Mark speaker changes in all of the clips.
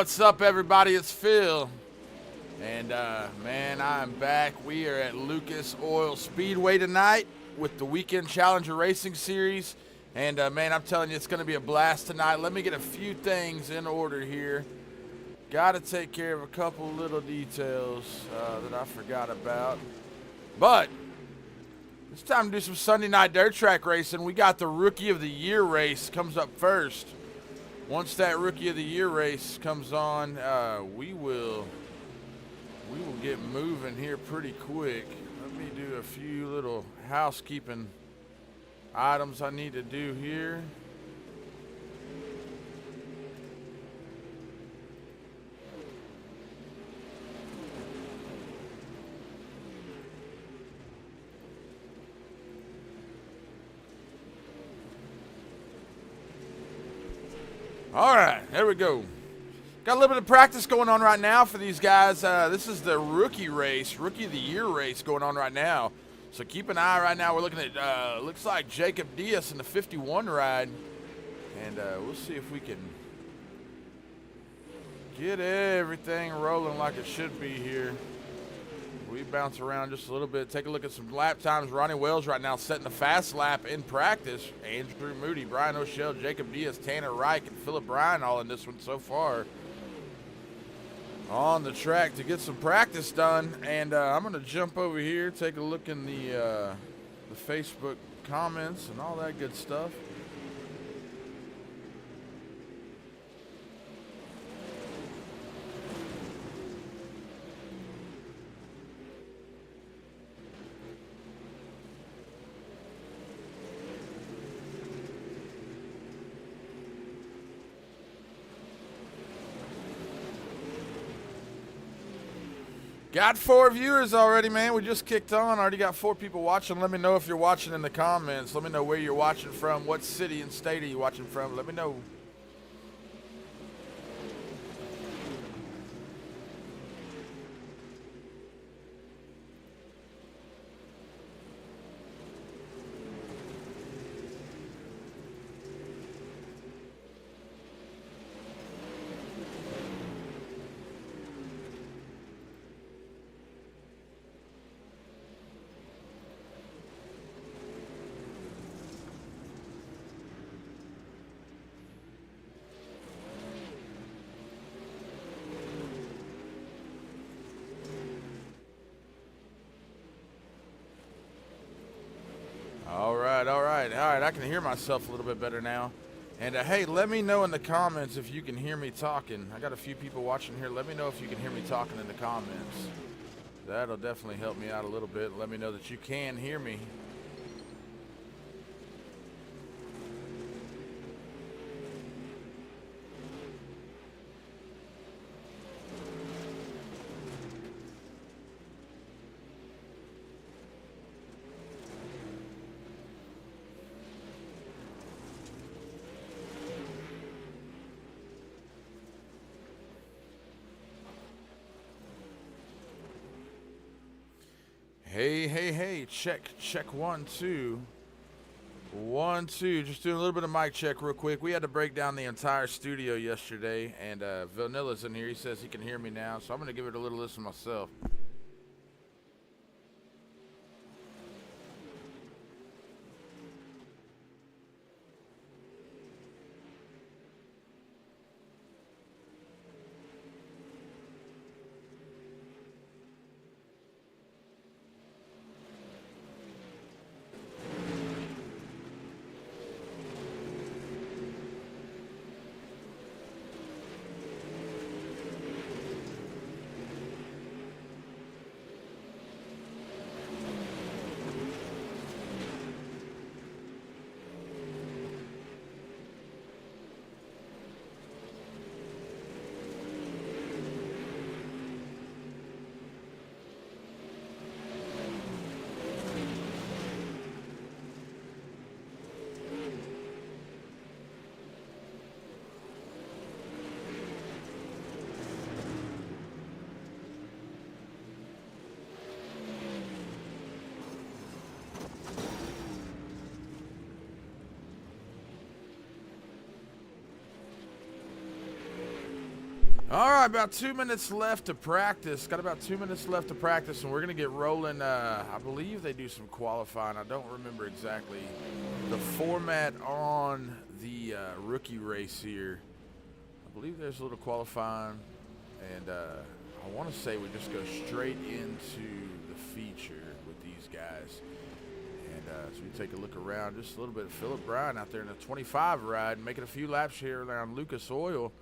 Speaker 1: What's up, everybody? It's Phil. And, man, I'm back. We are at Lucas Oil Speedway tonight with the Weekend Challenger Racing Series. And, man, I'm telling you, it's going to be a blast tonight. Let me get a few things in order here. Got to take care of a couple little details that I forgot about. But it's time to do some Sunday night dirt track racing. We got the Rookie of the Year race comes up first. Once that Rookie of the Year race comes on, we will get moving here pretty quick. Let me do a few little housekeeping items I need to do here. All right, there we go. Got a little bit of practice going on right now for these guys. This is the rookie race, Rookie of the Year race going on right now. So keep an eye right now. We're looking at, looks like Jacob Diaz in the 51 ride. And we'll see if we can get everything rolling like it should be here. We bounce around just a little bit. Take a look at some lap times. Ronnie Wells right now setting the fast lap in practice. Andrew Moody, Brian O'Shell, Jacob Diaz, Tanner Reich, and Philip Bryan all in this one so far. On the track to get some practice done. And I'm going to jump over here, take a look in the Facebook comments and all that good stuff. Got 4 viewers already, man. We just kicked on. Already got 4 people watching. Let me know if you're watching in the comments. Let me know where you're watching from. What city and state are you watching from? Let me know. All right. I can hear myself a little bit better now. And hey, let me know in the comments if you can hear me talking. I got a few people watching here. Let me know if you can hear me talking in the comments. That'll definitely help me out a little bit. Let me know that you can hear me. Hey, check 1 2 1 2. Just doing a little bit of mic check real quick. We had to break down the entire studio yesterday, and Vanilla's in here. He says he can hear me now, so I'm going to give it a little listen myself. All right, about 2 minutes left to practice. Got about 2 minutes left to practice, and we're going to get rolling. I believe they do some qualifying. I don't remember exactly the format on the rookie race here. I believe there's a little qualifying, and I want to say we just go straight into the feature with these guys. And so we take a look around just a little bit. Philip Bryan out there in the 25 ride, making a few laps here around Lucas Oil.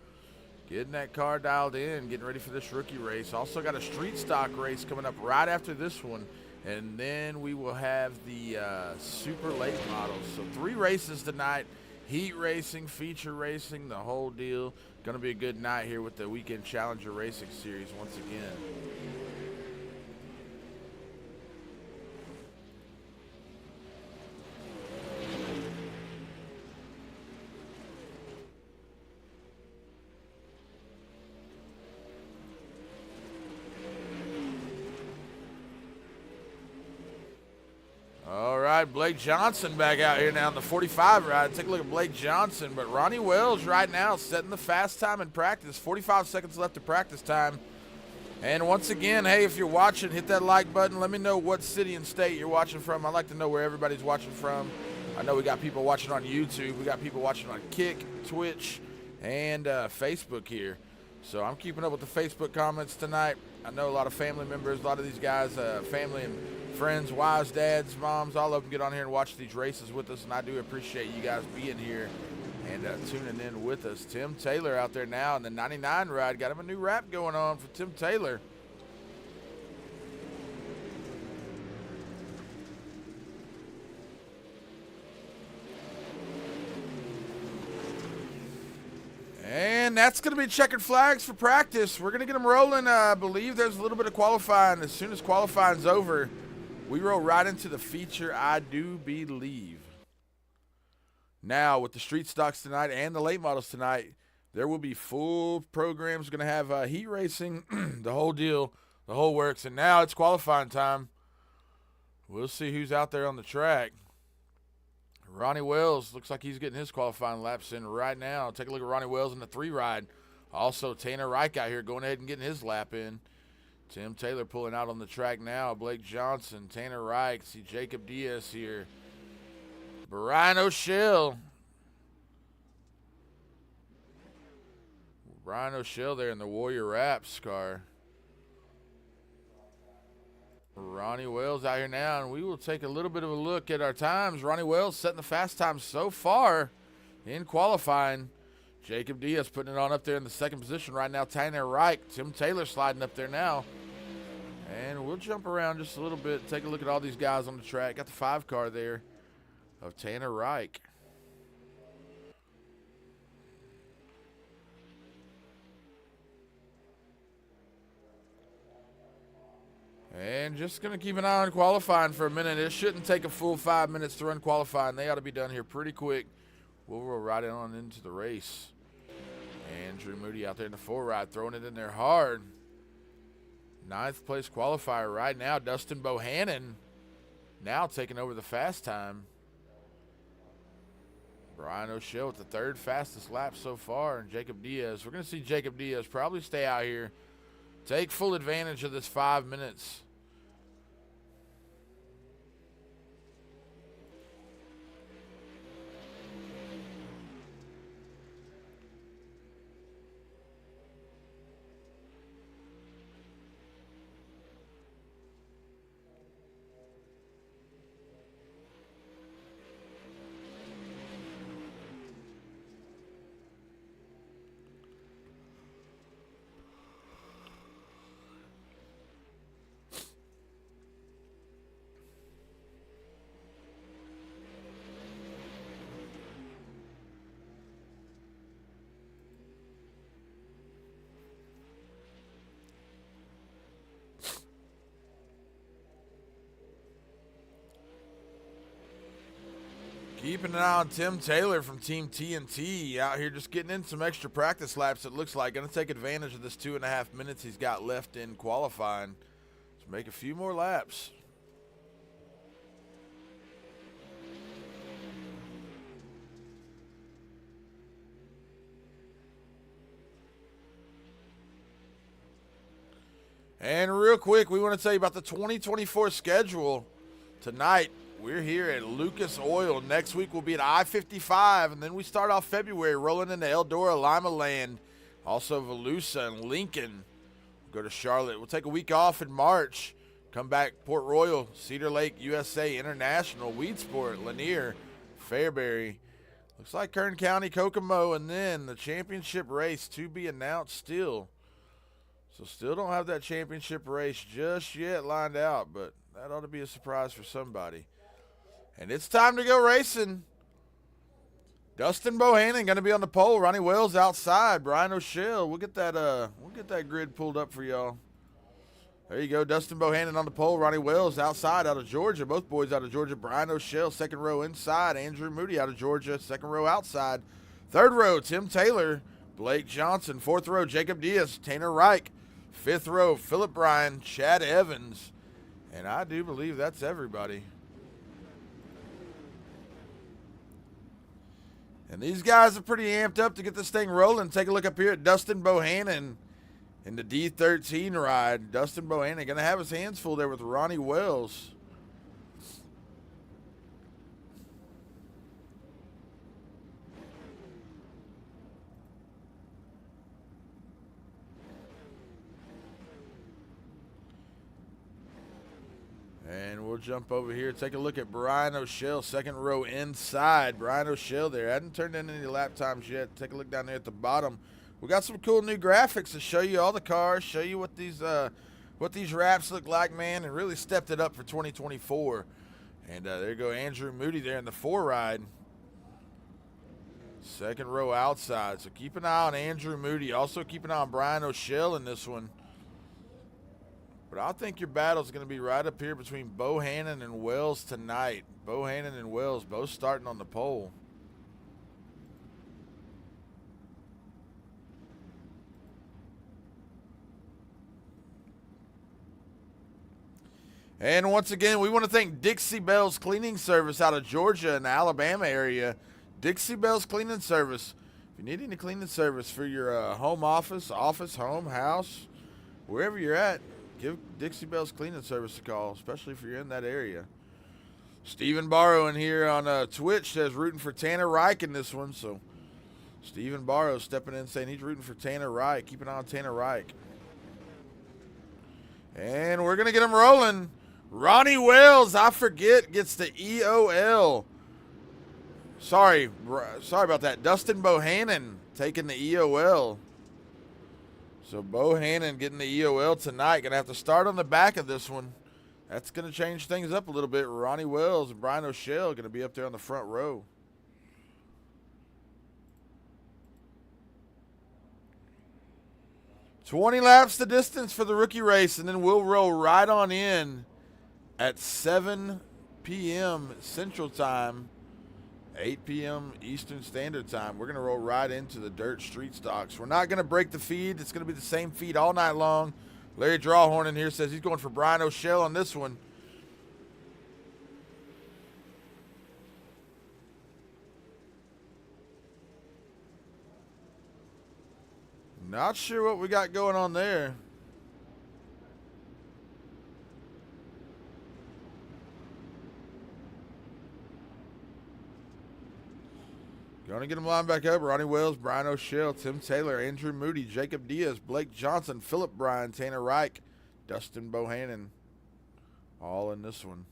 Speaker 1: Getting that car dialed in, getting ready for this rookie race. Also got a street stock race coming up right after this one. And then we will have the super late models. So 3 races tonight. Heat racing, feature racing, the whole deal. Going to be a good night here with the Weekend Challenger Racing Series once again. All right, Blake Johnson back out here now in the 45 ride. Take a look at Blake Johnson, but Ronnie Wells right now setting the fast time in practice. 45 seconds left of practice time. And once again, hey, if you're watching, hit that like button. Let me know what city and state you're watching from. I'd like to know where everybody's watching from. I know we got people watching on YouTube. We got people watching on Kick, Twitch, and Facebook here. So I'm keeping up with the Facebook comments tonight. I know a lot of family members, a lot of these guys, family and friends, wives, dads, moms, all of them get on here and watch these races with us, and I do appreciate you guys being here and tuning in with us. Tim Taylor out there now in the 99 ride. Got him a new wrap going on for Tim Taylor. And that's going to be checkered flags for practice. We're going to get them rolling. I believe there's a little bit of qualifying. As soon as qualifying's over, we roll right into the feature, I do believe. Now, with the street stocks tonight and the late models tonight, there will be full programs. Going to have heat racing, the whole deal, the whole works. And now it's qualifying time. We'll see who's out there on the track. Ronnie Wells looks like he's getting his qualifying laps in right now. Take a look at Ronnie Wells in the 3 ride. Also, Tanner Reich out here going ahead and getting his lap in. Tim Taylor pulling out on the track now. Blake Johnson, Tanner Reich, see Jacob Diaz here. Brian O'Shell. Brian O'Shell there in the Warrior Wraps car. Ronnie Wells out here now, and we will take a little bit of a look at our times. Ronnie Wells setting the fast time so far in qualifying. Jacob Diaz putting it on up there in the 2nd position right now. Tanner Reich, Tim Taylor sliding up there now. And we'll jump around just a little bit, take a look at all these guys on the track. Got the 5 car there of Tanner Reich. And just going to keep an eye on qualifying for a minute. It shouldn't take a full 5 minutes to run qualifying. They ought to be done here pretty quick. We'll roll right on into the race. Andrew Moody out there in the 4 ride, throwing it in there hard. 9th place qualifier right now. Dustin Bohannon now taking over the fast time. Brian O'Shell with the 3rd fastest lap so far. And Jacob Diaz. We're going to see Jacob Diaz probably stay out here. Take full advantage of this 5 minutes. Keeping an eye on Tim Taylor from Team TNT out here just getting in some extra practice laps, it looks like. Going to take advantage of this 2.5 minutes he's got left in qualifying to make a few more laps. And real quick, we want to tell you about the 2024 schedule. Tonight, we're here at Lucas Oil. Next week, we'll be at I-55. And then we start off February rolling into Eldora, Lima Land. Also, Volusia and Lincoln. We'll go to Charlotte. We'll take a week off in March. Come back, Port Royal, Cedar Lake, USA, International, Weedsport, Lanier, Fairbury. Looks like Kern County, Kokomo, and then the championship race to be announced still. So still don't have that championship race just yet lined out, but that ought to be a surprise for somebody. And it's time to go racing. Dustin Bohannon going to be on the pole. Ronnie Wells outside. Brian O'Shell. We'll get that grid pulled up for y'all. There you go. Dustin Bohannon on the pole. Ronnie Wells outside out of Georgia. Both boys out of Georgia. Brian O'Shell, second row inside. Andrew Moody out of Georgia, second row outside. Third row, Tim Taylor. Blake Johnson. Fourth row, Jacob Diaz. Tanner Reich. Fifth row, Philip Bryan, Chad Evans. And I do believe that's everybody. And these guys are pretty amped up to get this thing rolling. Take a look up here at Dustin Bohannon in the D13 ride. Dustin Bohannon going to have his hands full there with Ronnie Wells. And we'll jump over here. Take a look at Brian O'Shell, second row inside. Brian O'Shell there. Hadn't turned in any lap times yet. Take a look down there at the bottom. We got some cool new graphics to show you all the cars, show you what these wraps look like, man, and really stepped it up for 2024. And there you go, Andrew Moody there in the 4 ride. Second row outside. So keep an eye on Andrew Moody. Also keep an eye on Brian O'Shell in this one. But I think your battle is going to be right up here between Bohannon and Wells tonight. Bohannon and Wells both starting on the pole. And once again, we want to thank Dixie Bell's Cleaning Service out of Georgia and the Alabama area. Dixie Bell's Cleaning Service. If you need any cleaning service for your home office, home, house, wherever you're at, give Dixie Bell's Cleaning Service a call, especially if you're in that area. Stephen Barrow in here on Twitch says rooting for Tanner Reich in this one. So Stephen Barrow stepping in saying he's rooting for Tanner Reich. Keep an eye on Tanner Reich. And we're going to get him rolling. Ronnie Wells, I forget, gets the EOL. Sorry about that. Dustin Bohannon taking the EOL. So Bohannon getting the EOL tonight. Going to have to start on the back of this one. That's going to change things up a little bit. Ronnie Wells and Brian O'Shell going to be up there on the front row. "20 laps the distance for the rookie race, and then we'll roll right on in at 7 p.m. Central Time, 8 p.m. Eastern Standard Time. We're going to roll right into the dirt street stocks. We're not going to break the feed. It's going to be the same feed all night long. Larry Drawhorn in here says he's going for Brian O'Shell on this one. Not sure what we got going on there. Going to get him lined back up. Ronnie Wells, Brian O'Shell, Tim Taylor, Andrew Moody, Jacob Diaz, Blake Johnson, Philip Bryan, Tanner Reich, Dustin Bohannon. All in this one.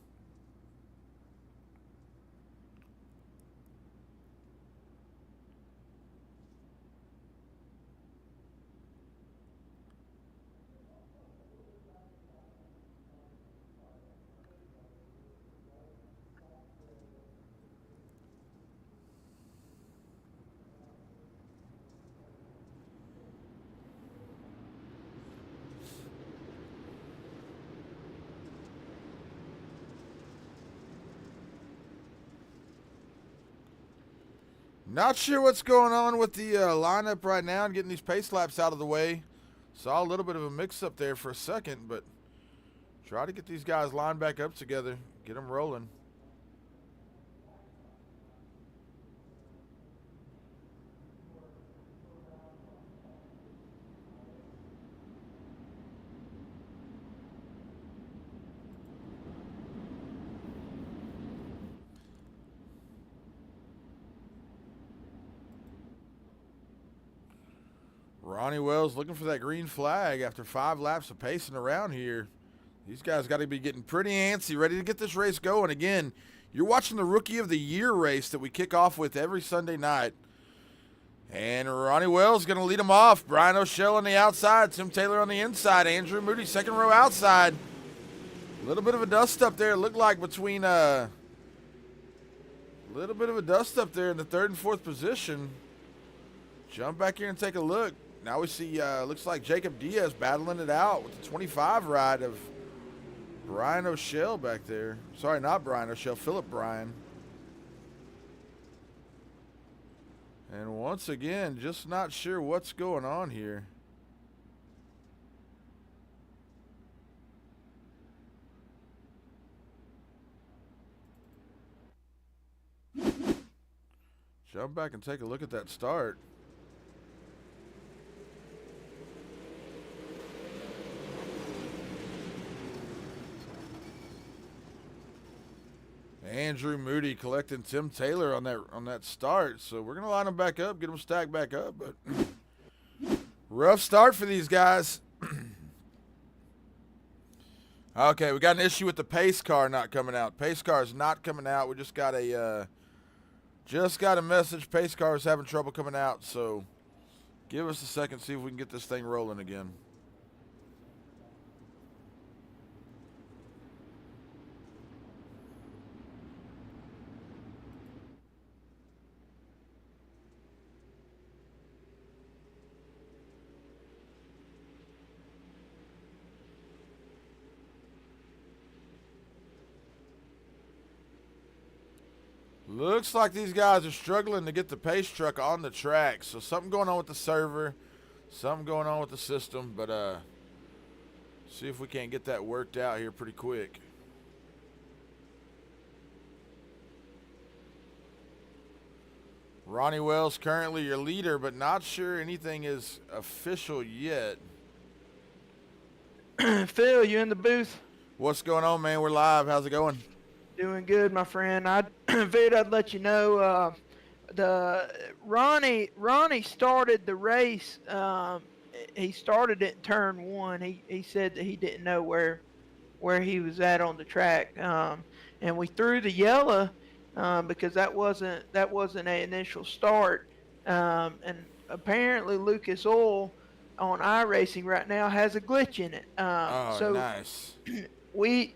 Speaker 1: Not sure what's going on with the lineup right now and getting these pace laps out of the way. Saw a little bit of a mix-up there for a second, but try to get these guys lined back up together, get them rolling. Ronnie Wells looking for that green flag after 5 laps of pacing around here. These guys got to be getting pretty antsy, ready to get this race going. Again, you're watching the Rookie of the Year race that we kick off with every Sunday night. And Ronnie Wells going to lead them off. Brian O'Shell on the outside, Tim Taylor on the inside, Andrew Moody second row outside. A little bit of a dust up there, it looked like, between a little bit of a dust up there in the 3rd and 4th position. Jump back here and take a look. Now we see, looks like Jacob Diaz battling it out with the 25 ride of Brian O'Shell back there. Sorry, not Brian O'Shell, Philip Bryan. And once again, just not sure what's going on here. Jump back and take a look at that start. Andrew Moody collecting Tim Taylor on that start. So we're going to line them back up, get them stacked back up. But rough start for these guys. Okay, we got an issue with the pace car not coming out. Pace car is not coming out. We just got a message. Pace car is having trouble coming out. So give us a second, see if we can get this thing rolling again. Looks like these guys are struggling to get the pace truck on the track. So something going on with the server, something going on with the system, but see if we can't get that worked out here pretty quick. Ronnie Wells currently your leader, but not sure anything is official yet.
Speaker 2: Phil, you in the booth?
Speaker 1: What's going on, man? We're live. How's it going?
Speaker 2: Doing good, my friend. I figured I'd let you know. Ronnie started the race. He started it in turn 1. He said that he didn't know where he was at on the track. And we threw the yellow because that wasn't an initial start. And apparently Lucas Oil on iRacing right now has a glitch in it.
Speaker 1: So nice.
Speaker 2: We're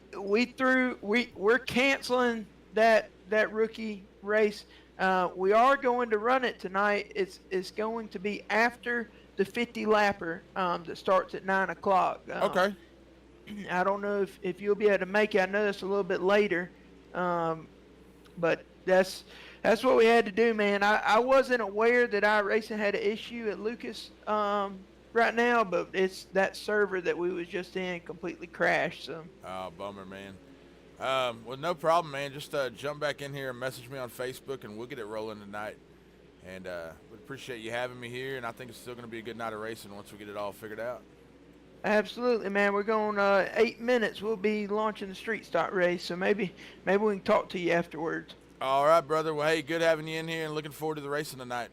Speaker 2: canceling that rookie race. We are going to run it tonight. It's going to be after the 50 lapper that starts at 9 o'clock.
Speaker 1: Okay.
Speaker 2: I don't know if you'll be able to make it. I know that's a little bit later, but that's what we had to do, man. I wasn't aware that iRacing had an issue at Lucas right now, but it's that server that we was just in completely crashed. So.
Speaker 1: Oh, bummer, man. Well, no problem, man. Just jump back in here and message me on Facebook, and we'll get it rolling tonight. And we appreciate you having me here, and I think it's still going to be a good night of racing once we get it all figured out.
Speaker 2: Absolutely, man. We're going 8 minutes. We'll be launching the street stock race, so maybe we can talk to you afterwards.
Speaker 1: All right, brother. Well, hey, good having you in here, and looking forward to the racing tonight.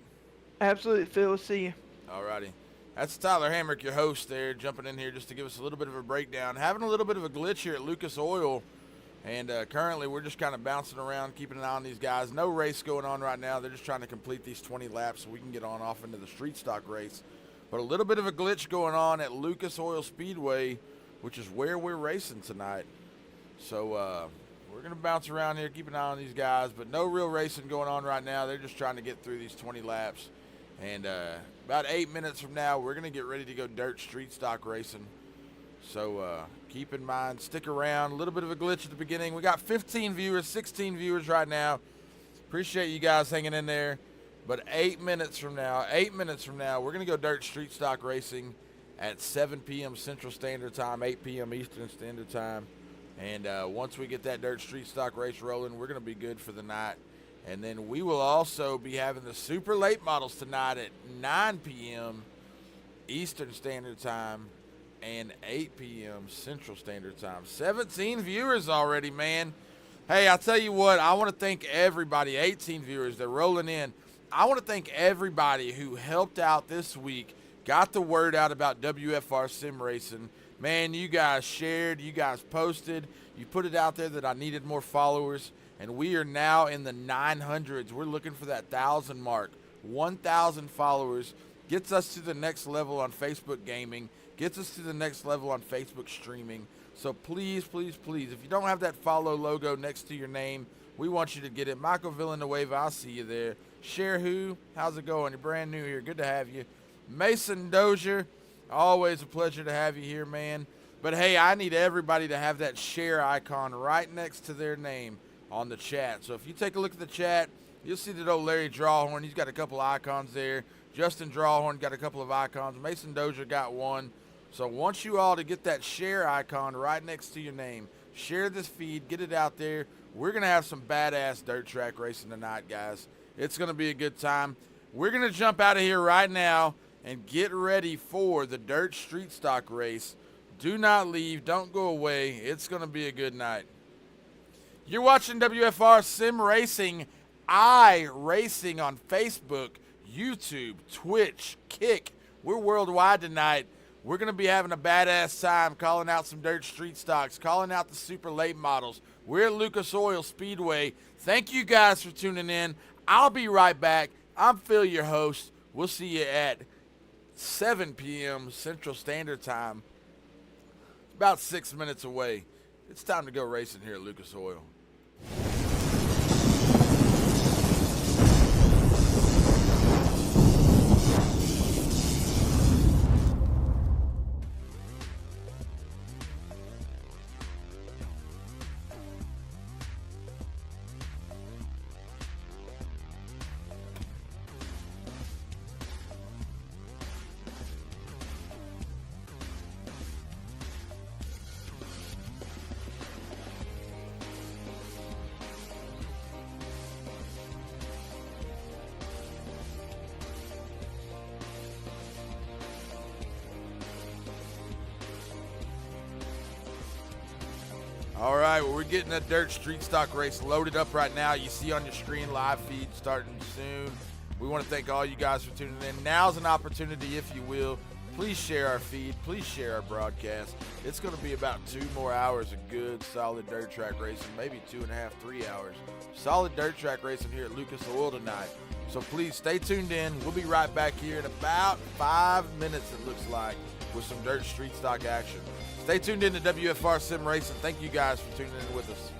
Speaker 2: Absolutely, Phil. We'll see you.
Speaker 1: All righty. That's Tyler Hamrick, your host there, jumping in here just to give us a little bit of a breakdown. Having a little bit of a glitch here at Lucas Oil, and currently we're just kind of bouncing around, keeping an eye on these guys. No race going on right now. They're just trying to complete these 20 laps so we can get on off into the street stock race. But a little bit of a glitch going on at Lucas Oil Speedway, which is where we're racing tonight. So we're going to bounce around here, keep an eye on these guys, but no real racing going on right now. They're just trying to get through these 20 laps. And about 8 minutes from now, we're going to get ready to go dirt street stock racing. So keep in mind, stick around. A little bit of a glitch at the beginning. We got 15 viewers, 16 viewers right now. Appreciate you guys hanging in there. But 8 minutes from now, we're going to go dirt street stock racing at 7 p.m. Central Standard Time, 8 p.m. Eastern Standard Time. And once we get that dirt street stock race rolling, we're going to be good for the night. And then we will also be having the super late models tonight at 9 p.m. Eastern Standard Time and 8 p.m. Central Standard Time. 17 viewers already, man. Hey, I'll tell you what, I want to thank everybody, 18 viewers, they're rolling in. I want to thank everybody who helped out this week got the word out about WFR Sim Racing. Man, you guys shared, you guys posted, you put it out there that I needed more followers, and we are now in the 900s. We're looking for that 1,000 mark. 1,000 followers gets us to the next level on Facebook gaming, gets us to the next level on Facebook streaming. So please, please, please, if you don't have that follow logo next to your name, we want you to get it. Michael Villanueva, I see you there. Share who? How's it going? You're brand new here. Good to have you. Mason Dozier, always a pleasure to have you here, man. But hey, I need everybody to have that share icon right next to their name on the chat. So if you take a look at the chat, you'll see that old Larry Drawhorn, he's got a couple icons there. Justin Drawhorn got a couple of icons. Mason Dozier got one. So I want you all to get that share icon right next to your name. Share this feed, get it out there. We're going to have some badass dirt track racing tonight, guys. It's going to be a good time. We're going to jump out of here right now and get ready for the dirt street stock race. Do not leave. Don't go away. It's going to be a good night. You're watching WFR Sim Racing, iRacing on Facebook, YouTube, Twitch, Kick. We're worldwide tonight. We're going to be having a badass time calling out some dirt street stocks, calling out the super late models. We're at Lucas Oil Speedway. Thank you guys for tuning in. I'll be right back. I'm Phil, your host. We'll see you at 7 p.m. Central Standard Time. It's about 6 minutes away. It's time to go racing here at Lucas Oil. All right, well, we're getting that dirt street stock race loaded up right now. You see on your screen, live feed starting soon. We want to thank all you guys for tuning in. Now's an opportunity, if you will. Please share our feed. Please share our broadcast. It's going to be about 2 more hours of good, solid dirt track racing, maybe 2.5, 3 hours. Solid dirt track racing here at Lucas Oil tonight. So please stay tuned in. We'll be right back here in about 5 minutes, it looks like, with some dirt street stock action. Stay tuned in to WFR Sim Racing. Thank you guys for tuning in with us.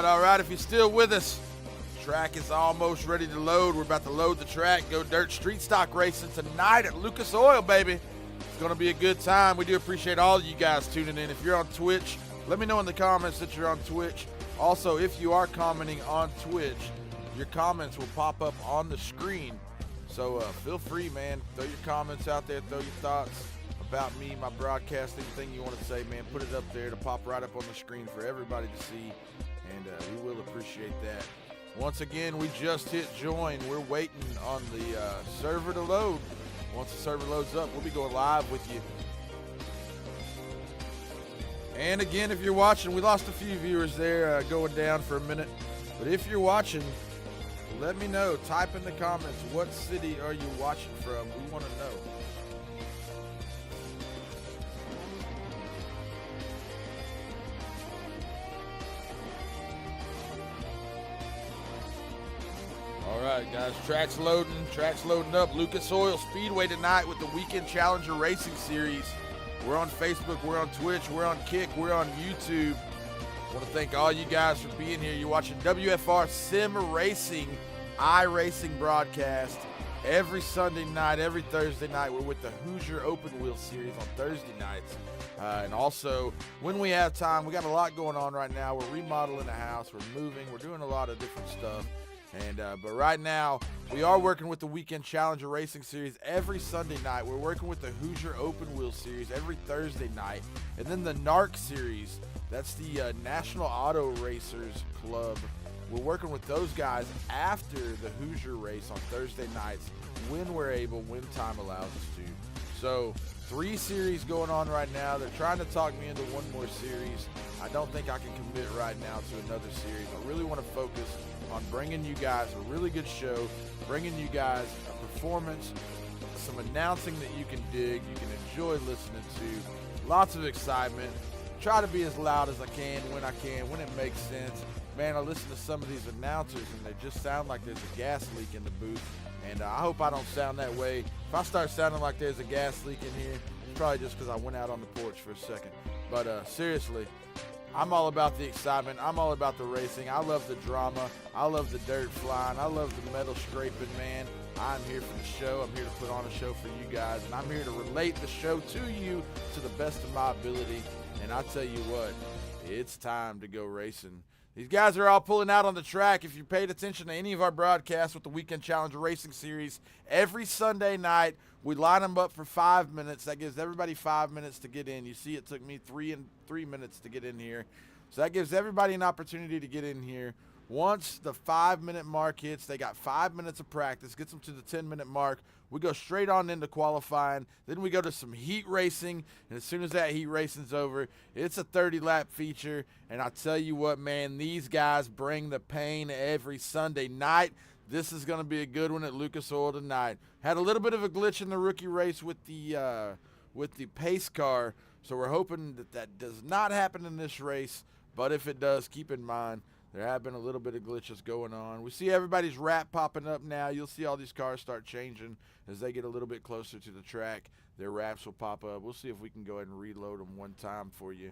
Speaker 1: all right. If you're still with us, track is almost ready to load. We're about to load the track, go dirt street stock racing tonight at Lucas Oil, baby. It's going to be a good time. We do appreciate all of you guys tuning in. If you're on Twitch, let me know in the comments that you're on Twitch. Also, if you are commenting on Twitch, your comments will pop up on the screen. So feel free, man. Throw your comments out there. Throw your thoughts about me, my broadcast, anything you want to say, man. Put it up there to pop right up on the screen for everybody to see. And we will appreciate that. Once again, we just hit join. We're waiting on the server to load. Once the server loads up, we'll be going live with you. And again, if you're watching, we lost a few viewers there going down for a minute. But if you're watching, let me know. Type in the comments, what city are you watching from? We want to know. All right, guys, track's loading up. Lucas Oil Speedway tonight with the Weekend Challenger Racing Series. We're on Facebook, we're on Twitch, we're on Kick, we're on YouTube. I want to thank all you guys for being here. You're watching WFR Sim Racing, iRacing broadcast every Sunday night, every Thursday night. We're with the Hoosier Open Wheel Series on Thursday nights. And also, when we have time, we got a lot going on right now. We're remodeling a house, we're moving, we're doing a lot of different stuff. And but right now, we are working with the Weekend Challenger Racing Series every Sunday night. We're working with the Hoosier Open Wheel Series every Thursday night. And then the NARC Series, that's the National Auto Racers Club. We're working with those guys after the Hoosier race on Thursday nights when we're able, when time allows us to. So 3 series going on right now. They're trying to talk me into one more series. I don't think I can commit right now to another series. I really want to focus on bringing you guys a really good show, bringing you guys a performance, some announcing that you can dig, you can enjoy listening to, lots of excitement. Try to be as loud as I can, when it makes sense. Man, I listen to some of these announcers and they just sound like there's a gas leak in the booth. And I hope I don't sound that way. If I start sounding like there's a gas leak in here, it's probably just because I went out on the porch for a second. But seriously, I'm all about the excitement. I'm all about the racing. I love the drama. I love the dirt flying. I love the metal scraping, man. I'm here for the show. I'm here to put on a show for you guys. And I'm here to relate the show to you to the best of my ability. And I tell you what, it's time to go racing. These guys are all pulling out on the track. If you paid attention to any of our broadcasts with the Weekend Challenger Racing Series, every Sunday night, we line them up for 5 minutes. That gives everybody 5 minutes to get in. You see, it took me 3 minutes to get in here. So that gives everybody an opportunity to get in here. Once the 5-minute mark hits, they got 5 minutes of practice, gets them to the 10-minute mark. We go straight on into qualifying. Then we go to some heat racing. And as soon as that heat racing's over, it's a 30-lap feature. And I tell you what, man, these guys bring the pain every Sunday night. This is going to be a good one at Lucas Oil tonight. Had a little bit of a glitch in the rookie race with the pace car. So we're hoping that that does not happen in this race. But if it does, keep in mind, there have been a little bit of glitches going on. We see everybody's wrap popping up now. You'll see all these cars start changing as they get a little bit closer to the track. Their wraps will pop up. We'll see if we can go ahead and reload them one time for you.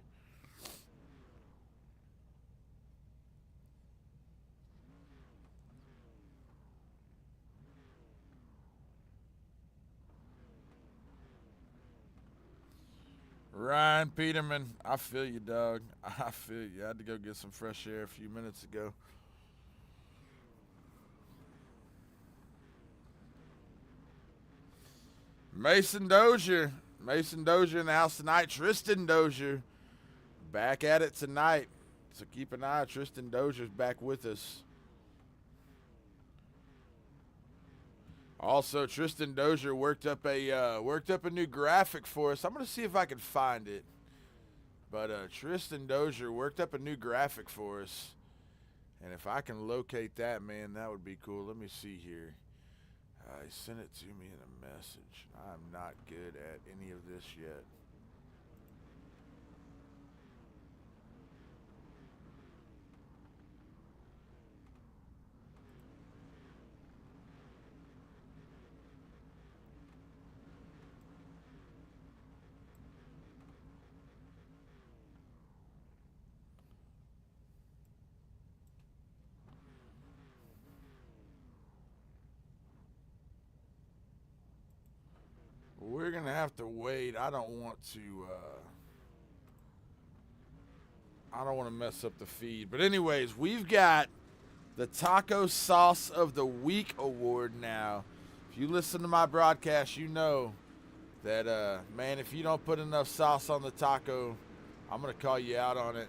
Speaker 1: Ryan Peterman, I feel you, dog. I feel you. I had to go get some fresh air a few minutes ago. Mason Dozier in the house tonight. Tristan Dozier back at it tonight. So keep an eye. Tristan Dozier's back with us. Also, Tristan Dozier worked up a new graphic for us. I'm gonna see if I can find it. But Tristan Dozier worked up a new graphic for us, and if I can locate that, man, that would be cool. Let me see here. He sent it to me in a message. I'm not good at any of this yet. going to have to wait. I don't want to mess up the feed. But anyways, we've got the Taco Sauce of the Week award now. If you listen to my broadcast, you know that, man, if you don't put enough sauce on the taco, I'm going to call you out on it.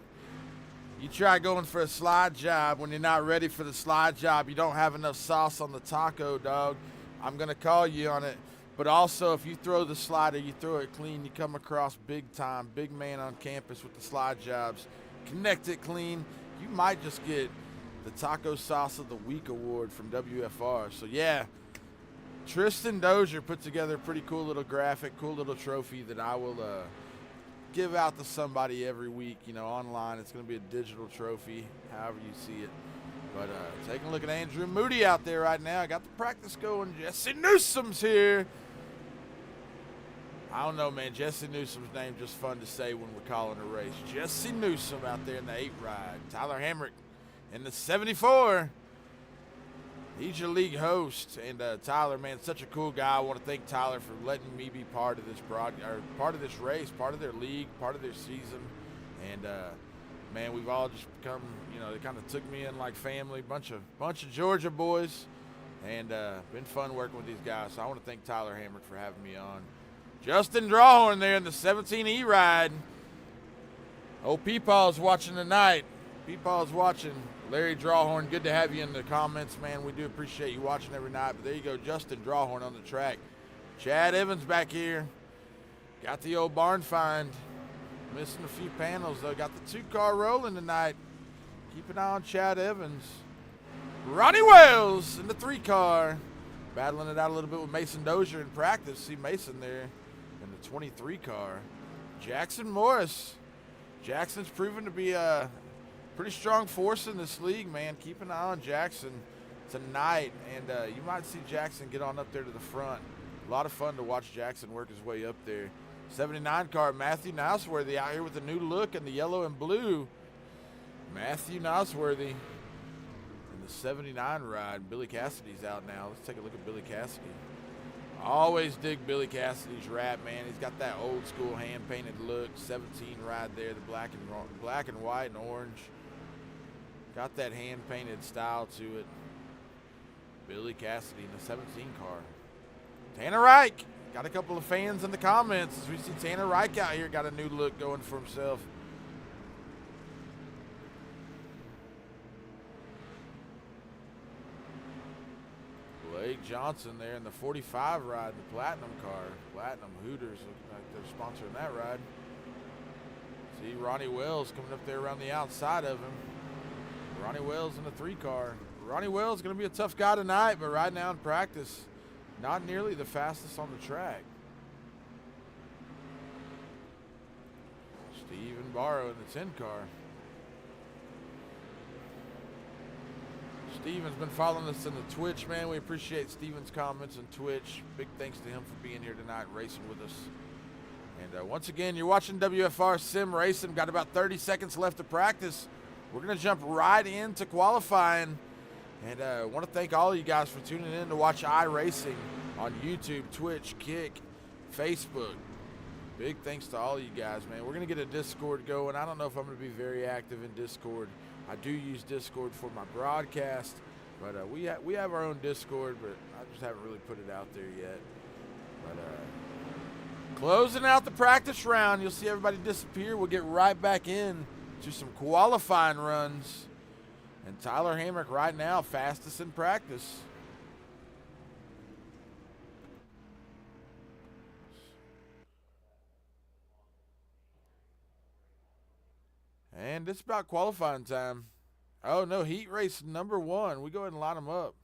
Speaker 1: You try going for a slide job when you're not ready for the slide job. You don't have enough sauce on the taco, dog. I'm going to call you on it. But also, if you throw the slider, you throw it clean, you come across big time, big man on campus with the slide jobs. Connect it clean. You might just get the Taco Sauce of the Week award from WFR. So, yeah, Tristan Dozier put together a pretty cool little graphic, cool little trophy that I will give out to somebody every week, you know, online. It's going to be a digital trophy, however you see it. But taking a look at Andrew Moody out there right now. I got the practice going. Jesse Newsom's here. I don't know, man. Jesse Newsom's name just fun to say when we're calling a race. Jesse Newsom out there in the 8 ride. Tyler Hamrick in the 74. He's your league host. And Tyler, man, such a cool guy. I want to thank Tyler for letting me be part of this part of this race, part of their league, part of their season. And man, we've all just become, you know, they kind of took me in like family, bunch of Georgia boys, and been fun working with these guys. So I want to thank Tyler Hamrick for having me on. Justin Drawhorn there in the 17E ride. Oh, Peepaw's watching tonight. Peepaw's watching. Larry Drawhorn, good to have you in the comments, man. We do appreciate you watching every night. But there you go, Justin Drawhorn on the track. Chad Evans back here. Got the old barn find. Missing a few panels, though. Got the 2-car rolling tonight. Keep an eye on Chad Evans. Ronnie Wells in the 3-car. Battling it out a little bit with Mason Dozier in practice. See Mason there in the 23-car. Jackson Morris. Jackson's proven to be a pretty strong force in this league, man. Keep an eye on Jackson tonight. And you might see Jackson get on up there to the front. A lot of fun to watch Jackson work his way up there. 79 car, Matthew Nosworthy out here with a new look in the yellow and blue. Matthew Nosworthy in the 79 ride. Billy Cassidy's out now. Let's take a look at Billy Cassidy. Always dig Billy Cassidy's wrap, man. He's got that old school hand-painted look. 17 ride there, the black and white and orange. Got that hand-painted style to it. Billy Cassidy in the 17 car. Tanner Reich. Got a couple of fans in the comments as we see Tanner Reich out here. Got a new look going for himself. Blake Johnson there in the 45 ride, the Platinum car. Platinum Hooters look like they're sponsoring that ride. See Ronnie Wells coming up there around the outside of him. Ronnie Wells in the 3 car. Ronnie Wells is going to be a tough guy tonight, but right now in practice, not nearly the fastest on the track. Steven Barrow in the 10 car. Steven's been following us in the Twitch, man. We appreciate Steven's comments on Twitch. Big thanks to him for being here tonight, racing with us. And once again, you're watching WFR Sim Racing. Got about 30 seconds left to practice. We're going to jump right into qualifying. And I want to thank all of you guys for tuning in to watch iRacing on YouTube, Twitch, Kick, Facebook. Big thanks to all of you guys, man. We're going to get a Discord going. I don't know if I'm going to be very active in Discord. I do use Discord for my broadcast, but we have our own Discord, but I just haven't really put it out there yet. But closing out the practice round, you'll see everybody disappear. We'll get right back in to some qualifying runs. And Tyler Hamrick right now, fastest in practice. And it's about qualifying time. Oh, no, heat race number 1. We go ahead and line them up.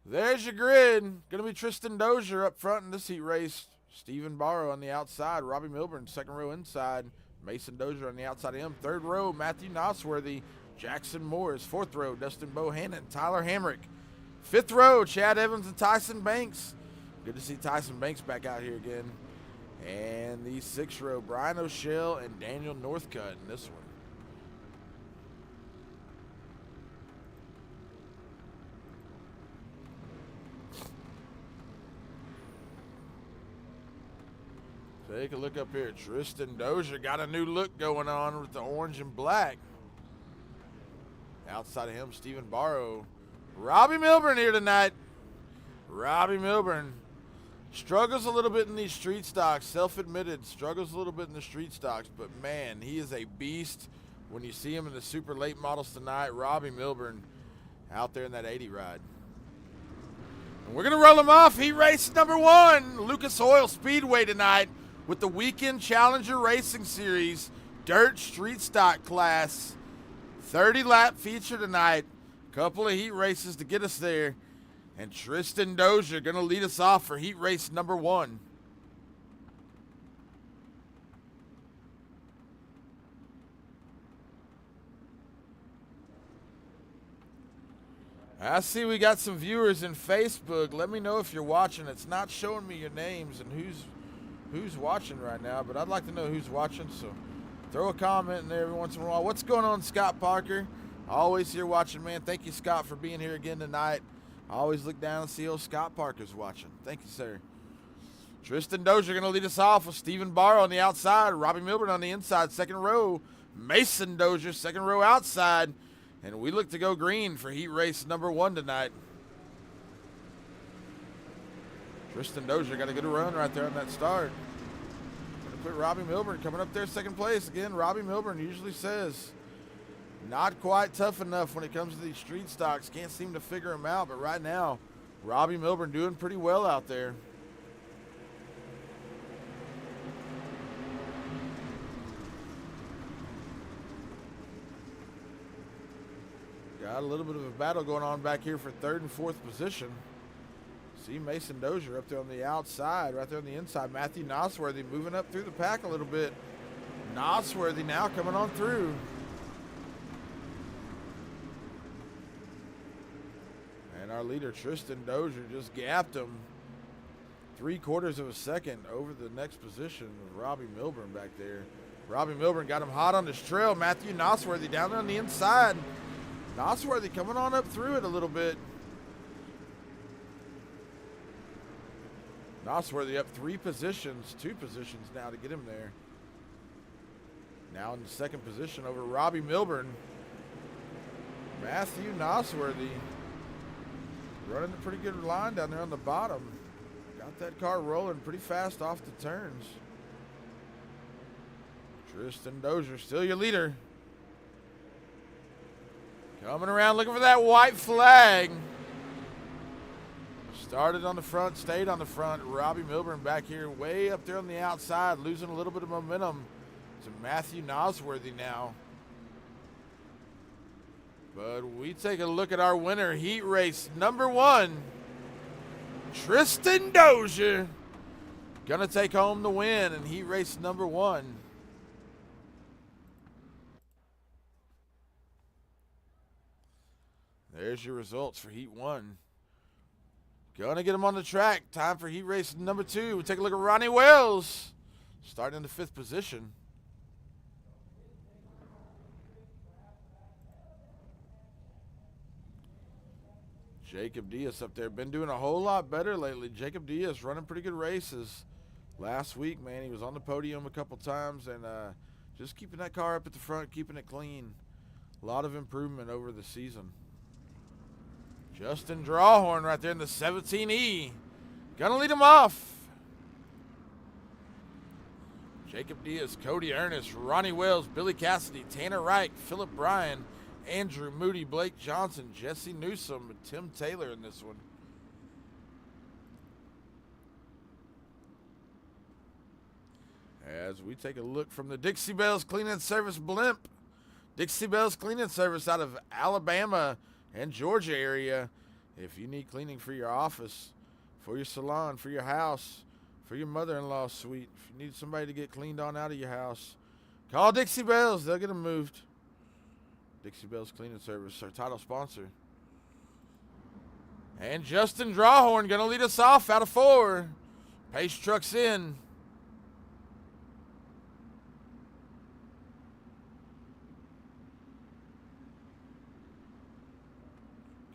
Speaker 1: There's your grid. Going to be Tristan Dozier up front in this heat race. Steven Barrow on the outside. Robbie Milburn, 2nd row inside. Mason Dozier on the outside of him. 3rd row, Matthew Nosworthy. Jackson Morris. 4th row, Dustin Bohannon. Tyler Hamrick. 5th row, Chad Evans and Tyson Banks. Good to see Tyson Banks back out here again. And the 6th row, Brian O'Shell and Daniel Northcutt in this one. Take a look up here. Tristan Dozier got a new look going on with the orange and black. Outside of him, Stephen Barrow. Robbie Milburn here tonight. Robbie Milburn struggles a little bit in these street stocks, self-admitted, struggles a little bit in the street stocks, but man, he is a beast when you see him in the super late models tonight. Robbie Milburn out there in that 80 ride. And we're going to roll him off. Heat race number 1, Lucas Oil Speedway tonight with the Weekend Challenger Racing Series Dirt Street Stock class. 30-lap feature tonight. Couple of heat races to get us there. And Tristan Dozier going to lead us off for heat race number 1. I see we got some viewers in Facebook. Let me know if you're watching. It's not showing me your names and who's watching right now, but I'd like to know who's watching, so throw a comment in there every once in a while. What's going on, Scott Parker? Always here watching, man. Thank you, Scott, for being here again tonight. I always look down and see old Scott Parker's watching. Thank you, sir. Tristan Dozier going to lead us off with Stephen Barrow on the outside, Robbie Milburn on the inside, second row. Mason Dozier, second row outside. And we look to go green for heat race number 1 tonight. Tristan Dozier got a good run right there on that start. Gonna put Robbie Milburn coming up there second place. Again, Robbie Milburn usually says not quite tough enough when it comes to these street stocks. Can't seem to figure him out, but right now, Robbie Milburn doing pretty well out there. Got a little bit of a battle going on back here for 3rd and 4th position. See Mason Dozier up there on the outside, right there on the inside. Matthew Nosworthy moving up through the pack a little bit. Nosworthy now coming on through. And our leader, Tristan Dozier, just gapped him 3/4 of a second over the next position with Robbie Milburn back there. Robbie Milburn got him hot on his trail. Matthew Nosworthy down there on the inside. Nosworthy coming on up through it a little bit. Nosworthy up 3 positions, 2 positions now to get him there. Now in the second position over Robbie Milburn. Matthew Nosworthy running a pretty good line down there on the bottom. Got that car rolling pretty fast off the turns. Tristan Dozier still your leader. Coming around looking for that white flag. Started on the front, stayed on the front. Robbie Milburn back here way up there on the outside, losing a little bit of momentum to Matthew Nosworthy now. But we take a look at our winner, heat race number 1. Tristan Dozier gonna take home the win in heat race number 1. There's your results for heat 1. Gonna get him on the track. Time for heat race number 2. We take a look at Ronnie Wells, starting in the 5th position. Jacob Diaz up there. Been doing a whole lot better lately. Jacob Diaz running pretty good races. Last week, man, he was on the podium a couple times and just keeping that car up at the front, keeping it clean. A lot of improvement over the season. Justin Drawhorn right there in the 17E. Gonna lead him off. Jacob Diaz, Cody Ernest, Ronnie Wells, Billy Cassidy, Tanner Reich, Philip Bryan, Andrew Moody, Blake Johnson, Jesse Newsom, and Tim Taylor in this one. As we take a look from the Dixie Bells Cleaning Service blimp. Dixie Bells Cleaning Service out of Alabama and Georgia area. If you need cleaning for your office, for your salon, for your house, for your mother-in-law suite, if you need somebody to get cleaned on out of your house, call Dixie Bells. They'll get them moved. Dixie Bells Cleaning Service, our title sponsor. And Justin Drawhorn going to lead us off out of 4. Pace trucks in.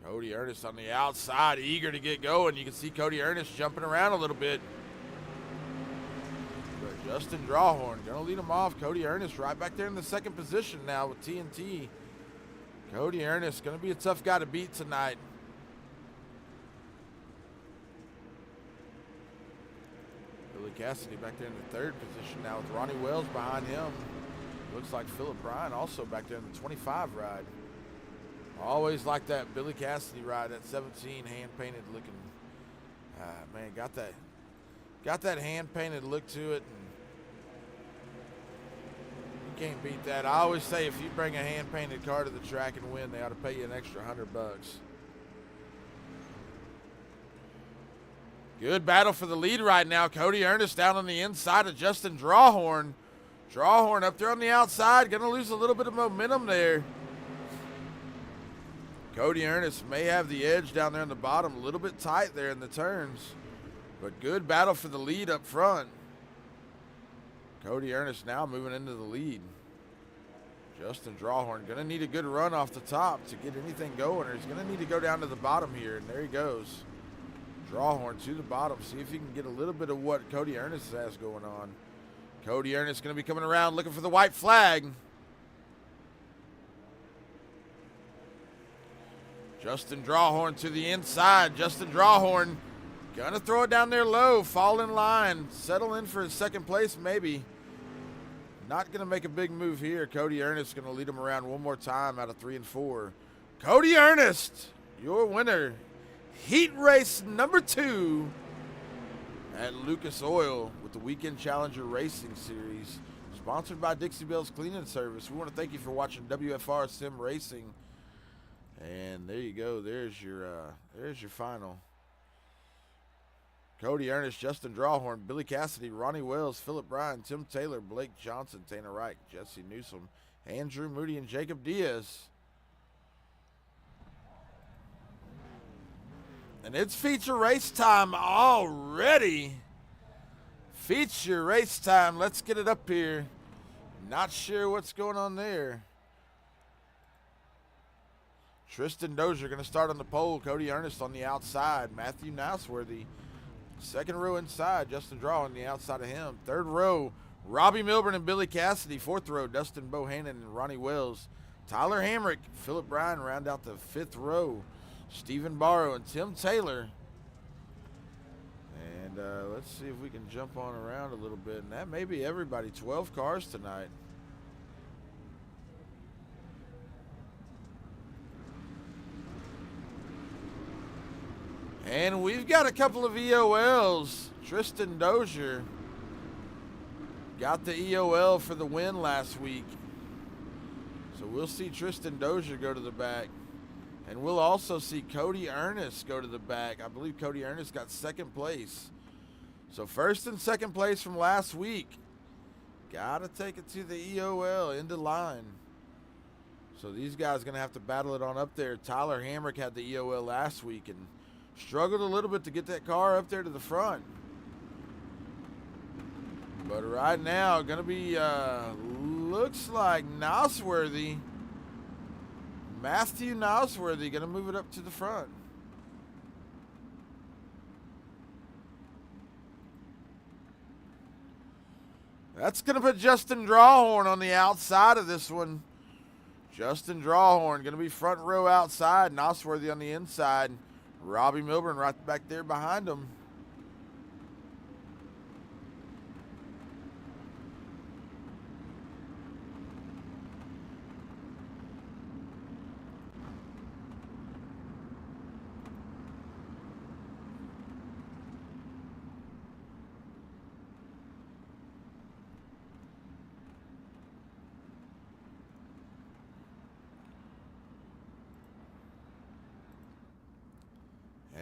Speaker 1: Cody Ernest on the outside, eager to get going. You can see Cody Ernest jumping around a little bit. But Justin Drawhorn going to lead him off. Cody Ernest right back there in the second position now with TNT. Cody Ernest going to be a tough guy to beat tonight. Billy Cassidy back there in the third position now with Ronnie Wells behind him. Looks like Philip Bryan also back there in the 25 ride. Always like that Billy Cassidy ride, that 17 hand-painted looking. Man, got that hand-painted look to it, and you can't beat that. I always say if you bring a hand-painted car to the track and win, they ought to pay you an extra $100. Good battle for the lead right now. Cody Ernest down on the inside of Justin Drawhorn. Drawhorn up there on the outside, going to lose a little bit of momentum there. Cody Ernest may have the edge down there in the bottom, a little bit tight there in the turns. But good battle for the lead up front. Cody Ernest now moving into the lead. Justin Drawhorn going to need a good run off the top to get anything going, or he's going to need to go down to the bottom here, and there he goes. Drawhorn to the bottom. See if he can get a little bit of what Cody Ernest has going on. Cody Ernest going to be coming around looking for the white flag. Justin Drawhorn to the inside. Justin Drawhorn going to throw it down there low, fall in line, settle in for his second place maybe. Not going to make a big move here. Cody Ernest going to lead him around one more time out of 3 and 4. Cody Ernest, your winner. Heat race number 2 at Lucas Oil with the Weekend Challenger Racing Series, sponsored by Dixie Bell's Cleaning Service. We want to thank you for watching WFR Sim Racing. And there you go. There's your final. Cody Ernest, Justin Drawhorn, Billy Cassidy, Ronnie Wells, Philip Bryan, Tim Taylor, Blake Johnson, Tanner Reich, Jesse Newsom, Andrew Moody, and Jacob Diaz. And it's feature race time already. Feature race time. Let's get it up here. Not sure what's going on there. Tristan Dozier going to start on the pole. Cody Ernest on the outside. Matthew Nosworthy, second row inside. Justin Draw on the outside of him. Third row, Robbie Milburn and Billy Cassidy. Fourth row, Dustin Bohannon and Ronnie Wells. Tyler Hamrick, Philip Bryan round out the fifth row. Stephen Barrow and Tim Taylor. And let's see if we can jump on around a little bit. And that may be everybody. 12 cars tonight. And we've got a couple of EOLs. Tristan Dozier got the EOL for the win last week. So we'll see Tristan Dozier go to the back. And we'll also see Cody Ernest go to the back. I believe Cody Ernest got second place. So first and second place from last week. Got to take it to the EOL into line. So these guys are going to have to battle it on up there. Tyler Hamrick had the EOL last week and struggled a little bit to get that car up there to the front. But right now, going to be, looks like Nosworthy. Matthew Nosworthy going to move it up to the front. That's going to put Justin Drawhorn on the outside of this one. Justin Drawhorn going to be front row outside. Nosworthy on the inside. Robbie Milburn right back there behind him.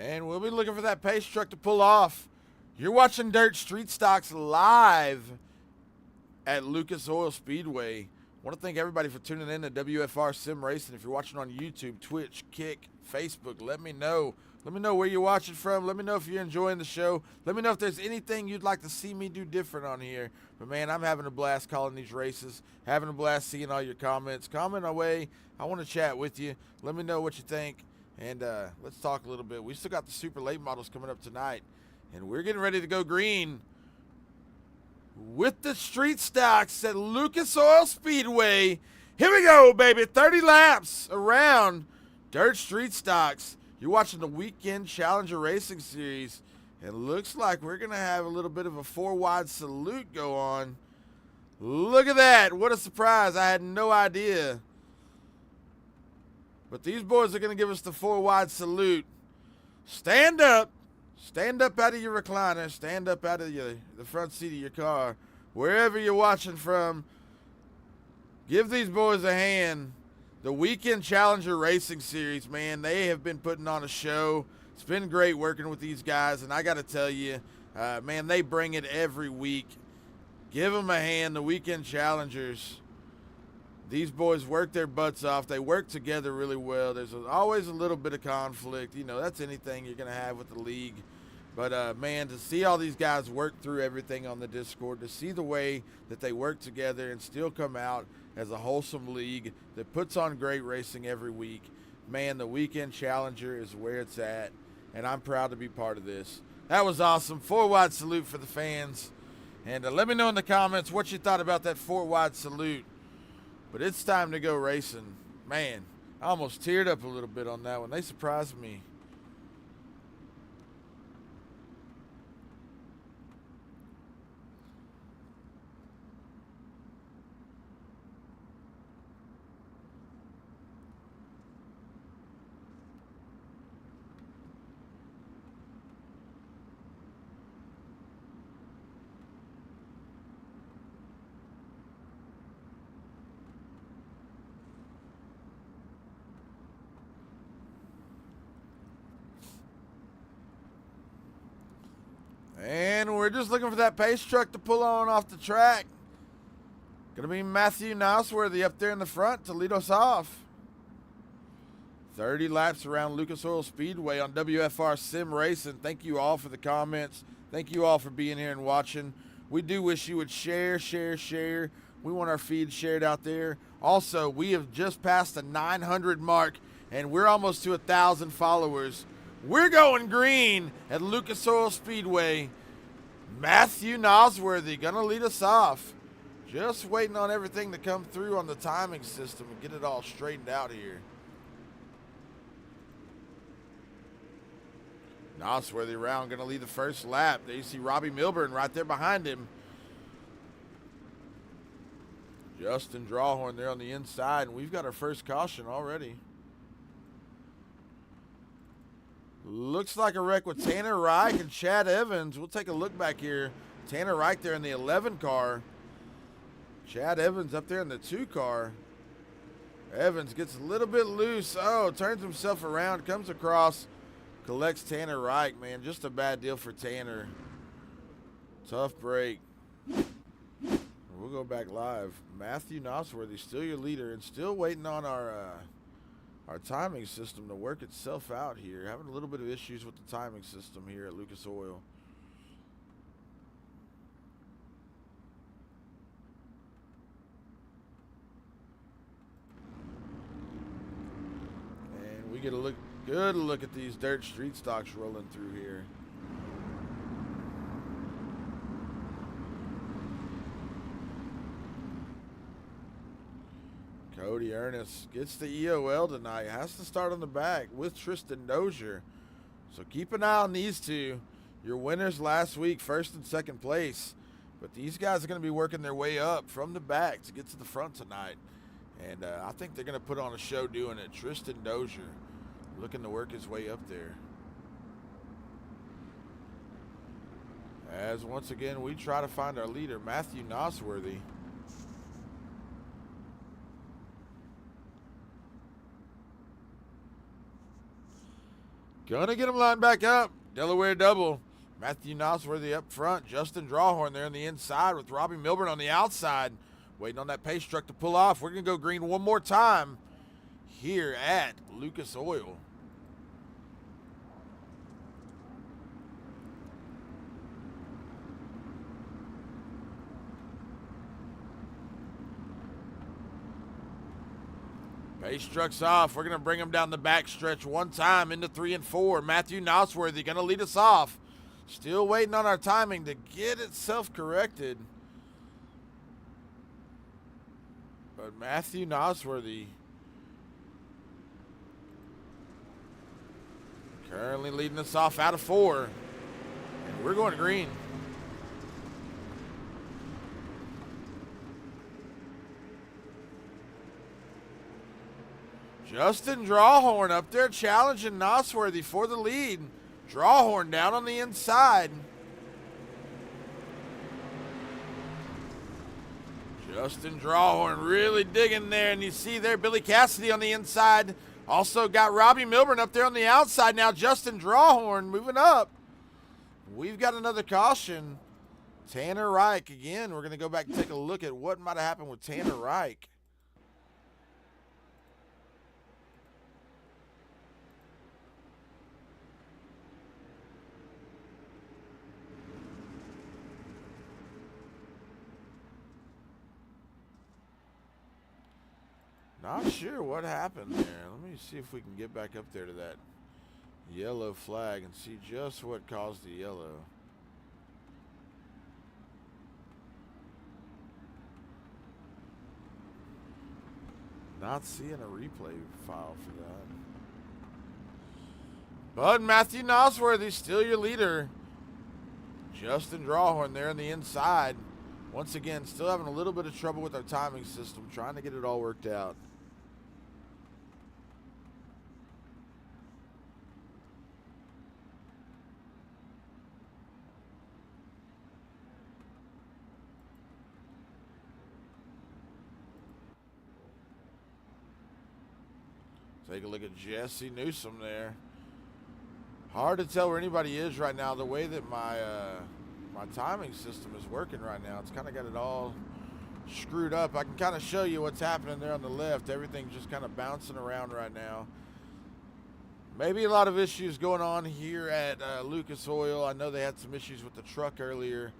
Speaker 1: And we'll be looking for that pace truck to pull off. You're watching Dirt Street Stocks live at Lucas Oil Speedway. I want to thank everybody for tuning in to WFR Sim Racing. If you're watching on YouTube, Twitch, Kick, Facebook, let me know. Let me know where you're watching from. Let me know if you're enjoying the show. Let me know if there's anything you'd like to see me do different on here. But, man, I'm having a blast calling these races, having a blast seeing all your comments. Comment away. I want to chat with you. Let me know what you think. And let's talk a little bit. We still got the super late models coming up tonight. And we're getting ready to go green with the street stocks at Lucas Oil Speedway. Here we go, baby. 30 laps around dirt street stocks. You're watching the Weekend Challenger Racing Series. It looks like we're going to have a little bit of a 4-wide salute go on. Look at that. What a surprise. I had no idea. But these boys are going to give us the 4-wide salute. Stand up. Stand up out of your recliner. Stand up out of the front seat of your car. Wherever you're watching from, give these boys a hand. The Weekend Challenger Racing Series, man, they have been putting on a show. It's been great working with these guys, and I got to tell you, man, they bring it every week. Give them a hand, the Weekend Challengers. These boys work their butts off. They work together really well. There's always a little bit of conflict. You know, that's anything you're going to have with the league. But, man, to see all these guys work through everything on the Discord, to see the way that they work together and still come out as a wholesome league that puts on great racing every week, man, the Weekend Challenger is where it's at, and I'm proud to be part of this. That was awesome. 4-wide salute for the fans. And let me know in the comments what you thought about that 4-wide salute. But it's time to go racing. Man, I almost teared up a little bit on that one. They surprised me. And we're just looking for that pace truck to pull on off the track. Gonna be Matthew Nosworthy up there in the front to lead us off. 30 laps around Lucas Oil Speedway on WFR Sim Racing. Thank you all for the comments. Thank you all for being here and watching. We do wish you would share. We want our feed shared out there. Also, we have just passed the 900 mark, and we're almost to 1,000 followers. We're going green at Lucas Oil Speedway. Matthew Nosworthy gonna lead us off. Just waiting on everything to come through on the timing system and get it all straightened out here. Nosworthy around, gonna lead the first lap. There you see Robbie Milburn right there behind him. Justin Drawhorn there on the inside, and we've got our first caution already. Looks like a wreck with Tanner Reich and Chad Evans. We'll take a look back here. Tanner Reich there in the 11 car. Chad Evans up there in the 2 car. Evans gets a little bit loose. Oh, turns himself around, comes across, collects Tanner Reich, man. Just a bad deal for Tanner. Tough break. We'll go back live. Matthew Nosworthy, still your leader, and still waiting on our timing system to work itself out here. Having a little bit of issues with the timing system here at Lucas Oil. And we get a good look at these dirt street stocks rolling through here. Cody Ernest gets the EOL tonight. Has to start on the back with Tristan Dozier. So keep an eye on these two. Your winners last week, first and second place. But these guys are going to be working their way up from the back to get to the front tonight. And I think they're going to put on a show doing it. Tristan Dozier looking to work his way up there. As once again, we try to find our leader, Matthew Nosworthy. Gonna get him lined back up. Delaware double. Matthew Nosworthy up front. Justin Drawhorn there on the inside with Robbie Milburn on the outside. Waiting on that pace truck to pull off. We're gonna go green one more time here at Lucas Oil. Pace truck's off. We're going to bring him down the back stretch one time into 3 and 4. Matthew Nosworthy going to lead us off. Still waiting on our timing to get itself corrected. But Matthew Nosworthy currently leading us off out of 4. And we're going to green. Justin Drawhorn up there challenging Nosworthy for the lead. Drawhorn down on the inside. Justin Drawhorn really digging there, and you see there Billy Cassidy on the inside. Also got Robbie Milburn up there on the outside. Now Justin Drawhorn moving up. We've got another caution. Tanner Reich again. We're going to go back and take a look at what might have happened with Tanner Reich. Not sure what happened there. Let me see if we can get back up there to that yellow flag and see just what caused the yellow. Not seeing a replay file for that. But Matthew Nosworthy still your leader. Justin Drawhorn there on the inside. Once again, still having a little bit of trouble with our timing system, trying to get it all worked out. Take a look at Jesse Newsom there. Hard to tell where anybody is right now. The way that my timing system is working right now, it's kind of got it all screwed up. I can kind of show you what's happening there on the left. Everything's just kind of bouncing around right now. Maybe a lot of issues going on here at Lucas Oil. I know they had some issues with the truck earlier,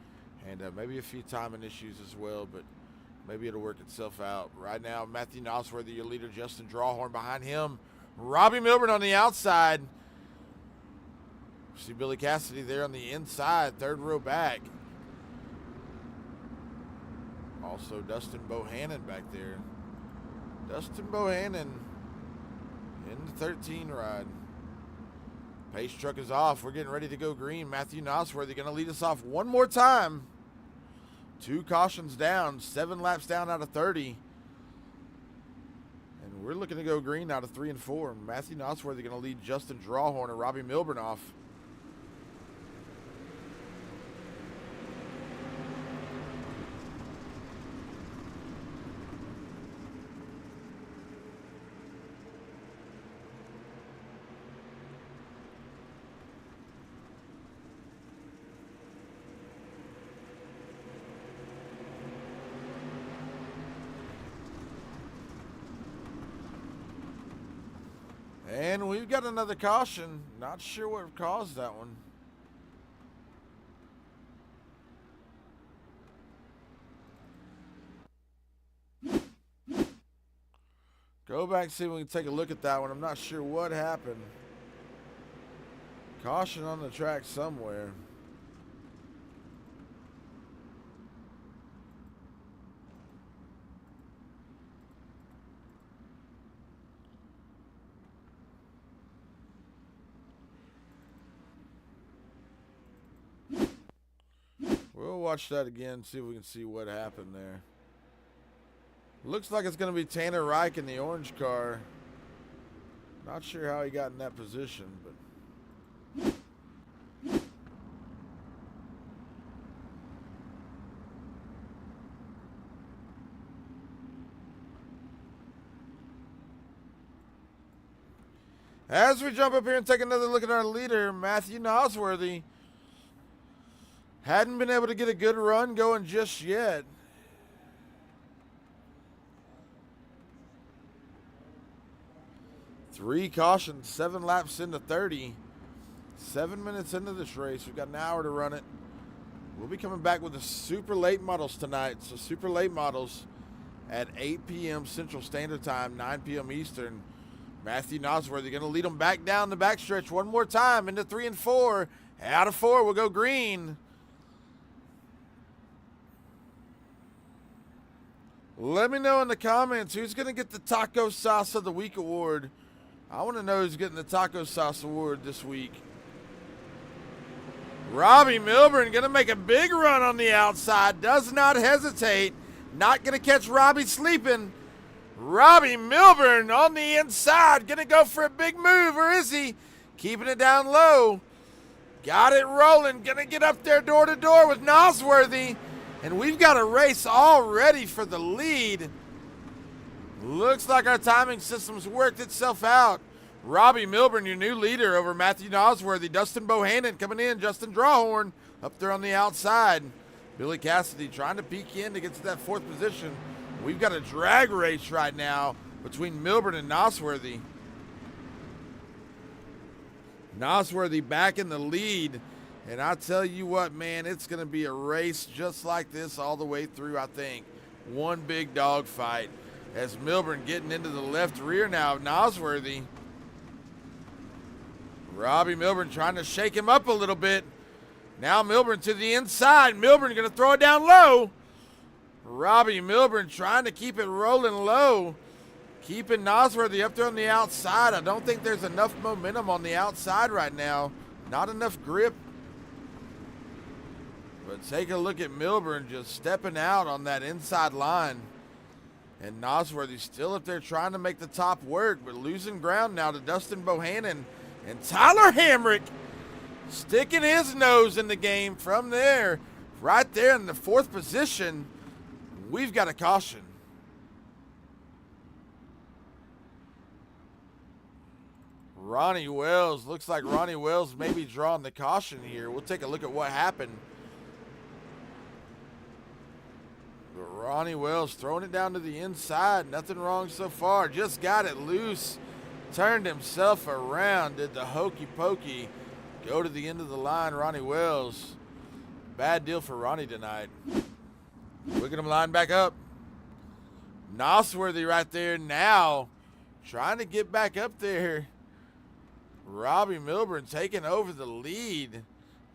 Speaker 1: and maybe a few timing issues as well, but maybe it'll work itself out. Right now, Matthew Nosworthy, your leader. Justin Drawhorn behind him. Robbie Milburn on the outside. See Billy Cassidy there on the inside, third row back. Also Dustin Bohannon back there. Dustin Bohannon in the 13 ride. Pace truck is off. We're getting ready to go green. Matthew Nosworthy going to lead us off one more time. 2 cautions down, 7 laps down out of 30. And we're looking to go green out of 3 and 4. Matthew Nosworthy going to lead Justin Drawhorn and Robbie Milburn off. And we've got another caution. Not sure what caused that one. Go back and see if we can take a look at that one. I'm not sure what happened. Caution on the track somewhere. We'll watch that again, see if we can see what happened there. Looks like it's going to be Tanner Reich in the orange car. Not sure how he got in that position, but as we jump up here and take another look at our leader, Matthew Nosworthy, hadn't been able to get a good run going just yet. Three cautions, 7 laps into 30. 7 minutes into this race. We've got an hour to run it. We'll be coming back with the super late models tonight. So super late models at 8 p.m. Central Standard Time, 9 p.m. Eastern. Matthew Nosworthy going to lead them back down the backstretch one more time into 3 and 4. Out of 4, we'll go green. Let me know in the comments who's going to get the Taco Sauce of the Week award. I want to know who's getting the Taco Sauce award this week. Robbie Milburn going to make a big run on the outside. Does not hesitate. Not going to catch Robbie sleeping. Robbie Milburn on the inside. Going to go for a big move, or is he? Keeping it down low. Got it rolling. Going to get up there door to door with Nosworthy. And we've got a race all ready for the lead. Looks like our timing system's worked itself out. Robbie Milburn, your new leader over Matthew Nosworthy. Dustin Bohannon coming in. Justin Drawhorn up there on the outside. Billy Cassidy trying to peek in to get to that 4th position. We've got a drag race right now between Milburn and Nosworthy. Nosworthy back in the lead. And I tell you what, man, it's going to be a race just like this all the way through, I think. One big dog fight. As Milburn getting into the left rear now of Nosworthy. Robbie Milburn trying to shake him up a little bit. Now Milburn to the inside. Milburn going to throw it down low. Robbie Milburn trying to keep it rolling low. Keeping Nosworthy up there on the outside. I don't think there's enough momentum on the outside right now. Not enough grip. But take a look at Milburn just stepping out on that inside line. And Nosworthy still up there trying to make the top work, but losing ground now to Dustin Bohannon. And Tyler Hamrick sticking his nose in the game from there. Right there in the 4th position. We've got a caution. Ronnie Wells. Looks like Ronnie Wells may be drawing the caution here. We'll take a look at what happened. But Ronnie Wells throwing it down to the inside. Nothing wrong so far. Just got it loose. Turned himself around. Did the hokey pokey. Go to the end of the line, Ronnie Wells. Bad deal for Ronnie tonight. Look at him line back up. Nosworthy right there now. Trying to get back up there. Robbie Milburn taking over the lead.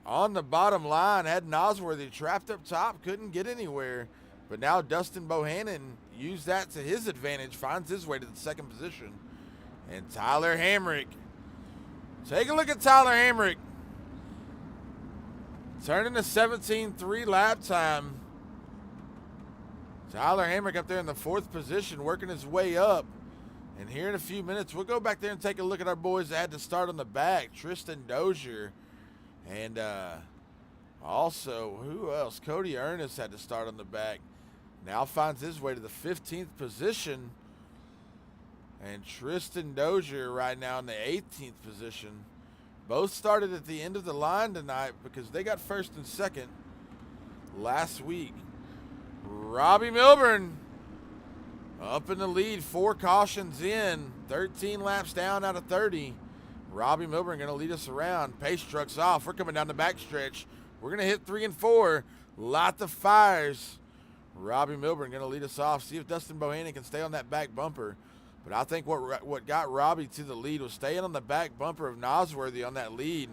Speaker 1: On the bottom line. Had Nosworthy trapped up top. Couldn't get anywhere. But now Dustin Bohannon used that to his advantage. Finds his way to the 2nd position. And Tyler Hamrick. Take a look at Tyler Hamrick. Turning to 17.3 lap time. Tyler Hamrick up there in the 4th position, working his way up. And here in a few minutes, we'll go back there and take a look at our boys that had to start on the back. Tristan Dozier. And also, who else? Cody Ernest had to start on the back. Now finds his way to the 15th position. And Tristan Dozier right now in the 18th position. Both started at the end of the line tonight because they got 1st and 2nd last week. Robbie Milburn up in the lead, 4 cautions in, 13 laps down out of 30. Robbie Milburn going to lead us around. Pace truck's off. We're coming down the backstretch. We're going to hit 3 and 4. Lot of fires. Robbie Milburn going to lead us off. See if Dustin Bohannon can stay on that back bumper. But I think what got Robbie to the lead was staying on the back bumper of Nosworthy on that lead.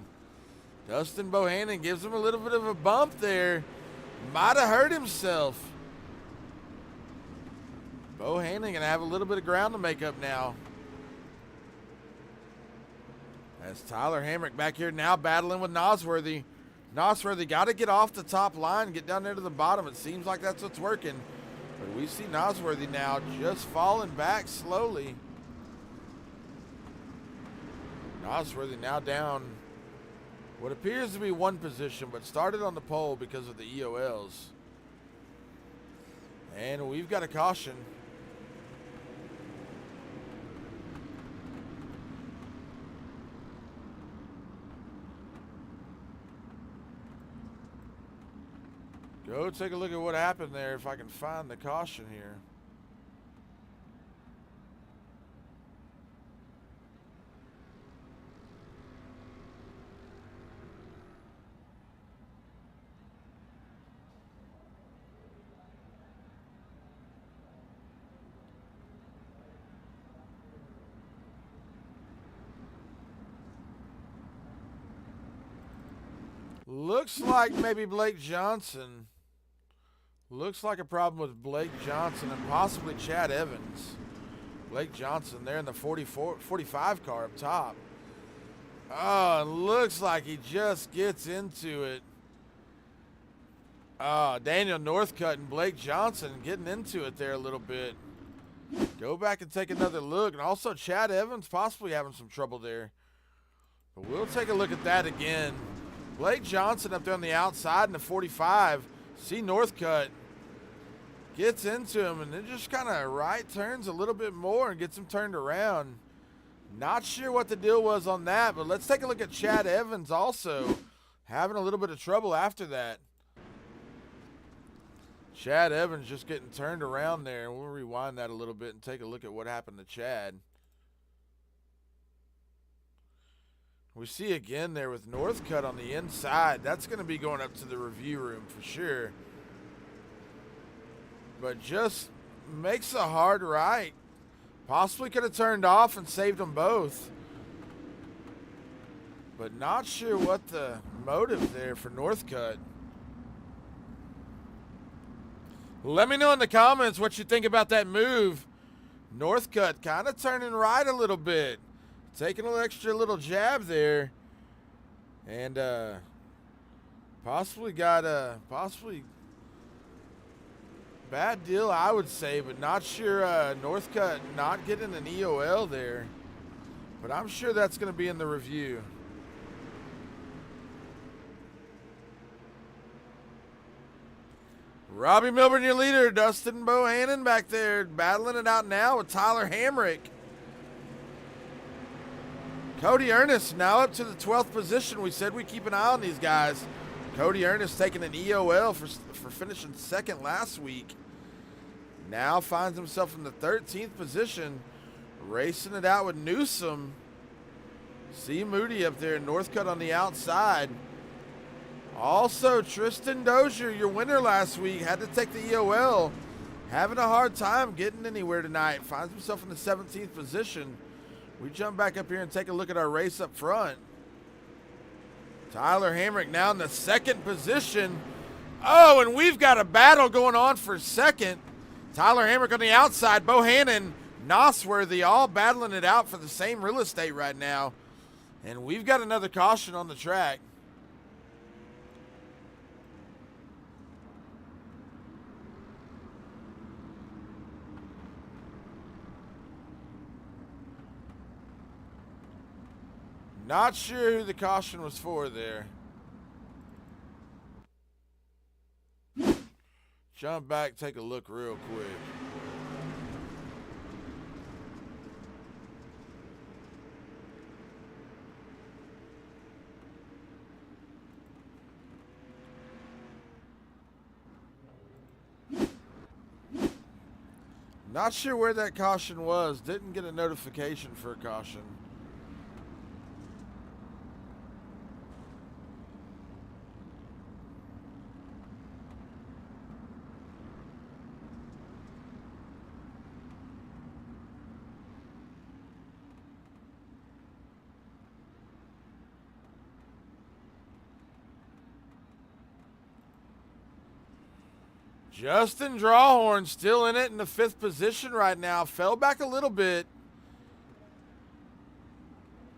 Speaker 1: Dustin Bohannon gives him a little bit of a bump there. Might have hurt himself. Bohannon going to have a little bit of ground to make up now. As Tyler Hamrick back here now battling with Nosworthy. Nosworthy got to get off the top line, get down there to the bottom. It seems like that's what's working. But we see Nosworthy now just falling back slowly. Nosworthy now down what appears to be 1 position, but started on the pole because of the EOLs. And we've got a caution. Go take a look at what happened there if I can find the caution here. Looks like maybe Blake Johnson Looks like a problem with Blake Johnson and possibly Chad Evans. Blake Johnson there in the 45 car up top. Oh, it looks like he just gets into it. Oh, Daniel Northcutt and Blake Johnson getting into it there a little bit. Go back and take another look. And also Chad Evans possibly having some trouble there. But we'll take a look at that again. Blake Johnson up there on the outside in the 45. See Northcutt. Gets into him and then just kind of right turns a little bit more and gets him turned around. Not sure what the deal was on that, but let's take a look at Chad Evans also. Having a little bit of trouble after that. Chad Evans just getting turned around there. We'll rewind that a little bit and take a look at what happened to Chad. We see again there with Northcutt on the inside. That's going to be going up to the review room for sure. But just makes a hard right. Possibly could have turned off and saved them both. But not sure what the motive there for Northcutt. Let me know in the comments what you think about that move. Northcutt kind of turning right a little bit. Taking an extra little jab there. And possibly got a bad deal, I would say, but not sure. Northcutt not getting an EOL there. But I'm sure that's going to be in the review. Robbie Milburn, your leader. Dustin Bohannon back there battling it out now with Tyler Hamrick. Cody Ernest now up to the 12th position. We said we keep an eye on these guys. Cody Ernest taking an EOL for finishing second last week. Now finds himself in the 13th position, racing it out with Newsom. See Moody up there, Northcutt on the outside. Also, Tristan Dozier, your winner last week, had to take the EOL. Having a hard time getting anywhere tonight. Finds himself in the 17th position. We jump back up here and take a look at our race up front. Tyler Hamrick now in the second position. Oh, and we've got a battle going on for second. Tyler Hamrick on the outside. Bohannon, Nosworthy, all battling it out for the same real estate right now. And we've got another caution on the track. Not sure who the caution was for there. Jump back, take a look real quick. Not sure where that caution was. Didn't get a notification for a caution. Justin Drawhorn still in it in the 5th position right now. Fell back a little bit.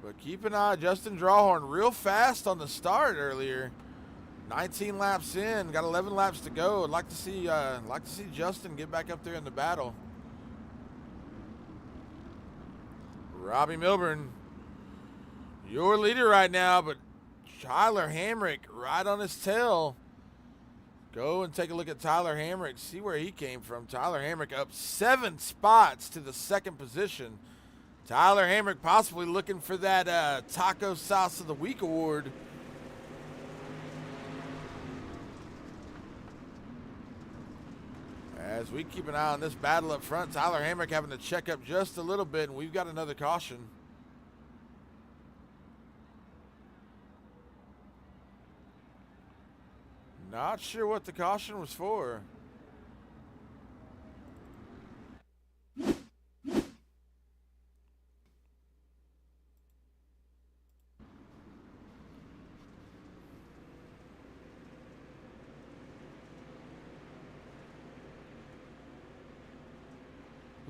Speaker 1: But keep an eye. Justin Drawhorn real fast on the start earlier. 19 laps in. Got 11 laps to go. I'd like to see Justin get back up there in the battle. Robbie Milburn, your leader right now, but Tyler Hamrick right on his tail. Go and take a look at Tyler Hamrick, see where he came from. Tyler Hamrick up 7 spots to the 2nd position. Tyler Hamrick possibly looking for that Taco Sauce of the Week award. As we keep an eye on this battle up front, Tyler Hamrick having to check up just a little bit, and we've got another caution. Not sure what the caution was for.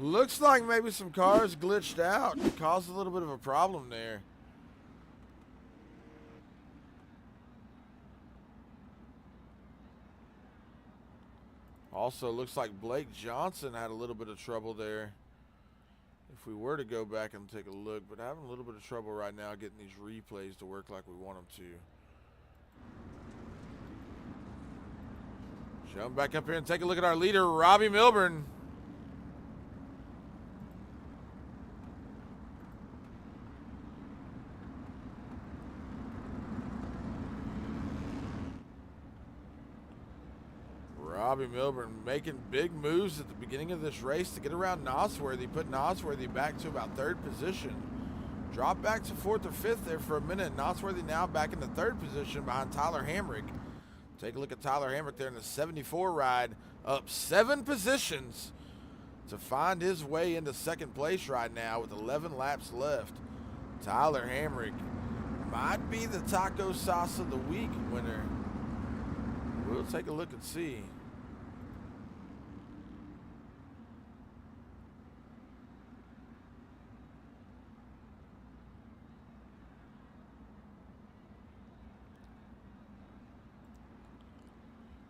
Speaker 1: Looks like maybe some cars glitched out and caused a little bit of a problem there. Also, looks like Blake Johnson had a little bit of trouble there. If we were to go back and take a look, but having a little bit of trouble right now getting these replays to work like we want them to. Jump back up here and take a look at our leader, Robbie Milburn. Robbie Milburn making big moves at the beginning of this race to get around Nosworthy, put Nosworthy back to about third position. Drop back to fourth or fifth there for a minute. Nosworthy now back in the third position behind Tyler Hamrick. Take a look at Tyler Hamrick there in the 74 ride, up 7 positions to find his way into second place right now with 11 laps left. Tyler Hamrick might be the Taco Sauce of the Week winner. We'll take a look and see.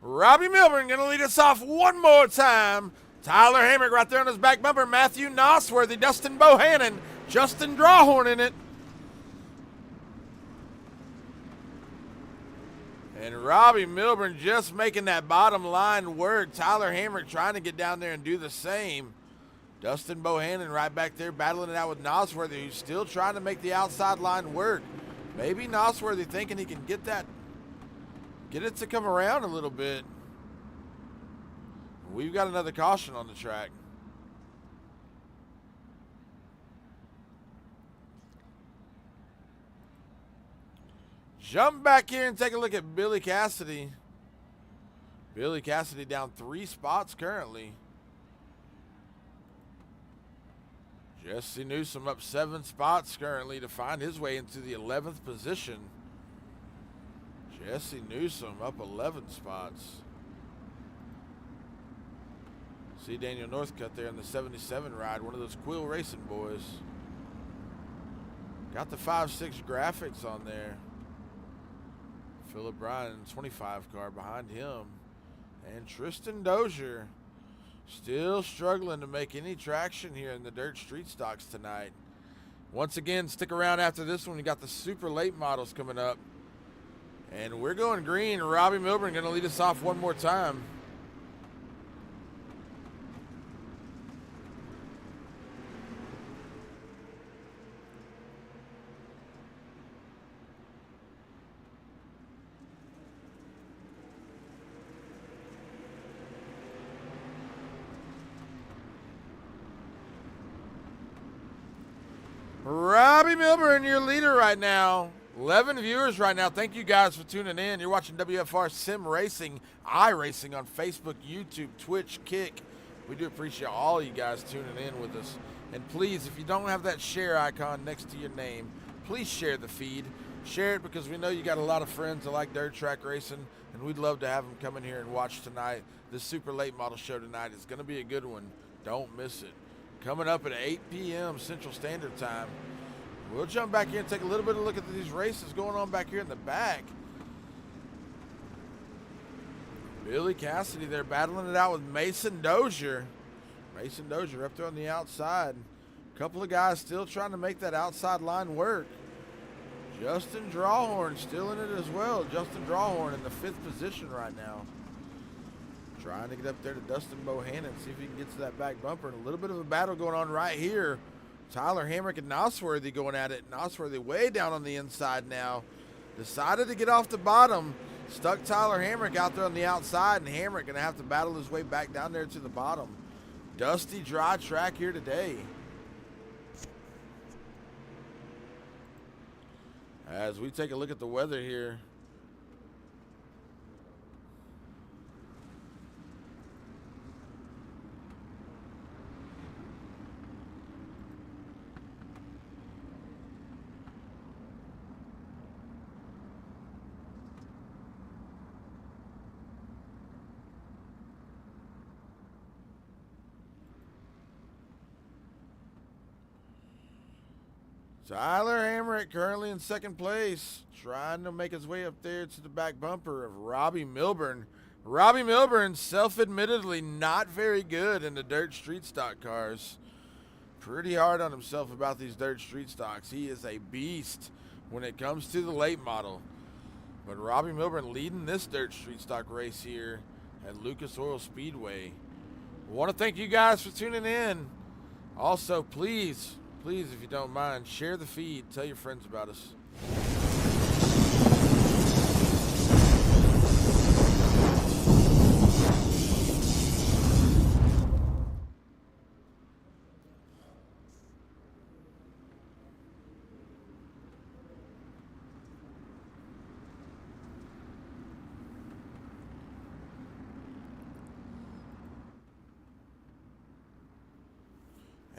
Speaker 1: Robbie Milburn going to lead us off one more time. Tyler Hamrick right there on his back bumper. Matthew Nosworthy, Dustin Bohannon, Justin Drawhorn in it. And Robbie Milburn just making that bottom line work. Tyler Hamrick trying to get down there and do the same. Dustin Bohannon right back there battling it out with Nosworthy, who's still trying to make the outside line work. Maybe Nosworthy thinking he can get it to come around a little bit. We've got another caution on the track. Jump back here and take a look at Billy Cassidy. Billy Cassidy down 3 spots currently. Jesse Newsom up 7 spots currently to find his way into the 11th position. Jesse Newsom up 11 spots. See Daniel Northcutt there in the 77 ride, one of those Quill Racing boys. Got the 5.6 graphics on there. Philip Bryan, 25 car behind him. And Tristan Dozier still struggling to make any traction here in the dirt street stocks tonight. Once again, stick around after this one. We got the super late models coming up. And we're going green. Robbie Milburn going to lead us off one more time. Robbie Milburn, your leader right now. 11 viewers right now. Thank you guys for tuning in. You're watching WFR Sim Racing, iRacing on Facebook, YouTube, Twitch, Kick. We do appreciate all you guys tuning in with us. And please, if you don't have that share icon next to your name, please share the feed. Share it because we know you got a lot of friends that like dirt track racing, and we'd love to have them come in here and watch tonight. This super late model show tonight is going to be a good one. Don't miss it. Coming up at 8 p.m. Central Standard Time. We'll jump back here and take a little bit of a look at these races going on back here in the back. Billy Cassidy there battling it out with Mason Dozier. Mason Dozier up there on the outside. A couple of guys still trying to make that outside line work. Justin Drawhorn still in it as well. Justin Drawhorn in the 5th position right now. Trying to get up there to Dustin Bohannon, see if he can get to that back bumper. And a little bit of a battle going on right here. Tyler Hamrick and Nosworthy going at it. Nosworthy way down on the inside now. Decided to get off the bottom. Stuck Tyler Hamrick out there on the outside, and Hamrick going to have to battle his way back down there to the bottom. Dusty, dry track here today. As we take a look at the weather here. Tyler Hamrick currently in second place, trying to make his way up there to the back bumper of Robbie Milburn. Robbie Milburn, self-admittedly not very good in the dirt street stock cars. Pretty hard on himself about these dirt street stocks. He is a beast when it comes to the late model. But Robbie Milburn leading this dirt street stock race here at Lucas Oil Speedway. I want to thank you guys for tuning in. Also, please, if you don't mind, share the feed. Tell your friends about us.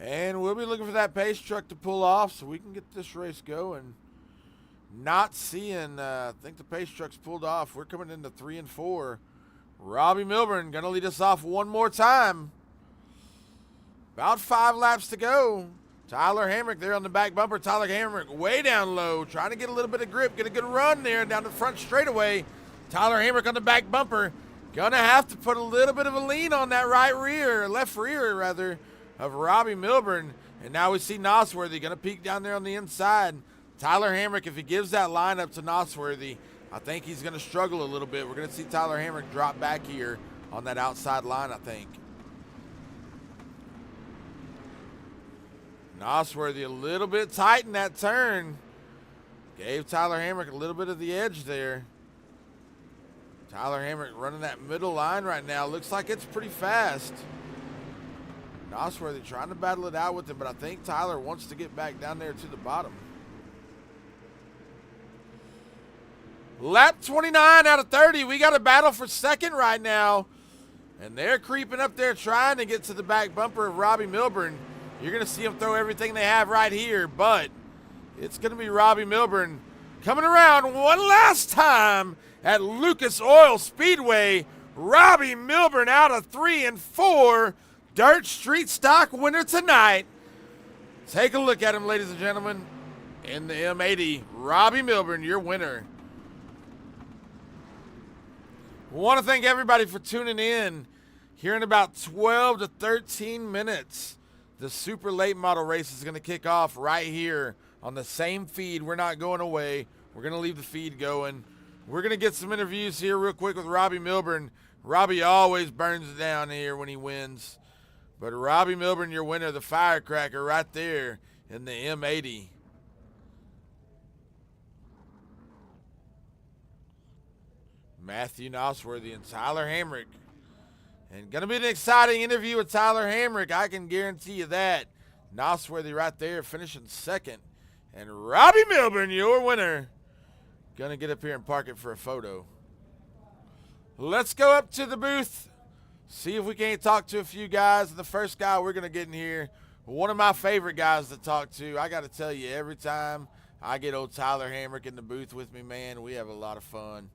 Speaker 1: And we'll be looking for that pace truck to pull off so we can get this race going. Not seeing, I think the pace truck's pulled off. We're coming into 3 and 4. Robbie Milburn going to lead us off one more time. About 5 laps to go. Tyler Hamrick there on the back bumper. Tyler Hamrick way down low, trying to get a little bit of grip, get a good run there down the front straightaway. Tyler Hamrick on the back bumper. Gonna have to put a little bit of a lean on that right rear, left rear rather, of Robbie Milburn. And now we see Nosworthy going to peek down there on the inside. Tyler Hamrick, if he gives that line up to Nosworthy, I think he's going to struggle a little bit. We're going to see Tyler Hamrick drop back here on that outside line, I think. Nosworthy a little bit tight in that turn. Gave Tyler Hamrick a little bit of the edge there. Tyler Hamrick running that middle line right now. Looks like it's pretty fast. Nosworthy trying to battle it out with him, but I think Tyler wants to get back down there to the bottom. Lap 29 out of 30. We got a battle for second right now. And they're creeping up there trying to get to the back bumper of Robbie Milburn. You're going to see them throw everything they have right here, but it's going to be Robbie Milburn coming around one last time at Lucas Oil Speedway. Robbie Milburn out of 3 and 4. Dirt street stock winner tonight. Take a look at him, ladies and gentlemen. In the M80, Robbie Milburn, your winner. Want to thank everybody for tuning in. Here in about 12 to 13 minutes, the super late model race is going to kick off right here on the same feed. We're not going away. We're going to leave the feed going. We're going to get some interviews here real quick with Robbie Milburn. Robbie always burns it down here when he wins. But Robbie Milburn, your winner, the firecracker right there in the M80. Matthew Nosworthy and Tyler Hamrick. And going to be an exciting interview with Tyler Hamrick. I can guarantee you that. Nosworthy right there finishing second. And Robbie Milburn, your winner. Going to get up here and park it for a photo. Let's go up to the booth. See if we can't talk to a few guys. The first guy we're going to get in here, one of my favorite guys to talk to. I got to tell you, every time I get old Tyler Hamrick in the booth with me, man, we have a lot of fun.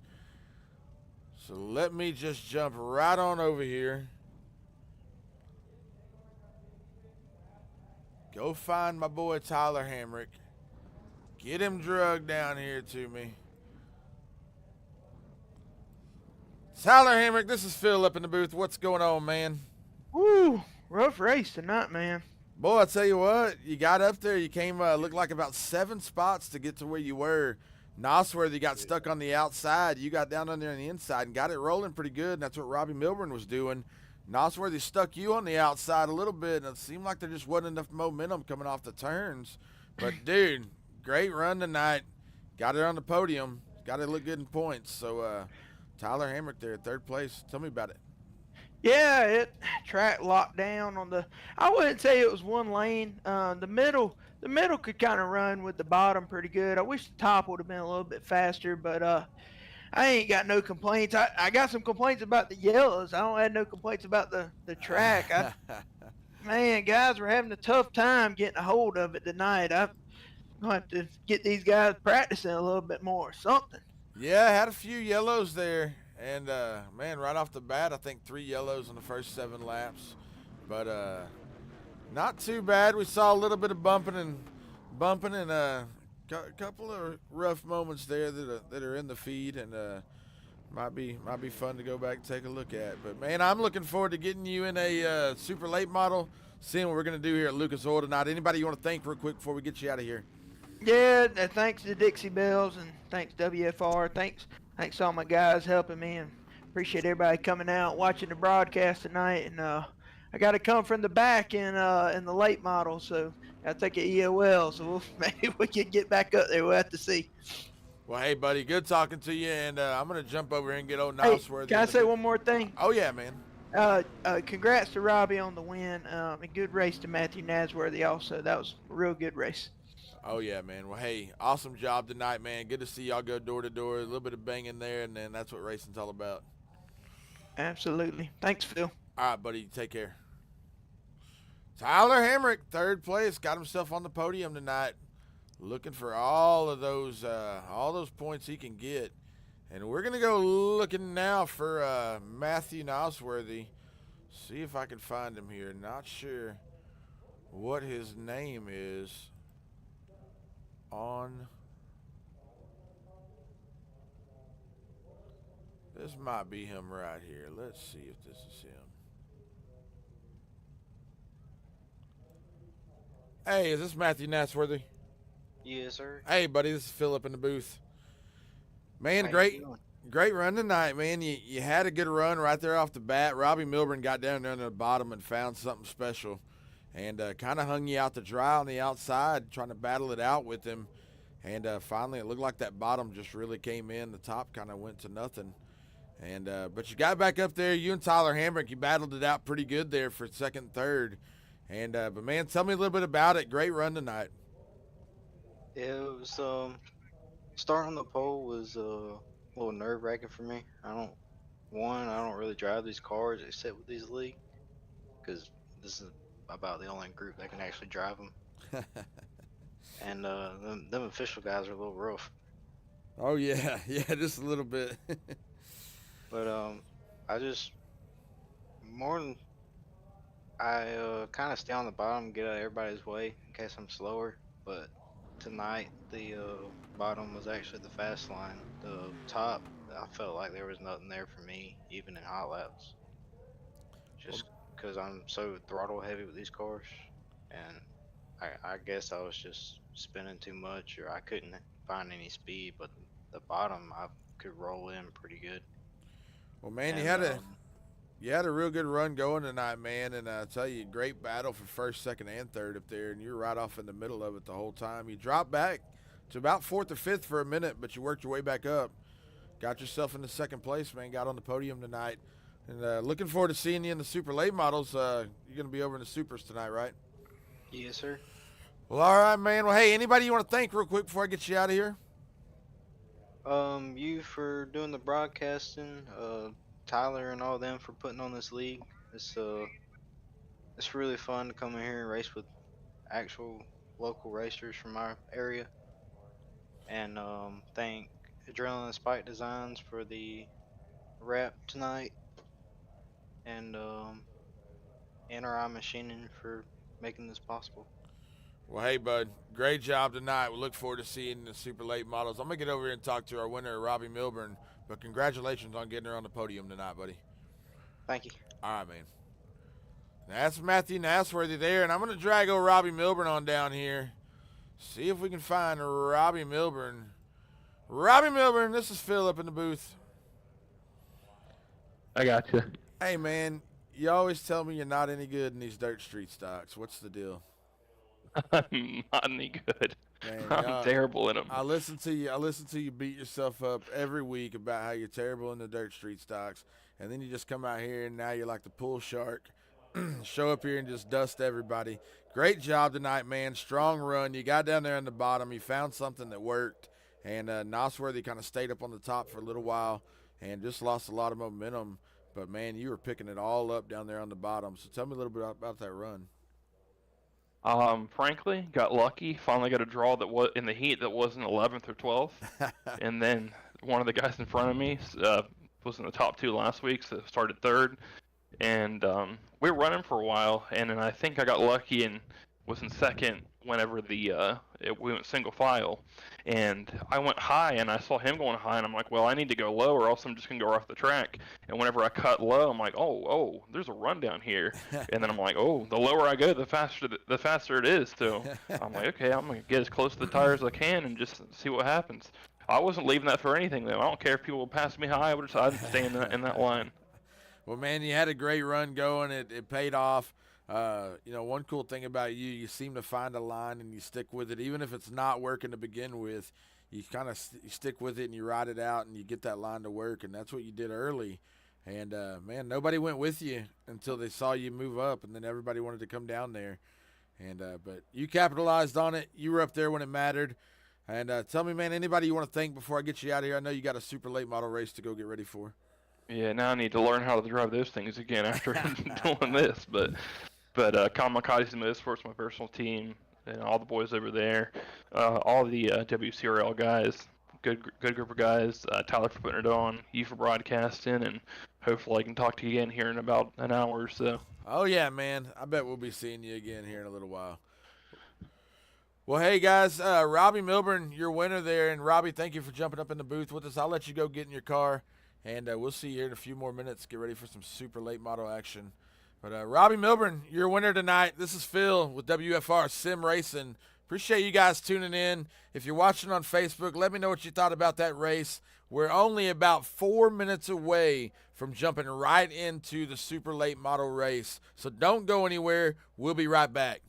Speaker 1: So let me just jump right on over here. Go find my boy Tyler Hamrick. Get him drugged down here to me. Tyler Hamrick, this is Phil up in the booth. What's going on, man?
Speaker 2: Woo, rough race tonight, man.
Speaker 1: Boy, I tell you what, you got up there. You came, looked like about 7 spots to get to where you were. Nosworthy got stuck on the outside. You got down on there on the inside and got it rolling pretty good, and that's what Robbie Milburn was doing. Nosworthy stuck you on the outside a little bit, and it seemed like there just wasn't enough momentum coming off the turns. But, dude, great run tonight. Got it on the podium. Got it look good in points. So, Tyler Hamrick there, 3rd place. Tell me about it.
Speaker 2: Yeah, it track locked down on the. I wouldn't say it was one lane. The middle could kind of run with the bottom pretty good. I wish the top would have been a little bit faster, but I ain't got no complaints. I got some complaints about the yellows. I don't have no complaints about the track. Man, guys were having a tough time getting a hold of it tonight. I'm gonna have to get these guys practicing a little bit more, something.
Speaker 1: Yeah, I had a few yellows there. And, man, right off the bat, I think 3 yellows in the first 7 laps. But not too bad. We saw a little bit of bumping and bumping and couple of rough moments there that are in the feed and might be fun to go back and take a look at. But man, I'm looking forward to getting you in a super late model, seeing what we're gonna do here at Lucas Oil tonight. Anybody you want to thank real quick before we get you out of here?
Speaker 2: Yeah, thanks to Dixie Bells and thanks WFR. Thanks all my guys helping me and appreciate everybody coming out watching the broadcast tonight. And I got to come from the back in the late model, so I take an EOL. So maybe we can get back up there. We'll have to see.
Speaker 1: Well, hey, buddy, good talking to you, and I'm gonna jump over here and get old
Speaker 2: Hey,
Speaker 1: Nosworthy.
Speaker 2: can I say one more thing?
Speaker 1: Oh yeah, man.
Speaker 2: Congrats to Robbie on the win. A good race to Matthew Nasworthy also. That was a real good race.
Speaker 1: Oh yeah, man. Well, hey, awesome job tonight, man. Good to see y'all go door to door. A little bit of banging there, and then that's what racing's all about.
Speaker 2: Absolutely. Thanks, Phil.
Speaker 1: All right, buddy. Take care. Tyler Hamrick, third place, got himself on the podium tonight. Looking for all those points he can get. And we're gonna go looking now for Matthew Nosworthy. See if I can find him here. Not sure what his name is on. This might be him right here. Let's see if this is him. Hey, is this Matthew Nosworthy?
Speaker 3: Yes, sir.
Speaker 1: Hey, buddy, this is Philip in the booth. Man,
Speaker 3: How you
Speaker 1: great
Speaker 3: doing?
Speaker 1: run tonight, man. You had a good run right there off the bat. Robbie Milburn got down there on the bottom and found something special and kind of hung you out to dry on the outside, trying to battle it out with him. And finally, it looked like that bottom just really came in. The top kind of went to nothing. And but you got back up there. You and Tyler Hamrick, you battled it out pretty good there for second and third. And but, man, tell me a little bit about it. Great run tonight.
Speaker 3: Yeah, it was starting on the pole was a little nerve-wracking for me. I don't really drive these cars except with these league because this is about the only group that can actually drive them. And them official guys are a little rough.
Speaker 1: Oh, yeah. Yeah, just a little bit.
Speaker 3: But I just more than I kind of stay on the bottom, get out of everybody's way in case I'm slower. But tonight the bottom was actually the fast line. The top, I felt like there was nothing there for me, even in hot laps. Just because I'm so throttle heavy with these cars, and I guess I was just spinning too much, or I couldn't find any speed. But the bottom, I could roll in pretty good.
Speaker 1: Well, man,
Speaker 3: And
Speaker 1: you had a real good run going tonight, man, and I tell you, great battle for first, second, and third up there, and you're right off in the middle of it the whole time. You dropped back to about fourth or fifth for a minute, but you worked your way back up, got yourself into second place, man, got on the podium tonight, and looking forward to seeing you in the super late models. You're going to be over in the supers tonight, right?
Speaker 3: yes, sir.
Speaker 1: Well, all right, man. Well, hey, anybody you want to thank real quick before I get you out of here?
Speaker 3: You for doing the broadcasting, Tyler and all them for putting on this league. It's really fun to come in here and race with actual local racers from our area. And thank Adrenaline Spike Designs for the wrap tonight, and NRI Machining for making this possible.
Speaker 1: Well, hey, bud, great job tonight. We look forward to seeing the super late models. I'm going to get over here and talk to our winner, Robbie Milburn, but congratulations on getting her on the podium tonight, buddy.
Speaker 3: Thank you.
Speaker 1: All right, man. That's Matthew Nasworthy there, and I'm going to drag old Robbie Milburn on down here. See if we can find Robbie Milburn. Robbie Milburn, this is Phil up in the booth.
Speaker 4: I got you.
Speaker 1: Hey, man, you always tell me you're not any good in these dirt street stocks. What's the deal?
Speaker 4: I'm not any good.
Speaker 1: Man,
Speaker 4: I'm terrible in them.
Speaker 1: I listen to you beat yourself up every week about how you're terrible in the dirt street stocks, and then you just come out here and now you're like the pool shark. Show up here and just dust everybody. Great job tonight, man. Strong run. You got down there on the bottom. You found something that worked, and Nosworthy kind of stayed up on the top for a little while and just lost a lot of momentum. But, man, you were picking it all up down there on the bottom. So tell me a little bit about that run.
Speaker 4: Frankly, got lucky. Finally got a draw that was in the heat that wasn't 11th or 12th, and then one of the guys in front of me was in the top two last week, so started third. And we were running for a while, and then I think I got lucky and was in second whenever we went single file, and I went high and I saw him going high, and I'm like, well, I need to go low or else I'm just gonna go off the track. And whenever I cut low, I'm like, oh, there's a run down here, and then I'm like, oh, the lower I go, the faster it is. So I'm like, okay, I'm gonna get as close to the tire as I can and just see what happens. I wasn't leaving that for anything though. I don't care if people would pass me high. I would decided to stay in that line.
Speaker 1: Well, man, you had a great run going. It paid off. One cool thing about you seem to find a line and you stick with it, even if it's not working to begin with. You kind of stick with it and you ride it out and you get that line to work, and that's what you did early. And man, nobody went with you until they saw you move up, and then everybody wanted to come down there. And but you capitalized on it. You were up there when it mattered. And tell me, man, anybody you want to thank before I get you out of here? I know you got a super late model race to go get ready for.
Speaker 4: Yeah, now I need to learn how to drive those things again after doing this. But Kamikaze Motorsports, my personal team, and all the boys over there, all the WCRL guys, good group of guys. Tyler for putting it on, you for broadcasting, and hopefully I can talk to you again here in about an hour or so.
Speaker 1: Oh yeah, man! I bet we'll be seeing you again here in a little while. Well, hey guys, Robbie Milburn, your winner there, and Robbie, thank you for jumping up in the booth with us. I'll let you go get in your car. And we'll see you here in a few more minutes. Get ready for some super late model action. But Robbie Milburn, your winner tonight. This is Phil with WFR Sim Racing. Appreciate you guys tuning in. If you're watching on Facebook, let me know what you thought about that race. We're only about 4 minutes away from jumping right into the super late model race. So don't go anywhere. We'll be right back.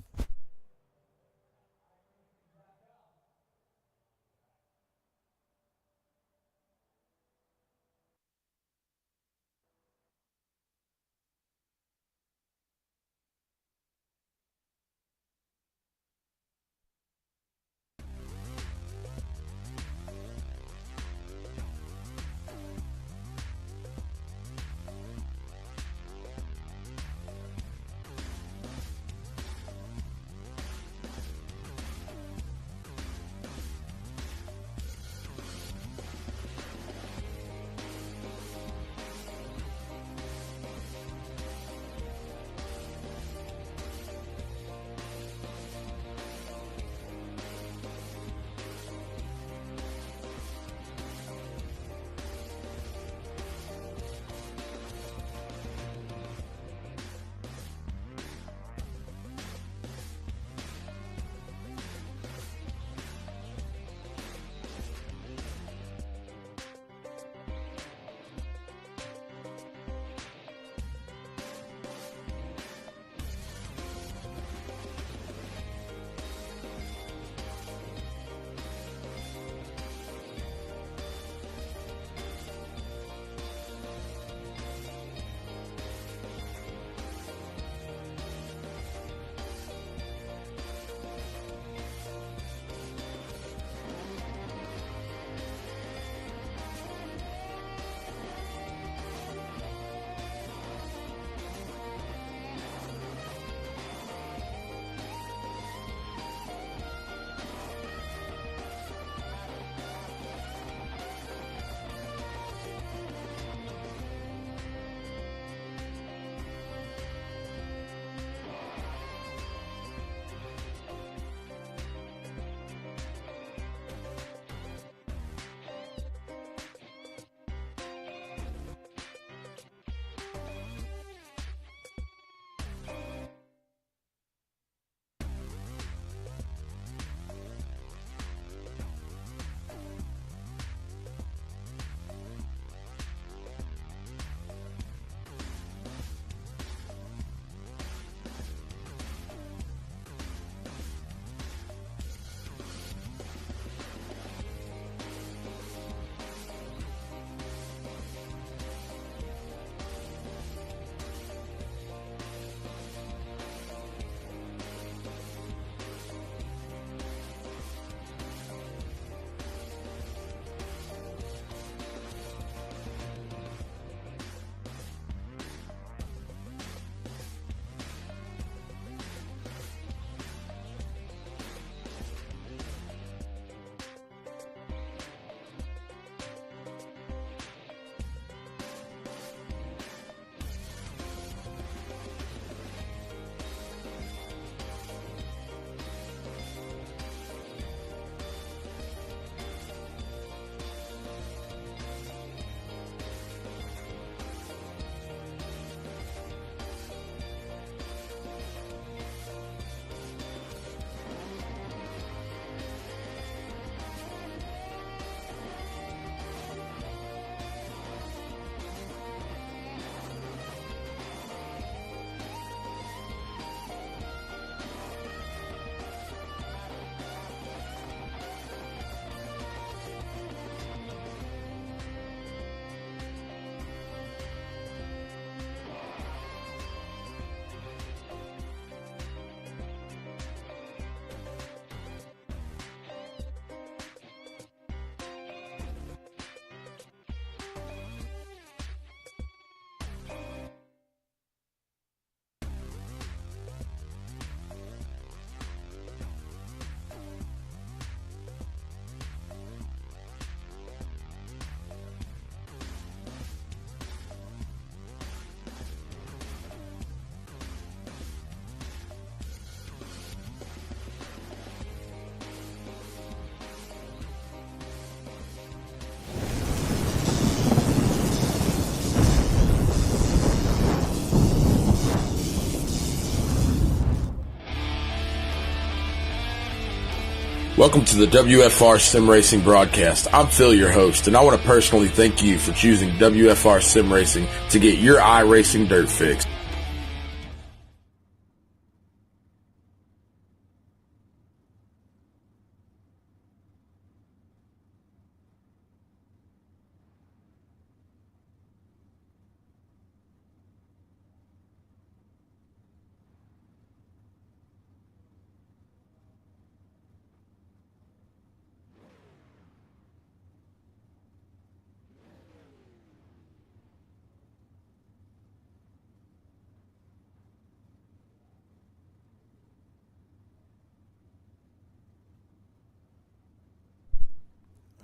Speaker 1: Welcome to the WFR Sim Racing broadcast. I'm Phil, your host, and I want to personally thank you for choosing WFR Sim Racing to get your iRacing dirt fix.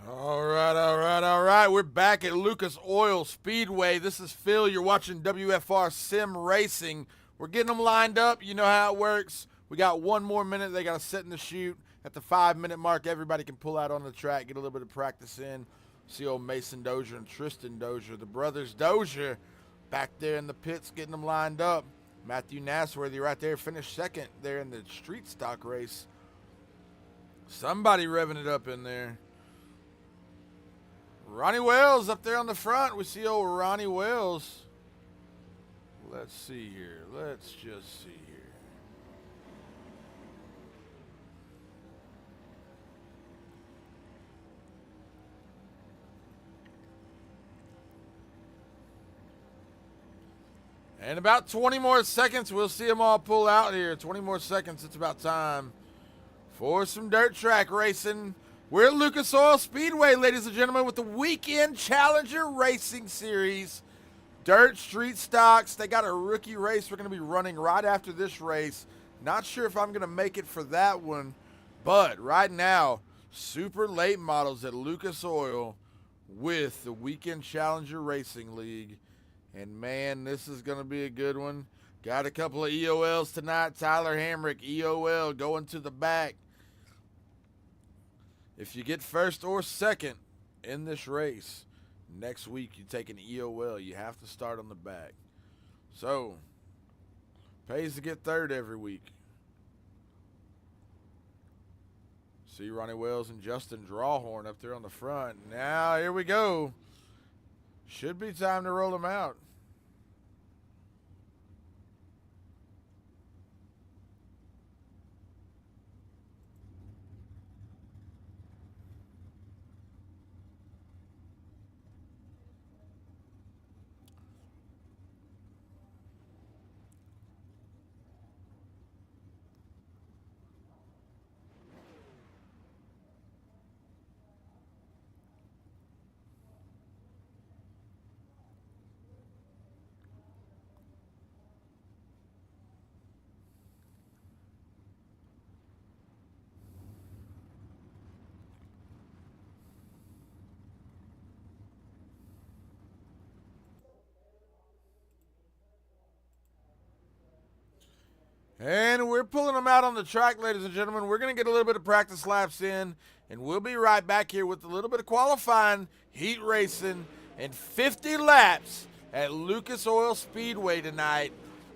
Speaker 1: All right. We're back at Lucas Oil Speedway. This is Phil. You're watching WFR Sim Racing. We're getting them lined up. You know how it works. We got 1 more minute. They got to sit in the chute. At the 5-minute mark, everybody can pull out on the track, get a little bit of practice in. See old Mason Dozier and Tristan Dozier, the brothers Dozier, back there in the pits getting them lined up. Matthew Nassworthy right there finished second there in the street stock race. Somebody revving it up in there. Ronnie Wells up there on the front. We see old Ronnie Wells. Let's see here. Let's just see here. And about 20 more seconds, we'll see them all pull out here. 20 more seconds, it's about time for some dirt track racing. We're at Lucas Oil Speedway, ladies and gentlemen, with the Weekend Challenger Racing Series. Dirt street stocks. They got a rookie race we're going to be running right after this race. Not sure if I'm going to make it for that one, but right now, super late models at Lucas Oil with the Weekend Challenger Racing League. And, man, this is going to be a good one. Got a couple of EOLs tonight. Tyler Hamrick, EOL, going to the back. If you get first or second in this race, next week you take an EOL. You have to start on the back. So, pays to get third every week. See Ronnie Wells and Justin Drawhorn up there on the front. Now, here we go. Should be time to roll them out. And we're pulling them out on the track, ladies and gentlemen. We're going to get a little bit of practice laps in, and we'll be right back here with a little bit of qualifying, heat racing, and 50 laps at Lucas Oil Speedway tonight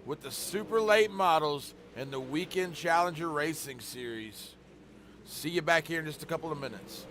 Speaker 1: with the super late models and the Weekend Challenger Racing Series. See you back here in just a couple of minutes.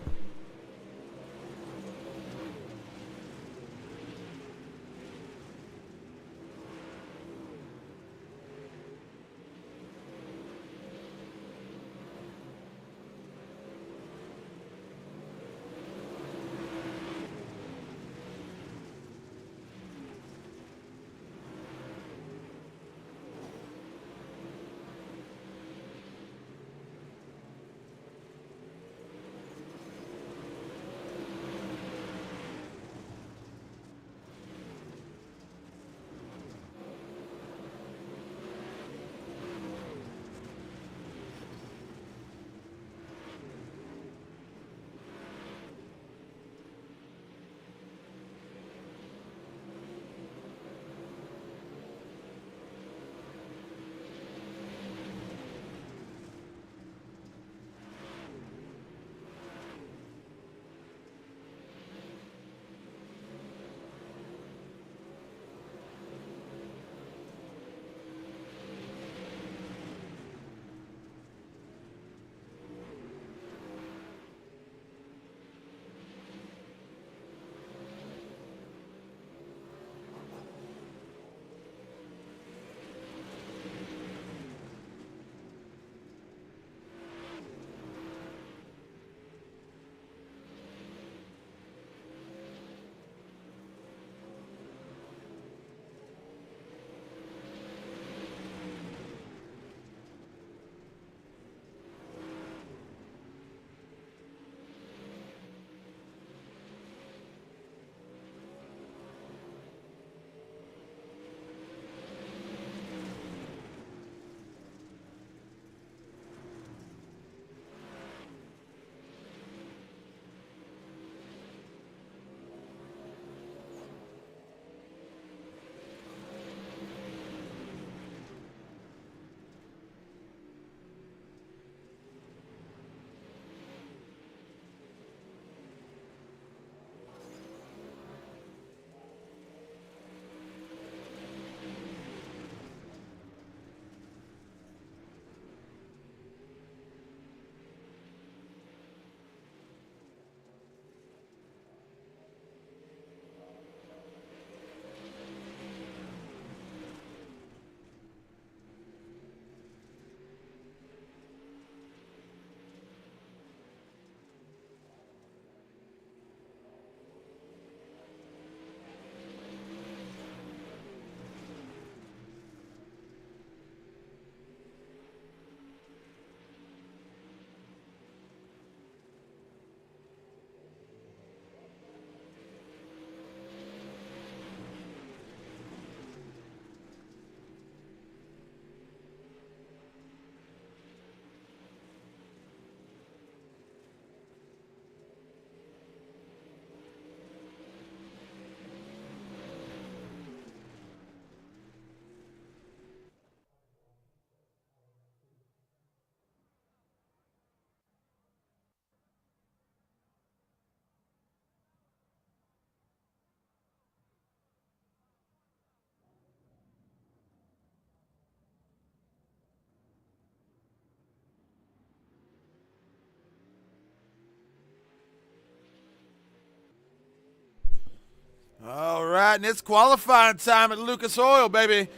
Speaker 1: All right, and it's qualifying time at Lucas Oil, baby.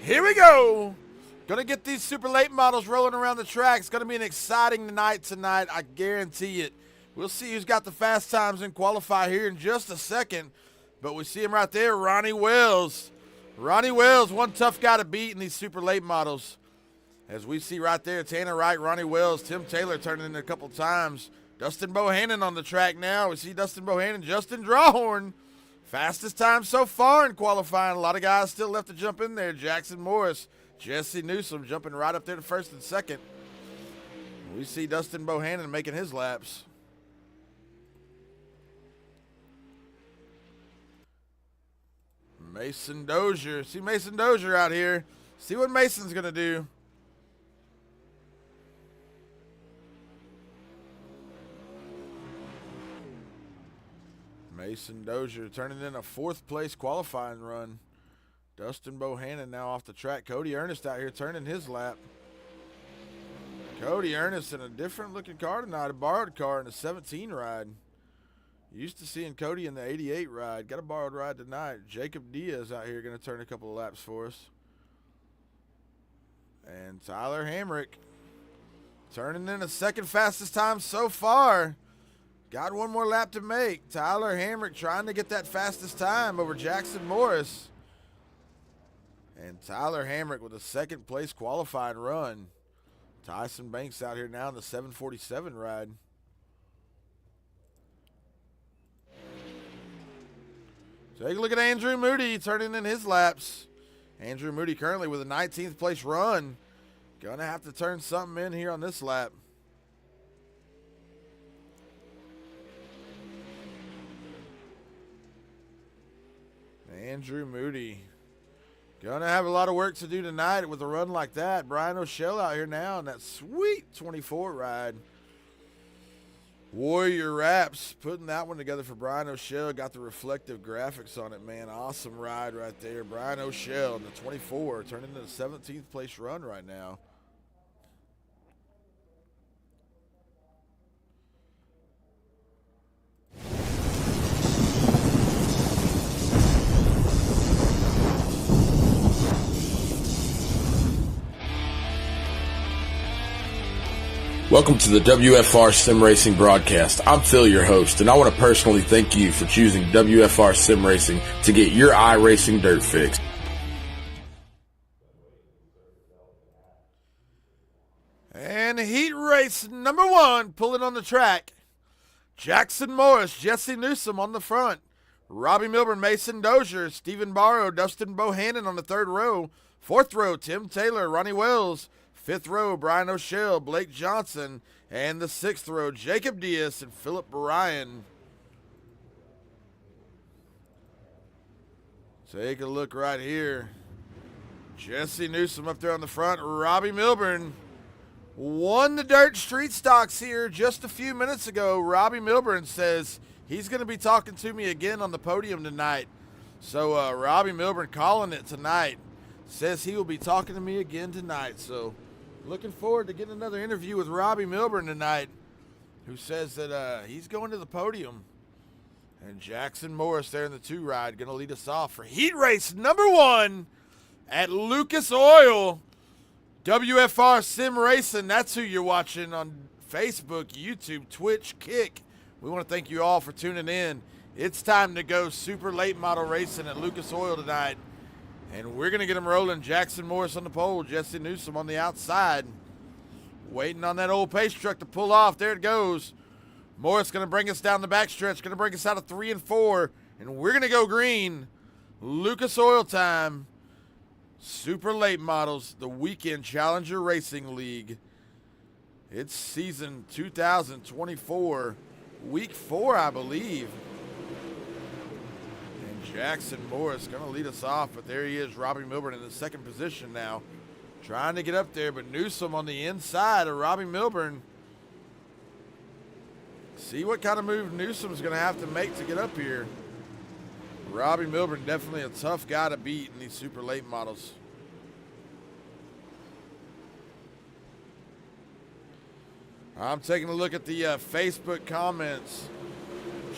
Speaker 1: Here we go. Gonna get these super late models rolling around the track. It's gonna be an exciting night tonight, I guarantee it. We'll see who's got the fast times in qualify here in just a second. But we see him right there, Ronnie Wells. Ronnie Wells, one tough guy to beat in these super late models. As we see right there, Tanner Wright, Ronnie Wells, Tim Taylor turning in a couple times. Dustin Bohannon on the track now. We see Dustin Bohannon, Justin Drawhorn. Fastest time so far in qualifying. A lot of guys still left to jump in there. Jackson Morris, Jesse Newsom jumping right up there to first and second. We see Dustin Bohannon making his laps. Mason Dozier. See Mason Dozier out here. See what Mason's going to do. Mason Dozier turning in a fourth place qualifying run. Dustin Bohannon now off the track. Cody Ernest out here turning his lap. Cody Ernest in a different looking car tonight, a borrowed car in a 17 ride. Used to seeing Cody in the 88 ride. Got a borrowed ride tonight. Jacob Diaz out here going to turn a couple of laps for us. And Tyler Hamrick turning in a second fastest time so far. Got one more lap to make. Tyler Hamrick trying to get that fastest time over Jackson Morris. And Tyler Hamrick with a second place qualifying run. Tyson Banks out here now in the 747 ride. Take a look at Andrew Moody turning in his laps. Andrew Moody currently with a 19th place run. Gonna have to turn something in here on this lap. Andrew Moody. Gonna have a lot of work to do tonight with a run like that. Brian O'Shell out here now in that sweet 24 ride. Warrior Wraps putting that one together for Brian O'Shell. Got the reflective graphics on it, man. Awesome ride right there. Brian O'Shell in the 24, turning into the 17th place run right now. Welcome to the WFR Sim Racing broadcast. I'm Phil, your host, and I want to personally thank you for choosing WFR Sim Racing to get your iRacing dirt fix. And heat race number one, pulling on the track. Jackson Morris, Jesse Newsom on the front. Robbie Milburn, Mason Dozier, Stephen Barrow, Dustin Bohannon on the third row. Fourth row, Tim Taylor, Ronnie Wells. Fifth row, Brian O'Shell, Blake Johnson. And the sixth row, Jacob Diaz and Philip Ryan. Take a look right here. Jesse Newsom up there on the front. Robbie Milburn won the dirt street stocks here just a few minutes ago. Robbie Milburn says he's going to be talking to me again on the podium tonight. So Robbie Milburn calling it tonight. Says he will be talking to me again tonight. So looking forward to getting another interview with Robbie Milburn tonight, who says that he's going to the podium. And Jackson Morris there in the 2 ride going to lead us off for heat race number one at Lucas Oil. WFR Sim Racing, that's who you're watching on Facebook, YouTube, Twitch, Kick. We want to thank you all for tuning in. It's time to go super late model racing at Lucas Oil tonight. And we're going to get them rolling. Jackson Morris on the pole, Jesse Newsom on the outside. Waiting on that old pace truck to pull off. There it goes. Morris going to bring us down the backstretch. Going to bring us out of 3 and 4. And we're going to go green. Lucas Oil time. Super late models. The Weekend Challenger Racing League. It's season 2024. Week 4, I believe. Jackson Morris going to lead us off, but there he is, Robbie Milburn in the second position now. Trying to get up there, but Newsom on the inside of Robbie Milburn. See what kind of move Newsom's going to have to make to get up here. Robbie Milburn definitely a tough guy to beat in these super late models. I'm taking a look at the Facebook comments.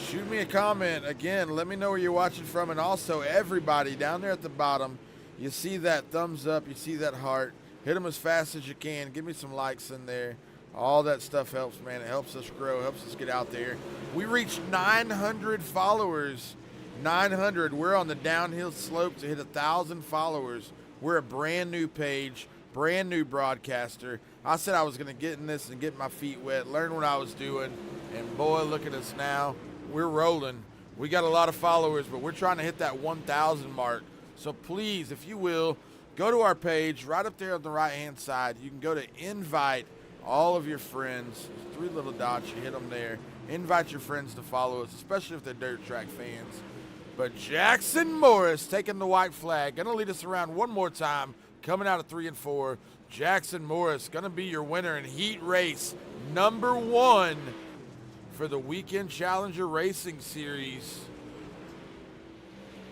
Speaker 1: Shoot me a comment. Again, let me know where you're watching from. And also, everybody down there at the bottom, you see that thumbs up, you see that heart. Hit them as fast as you can. Give me some likes in there. All that stuff helps, man. It helps us grow, helps us get out there. We reached 900 followers. 900. We're on the downhill slope to hit 1,000 followers. We're a brand new page, brand new broadcaster. I said I was going to get in this and get my feet wet, learn what I was doing. And boy, look at us now. We're rolling. We got a lot of followers, but we're trying to hit that 1,000 mark. So please, if you will, go to our page right up there on the right-hand side. You can go to invite all of your friends. 3 little dots, you hit them there. Invite your friends to follow us, especially if they're dirt track fans. But Jackson Morris taking the white flag. Going to lead us around one more time. Coming out of 3 and 4. Jackson Morris going to be your winner in heat race number 1 for the Weekend Challenger Racing Series.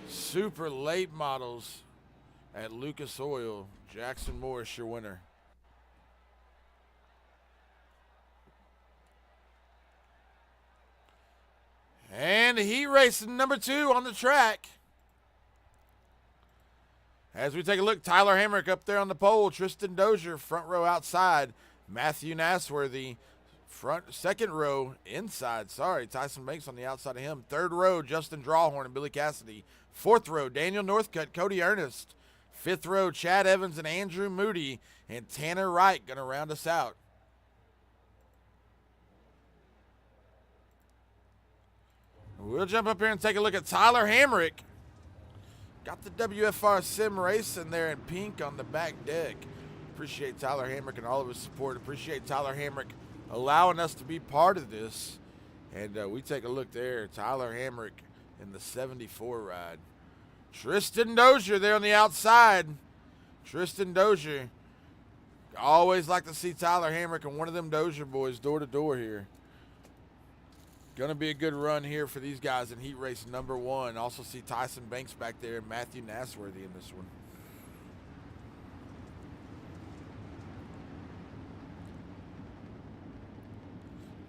Speaker 1: Super late models at Lucas Oil. Jackson Morris, your winner. And heat race number 2 on the track. As we take a look, Tyler Hamrick up there on the pole. Tristan Dozier, front row outside. Matthew Nasworthy, second row inside. Sorry, Tyson Banks on the outside of him. Third row, Justin Drawhorn and Billy Cassidy. Fourth row, Daniel Northcutt, Cody Ernest. Fifth row, Chad Evans and Andrew Moody. And Tanner Wright going to round us out. We'll jump up here and take a look at Tyler Hamrick. Got the WFR Sim Racing there in pink on the back deck. Appreciate Tyler Hamrick and all of his support. Appreciate Tyler Hamrick allowing us to be part of this. And we take a look there. Tyler Hamrick in the 74 ride. Tristan Dozier there on the outside. Tristan Dozier. Always like to see Tyler Hamrick and one of them Dozier boys door to door here. Going to be a good run here for these guys in heat race number 1. Also see Tyson Banks back there and Matthew Nasworthy in this one.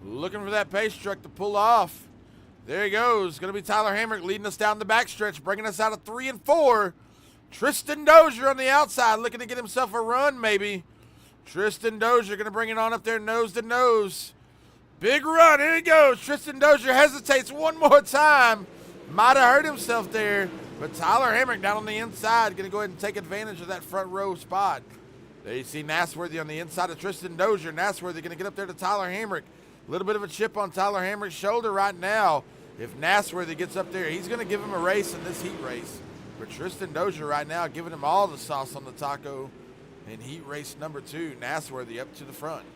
Speaker 1: Looking for that pace truck to pull off. There he goes. Going to be Tyler Hamrick leading us down the backstretch, bringing us out of 3 and 4. Tristan Dozier on the outside, looking to get himself a run maybe. Tristan Dozier going to bring it on up there nose to nose. Big run, here he goes. Tristan Dozier hesitates one more time. Might have hurt himself there, but Tyler Hamrick down on the inside going to go ahead and take advantage of that front row spot. There you see Nasworthy on the inside of Tristan Dozier. Nasworthy going to get up there to Tyler Hamrick. A little bit of a chip on Tyler Hamrick's shoulder right now. If Nasworthy gets up there, he's going to give him a race in this heat race. But Tristan Dozier right now giving him all the sauce on the taco in heat race number 2. Nasworthy up to the front.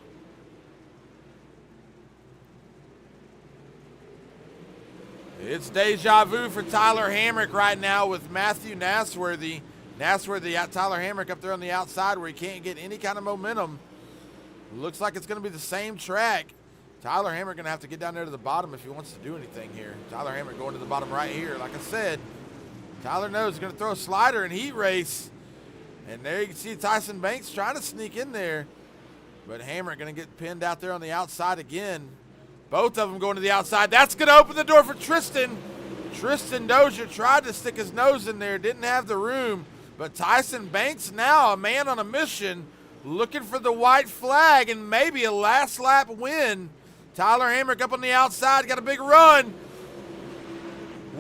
Speaker 1: It's deja vu for Tyler Hamrick right now with Matthew Nasworthy. Nasworthy at Tyler Hamrick up there on the outside where he can't get any kind of momentum. Looks like it's going to be the same track. Tyler Hamrick going to have to get down there to the bottom if he wants to do anything here. Tyler Hamrick going to the bottom right here. Like I said, Tyler knows he's going to throw a slider in heat race. And there you can see Tyson Banks trying to sneak in there. But Hamrick going to get pinned out there on the outside again. Both of them going to the outside. That's going to open the door for Tristan. Tristan Dozier tried to stick his nose in there, didn't have the room. But Tyson Banks now a man on a mission, looking for the white flag and maybe a last lap win. Tyler Hamrick up on the outside, got a big run.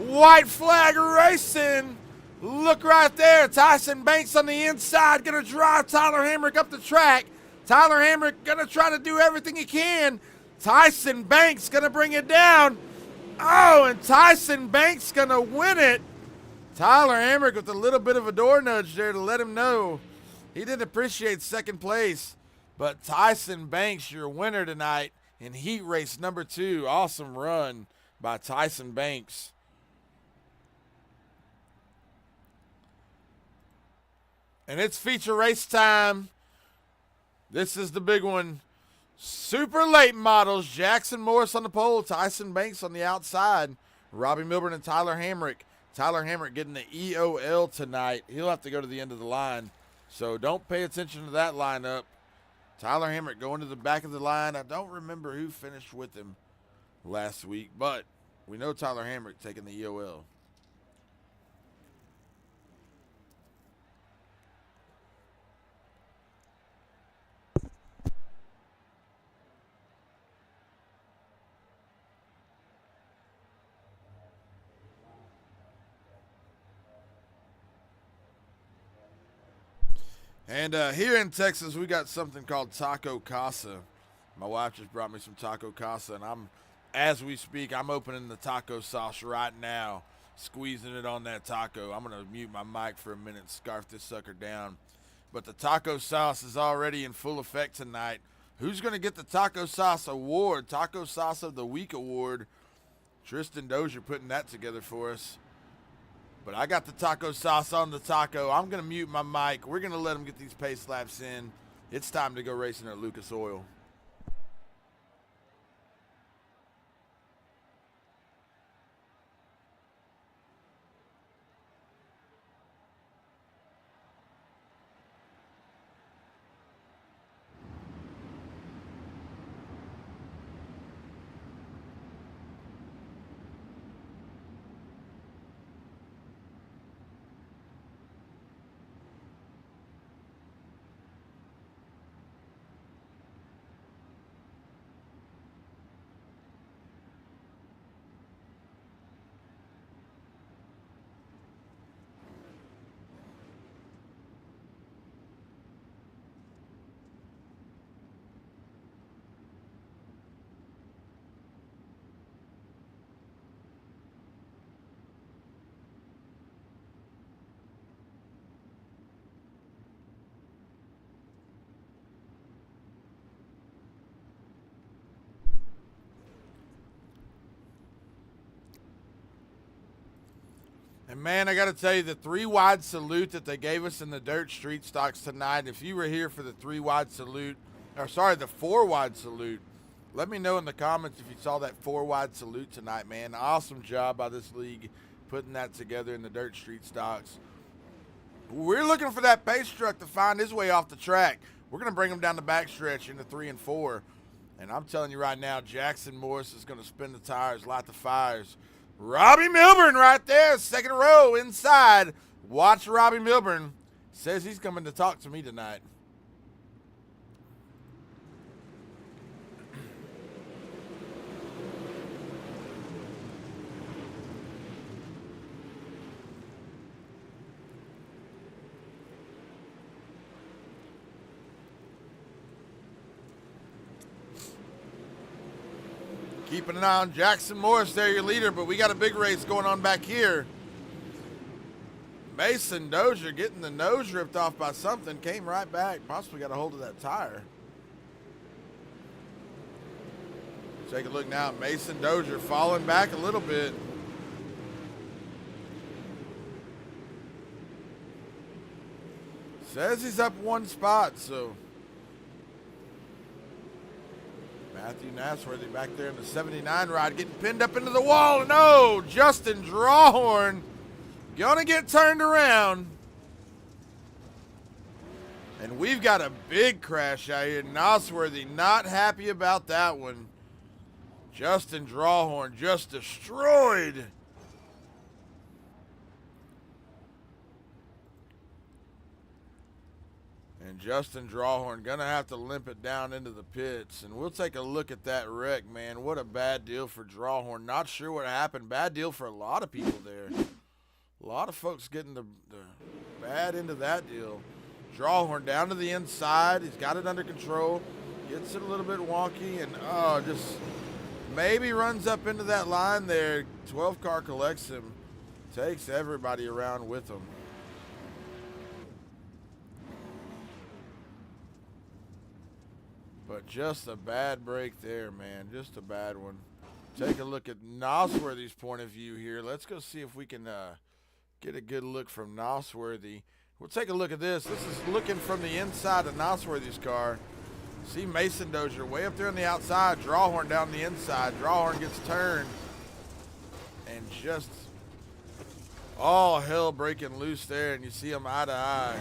Speaker 1: White flag racing. Look right there. Tyson Banks on the inside, going to drive Tyler Hamrick up the track. Tyler Hamrick going to try to do everything he can. Tyson Banks going to bring it down. Oh, and Tyson Banks going to win it. Tyler Hamrick with a little bit of a door nudge there to let him know he didn't appreciate second place. But Tyson Banks, your winner tonight in heat race number 2. Awesome run by Tyson Banks. And it's feature race time. This is the big one. Super late models. Jackson Morris on the pole. Tyson Banks on the outside. Robbie Milburn and Tyler Hamrick. Tyler Hamrick getting the EOL tonight. He'll have to go to the end of the line. So don't pay attention to that lineup. Tyler Hamrick going to the back of the line. I don't remember who finished with him last week, but We know Tyler Hamrick taking the EOL. And here in Texas, we got something called Taco Casa. My wife just brought me some Taco Casa, and as we speak, I'm opening the taco sauce right now, squeezing it on that taco. I'm going to mute my mic for a minute and scarf this sucker down. But the taco sauce is already in full effect tonight. Who's going to get the Taco Sauce Award, Taco Sauce of the Week Award? Tristan Dozier putting that together for us. But I got the taco sauce on the taco. I'm going to mute my mic. We're going to let them get these pace laps in. It's time to go racing at Lucas Oil. And, man, I got to tell you, the 3-wide salute that they gave us in the dirt street stocks tonight, if you were here for the 3-wide salute, or sorry, the 4-wide salute, let me know in the comments if you saw that 4-wide salute tonight, man. Awesome job by this league putting that together in the dirt street stocks. We're looking for that pace truck to find his way off the track. We're going to bring him down the backstretch into 3 and 4. And I'm telling you right now, Jackson Morris is going to spin the tires, light the fires. Robbie Milburn right there, second row inside. Watch Robbie Milburn. Says he's coming to talk to me tonight. Keeping an eye on Jackson Morris there, your leader, but we got a big race going on back here. Mason Dozier getting the nose ripped off by something, came right back, possibly got a hold of that tire. Take a look now at Mason Dozier falling back a little bit. Says he's up 1 spot, so Matthew Nasworthy back there in the 79 ride getting pinned up into the wall. And oh, Justin Drawhorn gonna get turned around. And we've got a big crash out here. Nasworthy not happy about that one. Justin Drawhorn just destroyed. And Justin Drawhorn gonna have to limp it down into the pits. And we'll take a look at that wreck, man. What a bad deal for Drawhorn. Not sure what happened. Bad deal for a lot of people there. A lot of folks getting the bad end of that deal. Drawhorn down to the inside. He's got it under control. Gets it a little bit wonky and just maybe runs up into that line there. 12 car collects him. Takes everybody around with him. But just a bad break there, man. Just a bad one. Take a look at Nosworthy's point of view here. Let's go see if we can get a good look from Nosworthy. We'll take a look at this. This is looking from the inside of Nosworthy's car. See Mason Dozier way up there on the outside. Drawhorn down the inside. Drawhorn gets turned. And just all hell breaking loose there. And you see them eye to eye.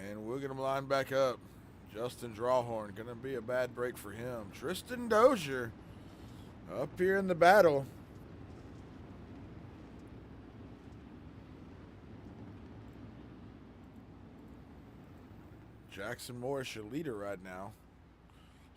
Speaker 1: And we'll get them lined back up. Justin Drawhorn, going to be a bad break for him. Tristan Dozier up here in the battle. Jackson Morris, your leader right now.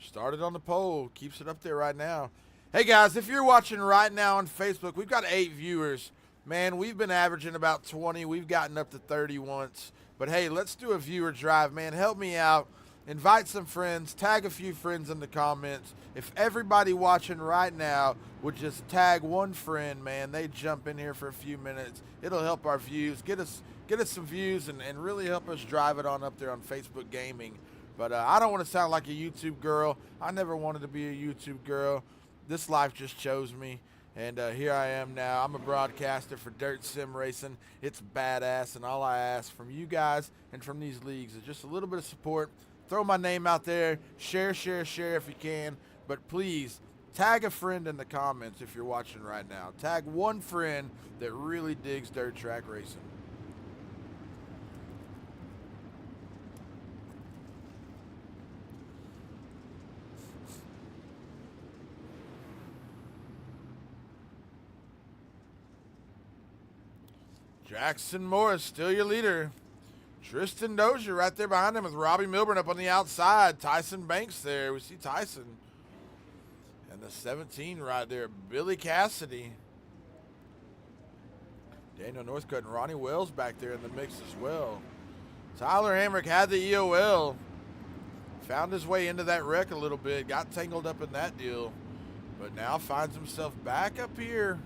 Speaker 1: Started on the pole, keeps it up there right now. Hey guys, if you're watching right now on Facebook, we've got 8 viewers. Man, we've been averaging about 20. We've gotten up to 30 once. But hey, let's do a viewer drive, man. Help me out. Invite some friends. Tag a few friends in the comments. If everybody watching right now would just tag one friend, man, they jump in here for a few minutes. It'll help our views. Get us some views and really help us drive it on up there on Facebook Gaming. But I don't want to sound like a YouTube girl. I never wanted to be a YouTube girl. This life just chose me. And here I am now. I'm a broadcaster for Dirt Sim Racing. It's badass, and all I ask from you guys and from these leagues is just a little bit of support. Throw my name out there. Share if you can. But please, tag a friend in the comments if you're watching right now. Tag one friend that really digs dirt track racing. Jackson Morris, still your leader. Tristan Dozier right there behind him with Robbie Milburn up on the outside. Tyson Banks there. We see Tyson. And the 17 right there, Billy Cassidy. Daniel Northcutt and Ronnie Wells back there in the mix as well. Tyler Hamrick had the EOL. Found his way into that wreck a little bit. Got tangled up in that deal. But now finds himself back up here.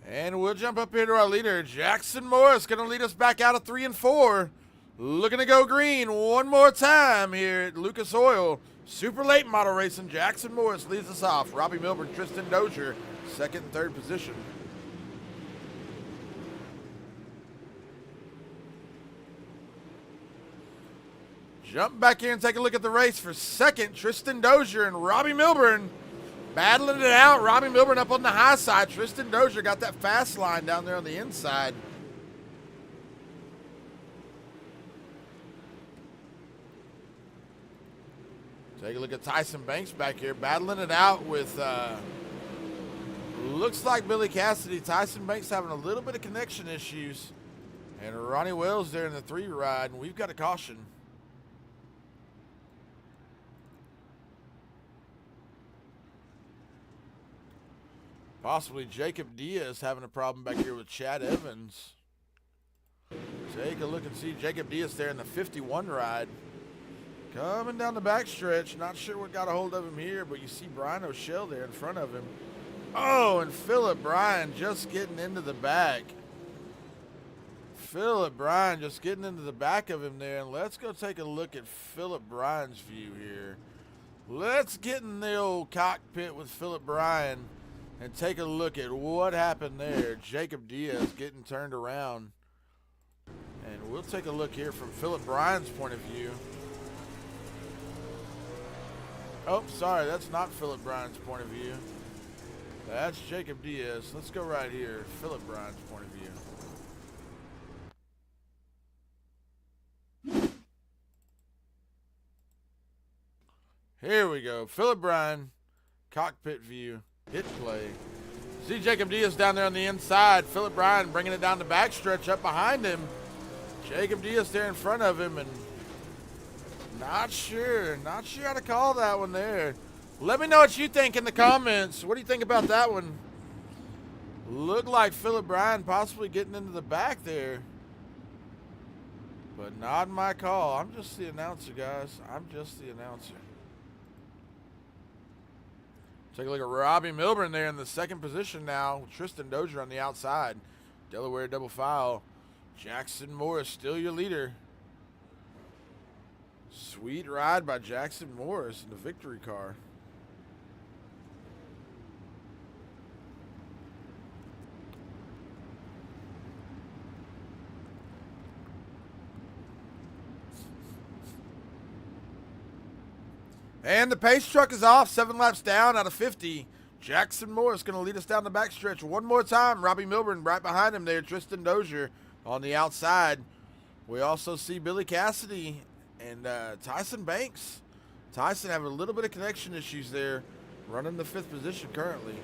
Speaker 1: And we'll jump up here to our leader, Jackson Morris, going to lead us back out of 3 and 4. Looking to go green one more time here at Lucas Oil. Super late model racing. Jackson Morris leads us off. Robbie Milburn, Tristan Dozier, second and third position. Jump back here and take a look at the race for second. Tristan Dozier and Robbie Milburn. Battling it out. Robbie Milburn up on the high side. Tristan Dozier got that fast line down there on the inside. Take a look at Tyson Banks back here. Battling it out with, looks like Billy Cassidy. Tyson Banks having a little bit of connection issues. And Ronnie Wells there in the 3 ride. And we've got a caution. Possibly Jacob Diaz having a problem back here with Chad Evans. Take a look and see Jacob Diaz there in the 51 ride. Coming down the backstretch. Not sure what got a hold of him here, but you see Brian O'Shell there in front of him. Oh, and Philip Bryan just getting into the back. Philip Bryan just getting into the back of him there. And let's go take a look at Philip Bryan's view here. Let's get in the old cockpit with Philip Bryan and take a look at what happened there. Jacob Diaz getting turned around. And we'll take a look here from Philip Bryan's point of view. Oh, sorry, that's not Philip Bryan's point of view. That's Jacob Diaz. Let's go right here. Philip Bryan's point of view. Here we go. Philip Bryan, cockpit view. Hit play. See Jacob Diaz down there on the inside. Philip Bryan bringing it down the backstretch up behind him. Jacob Diaz there in front of him, and not sure how to call that one there. Let me know what you think in the comments. What do you think about that one? Looked like Philip Bryan possibly getting into the back there, but not my call. I'm just the announcer, guys. I'm just the announcer. Take a look at Robbie Milburn there in the second position now. Tristan Dozier on the outside. Delaware double file. Jackson Morris still your leader. Sweet ride by Jackson Morris in the victory car. And the pace truck is off, 7 laps down out of 50. Jackson Morris going to lead us down the backstretch one more time. Robbie Milburn right behind him there. Tristan Dozier on the outside. We also see Billy Cassidy and Tyson Banks. Tyson having a little bit of connection issues there, running the 5th position currently.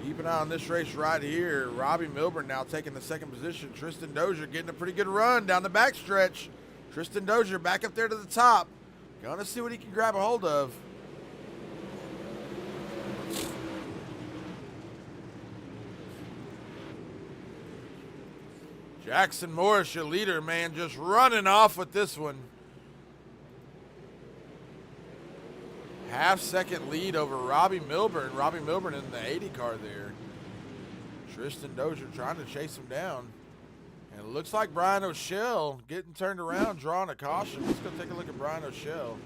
Speaker 1: Keep an eye on this race right here. Robbie Milburn now taking the 2nd position. Tristan Dozier getting a pretty good run down the backstretch. Tristan Dozier back up there to the top. Gonna see what he can grab a hold of. Jackson Morris, your leader, man, just running off with this one. Half-second lead over Robbie Milburn. Robbie Milburn in the 80 car there. Tristan Dozier trying to chase him down. And it looks like Brian O'Shell getting turned around, drawing a caution. Let's go take a look at Brian O'Shell.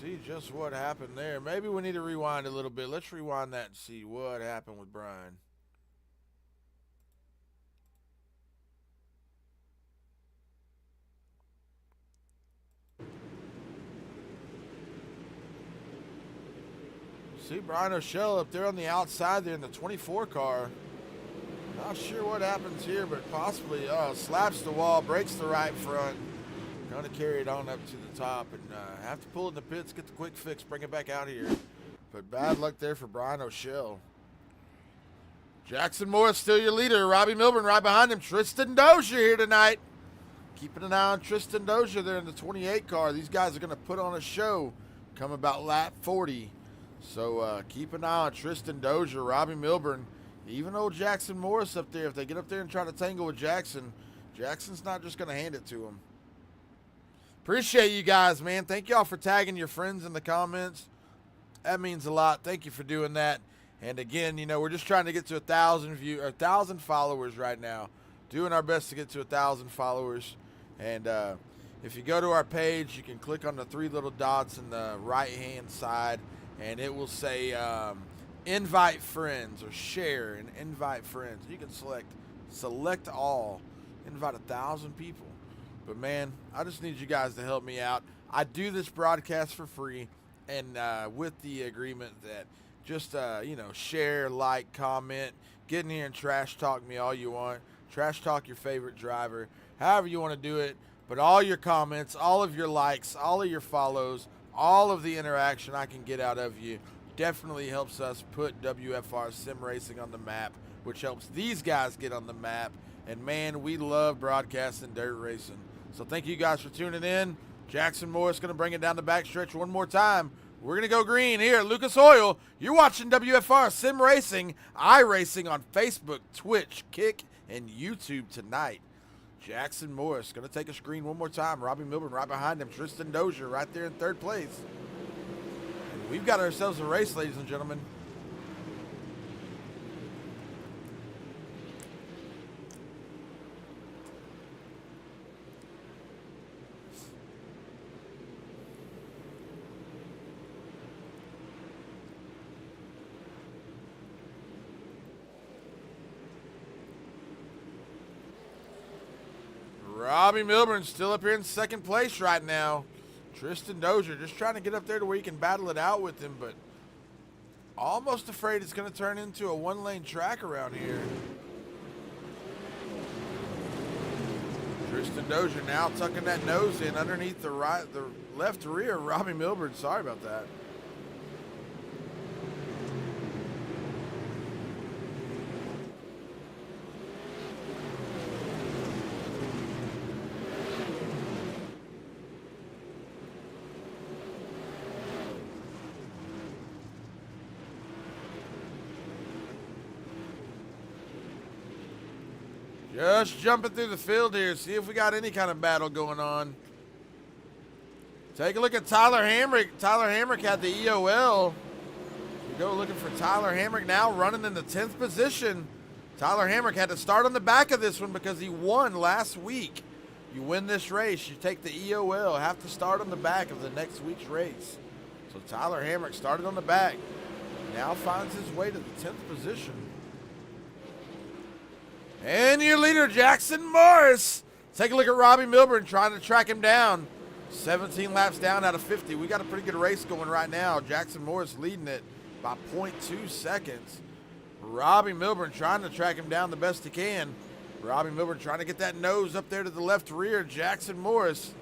Speaker 1: See just what happened there. Maybe we need to rewind a little bit. Let's rewind that and see what happened with Brian. See Brian O'Shell up there on the outside there in the 24 car. Not sure what happens here, but possibly slaps the wall, breaks the right front. Going to carry it on up to the top and have to pull in the pits, get the quick fix, bring it back out here. But bad luck there for Brian O'Shell. Jackson Morris still your leader. Robbie Milburn right behind him. Tristan Dozier here tonight. Keeping an eye on Tristan Dozier there in the 28 car. These guys are going to put on a show come about lap 40. So keep an eye on Tristan Dozier, Robbie Milburn, even old Jackson Morris up there. If they get up there and try to tangle with Jackson, Jackson's not just going to hand it to him. Appreciate you guys, man. Thank y'all for tagging your friends in the comments. That means a lot. Thank you for doing that. And again, you know, we're just trying to get to 1,000 followers right now. Doing our best to get to 1,000 followers. And if you go to our page, you can click on the 3 little dots in the right-hand side, and it will say invite friends or share and invite friends. You can select all, invite 1,000 people. But man, I just need you guys to help me out. I do this broadcast for free, and with the agreement that just you know, share, like, comment, get in here and trash talk me all you want. Trash talk your favorite driver, however you want to do it. But all your comments, all of your likes, all of your follows, all of the interaction I can get out of you definitely helps us put WFR Sim Racing on the map, which helps these guys get on the map. And man, we love broadcasting dirt racing. So thank you guys for tuning in. Jackson Morris going to bring it down the backstretch one more time. We're going to go green here at Lucas Oil. You're watching WFR Sim Racing, iRacing on Facebook, Twitch, Kick, and YouTube tonight. Jackson Morris going to take a screen one more time. Robbie Milburn right behind him. Tristan Dozier right there in 3rd place. And we've got ourselves a race, ladies and gentlemen. Robbie Milburn still up here in 2nd place right now. Tristan Dozier just trying to get up there to where he can battle it out with him, but almost afraid it's going to turn into a 1-lane track around here. Tristan Dozier now tucking that nose in underneath the left rear of Robbie Milburn. Sorry about that. Just jumping through the field here, see if we got any kind of battle going on. Take a look at Tyler Hamrick. Tyler Hamrick had the EOL. We go looking for Tyler Hamrick now, running in the 10th position. Tyler Hamrick had to start on the back of this one because he won last week. You win this race, you take the EOL, have to start on the back of the next week's race. So Tyler Hamrick started on the back, now finds his way to the 10th position. And your leader, Jackson Morris. Take a look at Robbie Milburn trying to track him down. 17 laps down out of 50. We got a pretty good race going right now. Jackson Morris leading it by 0.2 seconds. Robbie Milburn trying to track him down the best he can. Robbie Milburn trying to get that nose up there to the left rear. Jackson Morris.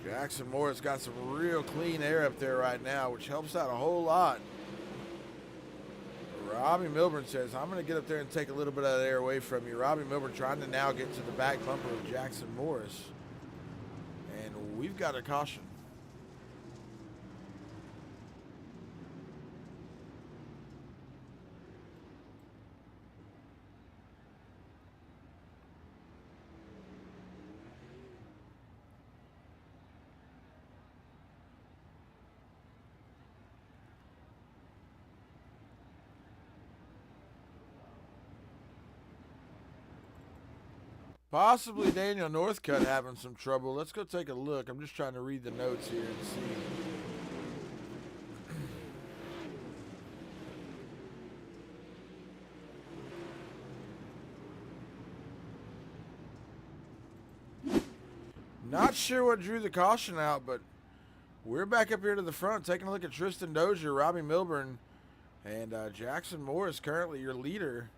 Speaker 1: Jackson Morris got some real clean air up there right now, which helps out a whole lot. Robbie Milburn says, I'm going to get up there and take a little bit of that air away from you. Robbie Milburn trying to now get to the back bumper of Jackson Morris. And we've got a caution. Possibly Daniel Northcutt having some trouble. Let's go take a look. I'm just trying to read the notes here and see. Not sure what drew the caution out, but we're back up here to the front taking a look at Tristan Dozier, Robbie Milburn, and Jackson Morris currently your leader.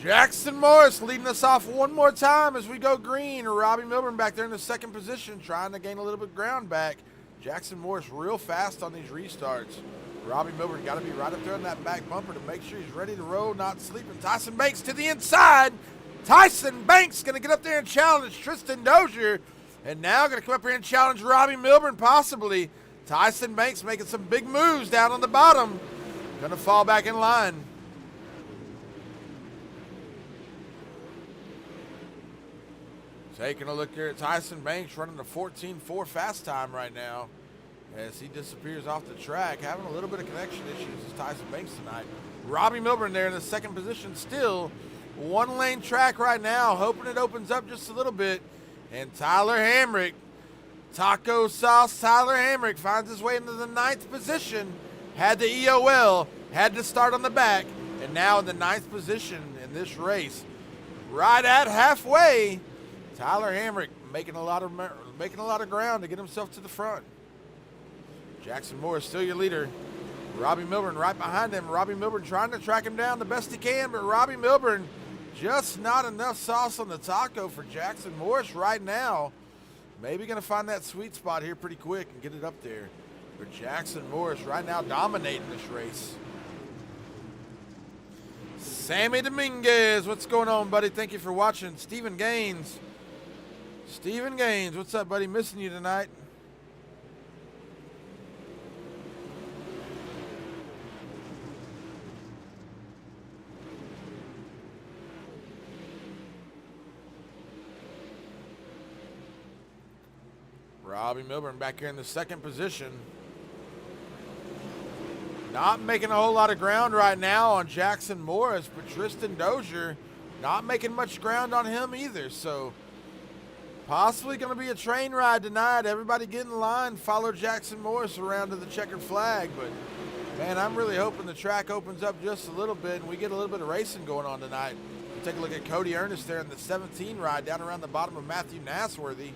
Speaker 1: Jackson Morris leading us off one more time as we go green. Robbie Milburn back there in the second position trying to gain a little bit of ground back. Jackson Morris real fast on these restarts. Robbie Milburn got to be right up there on that back bumper to make sure he's ready to roll, not sleeping. Tyson Banks to the inside. Tyson Banks going to get up there and challenge Tristan Dozier. And now going to come up here and challenge Robbie Milburn possibly. Tyson Banks making some big moves down on the bottom. Going to fall back in line. Taking a look here at Tyson Banks running a 14.4 fast time right now as he disappears off the track. Having a little bit of connection issues is Tyson Banks tonight. Robbie Milburn there in the second position still. One lane track right now, hoping it opens up just a little bit. And Tyler Hamrick, taco sauce Tyler Hamrick finds his way into the 9th position. Had the EOL, had to start on the back, and now in the 9th position in this race. Right at halfway, Tyler Hamrick making a lot of ground to get himself to the front. Jackson Morris still your leader. Robbie Milburn right behind him. Robbie Milburn trying to track him down the best he can, but Robbie Milburn just not enough sauce on the taco for Jackson Morris right now. Maybe going to find that sweet spot here pretty quick and get it up there. But Jackson Morris right now dominating this race. Sammy Dominguez, what's going on, buddy? Thank you for watching. Stephen Gaines, what's up, buddy? Missing you tonight. Robbie Milburn back here in the second position. Not making a whole lot of ground right now on Jackson Morris, but Tristan Dozier not making much ground on him either. So possibly going to be a train ride tonight. Everybody get in line, follow Jackson Morris around to the checkered flag. But, man, I'm really hoping the track opens up just a little bit and we get a little bit of racing going on tonight. We'll take a look at Cody Ernest there in the 17 ride down around the bottom of Matthew Nasworthy.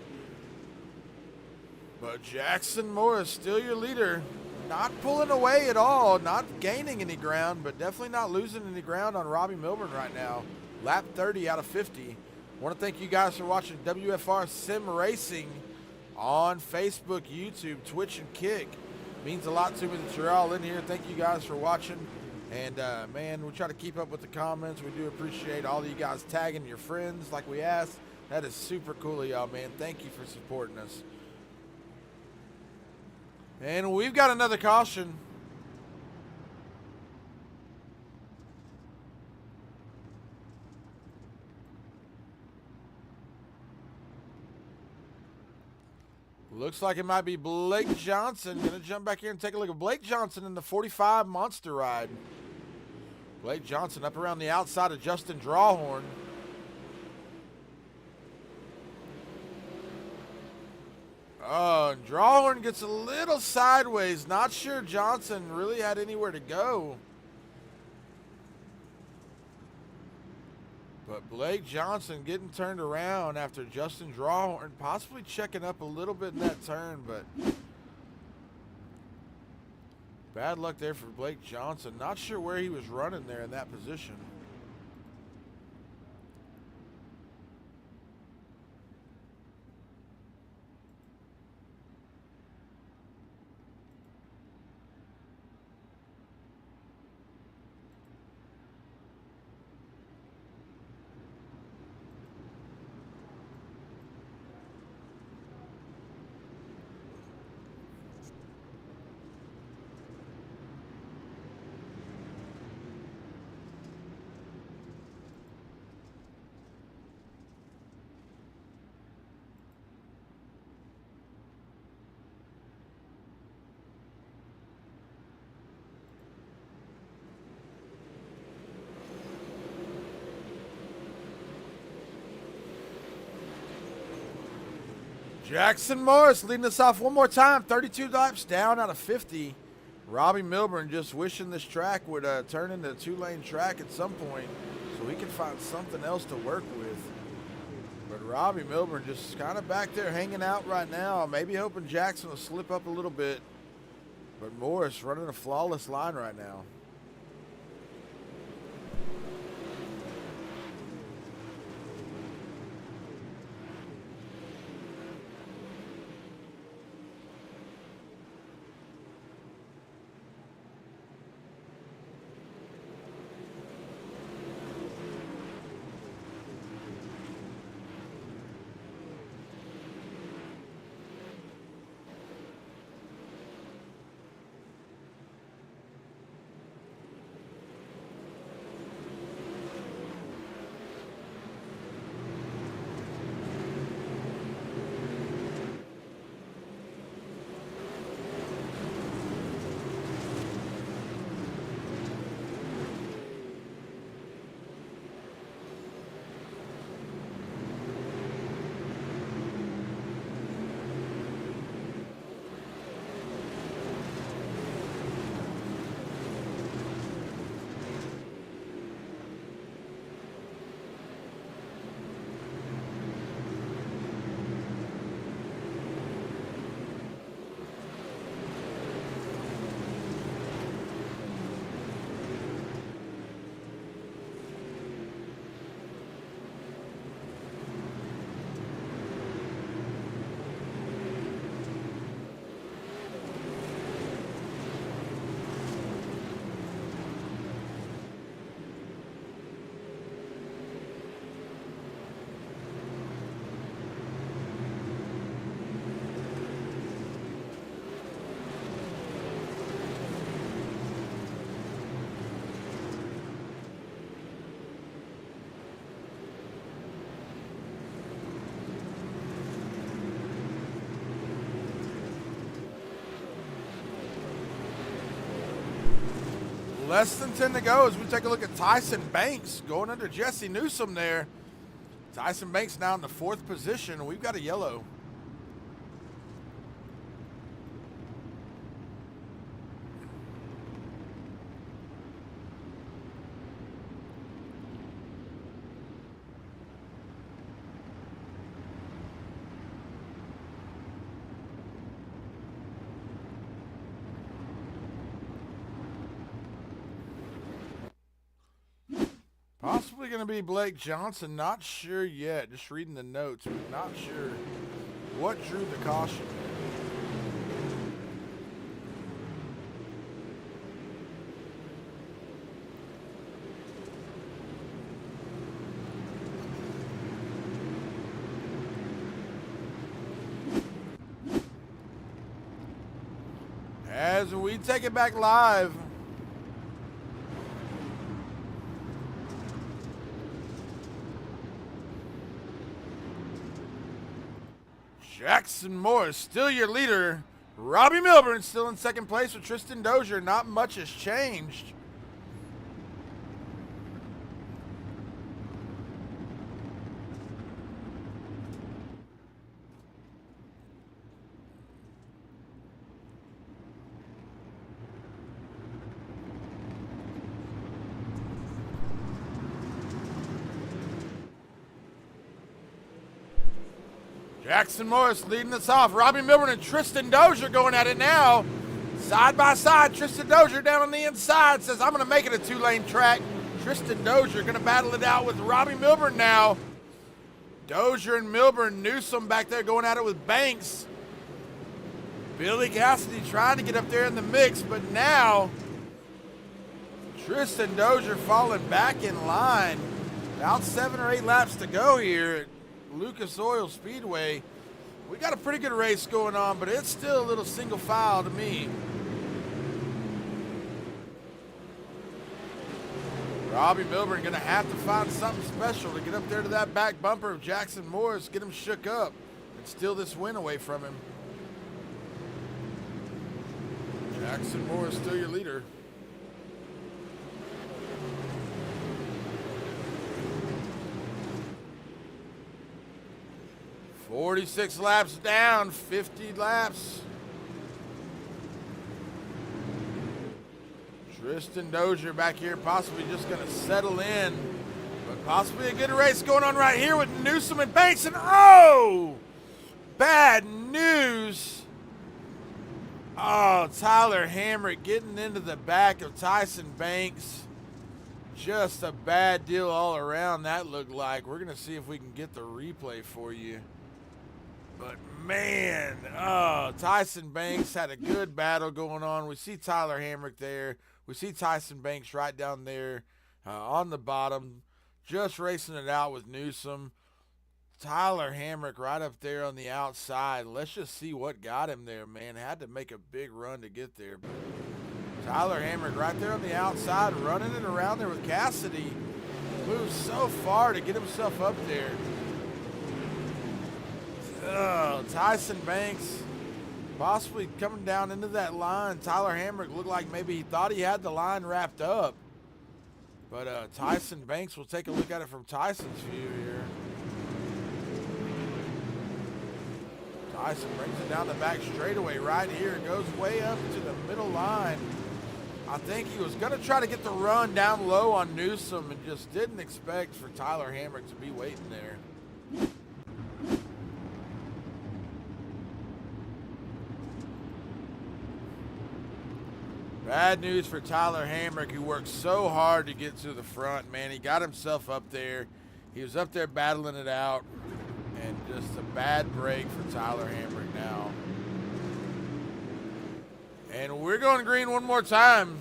Speaker 1: But Jackson Morris still your leader. Not pulling away at all, not gaining any ground, but definitely not losing any ground on Robbie Milburn right now. Lap 30 out of 50. Want to thank you guys for watching WFR Sim Racing on Facebook, YouTube, Twitch, and Kick. Means a lot to me that you're all in here. Thank you guys for watching. And, man, we try to keep up with the comments. We do appreciate all of you guys tagging your friends like we asked. That is super cool of y'all, man. Thank you for supporting us. And we've got another caution. Looks like it might be Blake Johnson. Gonna jump back here and take a look at Blake Johnson in the 45 Monster Ride. Blake Johnson up around the outside of Justin Drawhorn. Oh, Drawhorn gets a little sideways. Not sure Johnson really had anywhere to go. But Blake Johnson getting turned around after Justin Drawhorn possibly checking up a little bit in that turn, but bad luck there for Blake Johnson. Not sure where he was running there in that position. Jackson Morris leading us off one more time. 32 laps down out of 50. Robbie Milburn just wishing this track would turn into a 2-lane track at some point so he can find something else to work with. But Robbie Milburn just kind of back there hanging out right now. Maybe hoping Jackson will slip up a little bit. But Morris running a flawless line right now. Less than 10 to go as we take a look at Tyson Banks going under Jesse Newsom there. Tyson Banks now in the 4th position. We've got a yellow. Possibly going to be Blake Johnson. Not sure yet. Just reading the notes, but not sure what drew the caution. As we take it back live. Jackson Morris, still your leader. Robbie Milburn still in second place with Tristan Dozier. Not much has changed. Jackson Morris leading us off. Robbie Milburn and Tristan Dozier going at it now. Side by side, Tristan Dozier down on the inside says, I'm going to make it a two-lane track. Tristan Dozier going to battle it out with Robbie Milburn now. Dozier and Milburn, Newsom back there going at it with Banks. Billy Cassidy trying to get up there in the mix, but now Tristan Dozier falling back in line. About 7 or 8 laps to go here at Lucas Oil Speedway. We got a pretty good race going on, but it's still a little single file to me. Robbie Milburn gonna have to find something special to get up there to that back bumper of Jackson Morris, get him shook up, and steal this win away from him. Jackson Morris still your leader. "46 laps down, 50 laps. Tristan Dozier back here possibly just going to settle in. But possibly a good race going on right here with Newsom and Banks. And oh! Bad news. Oh, Tyler Hamrick getting into the back of Tyson Banks. Just a bad deal all around, that looked like. We're going to see if we can get the replay for you. But man, oh, Tyson Banks had a good battle going on. We see Tyler Hamrick there. We see Tyson Banks right down there on the bottom, just racing it out with Newsom. Tyler Hamrick right up there on the outside. Let's just see what got him there, man. Had to make a big run to get there. But Tyler Hamrick right there on the outside, running it around there with Cassidy. Moves so far to get himself up there. Tyson Banks possibly coming down into that line. Tyler Hamrick looked like maybe he thought he had the line wrapped up. But Tyson Banks, we'll take a look at it from Tyson's view here. Tyson brings it down the back straightaway right here. Goes way up to the middle line. I think he was going to try to get the run down low on Newsom and just didn't expect for Tyler Hamrick to be waiting there. Bad news for Tyler Hamrick, who worked so hard to get to the front, man. He got himself up there. He was up there battling it out. And just a bad break for Tyler Hamrick now. And we're going green one more time.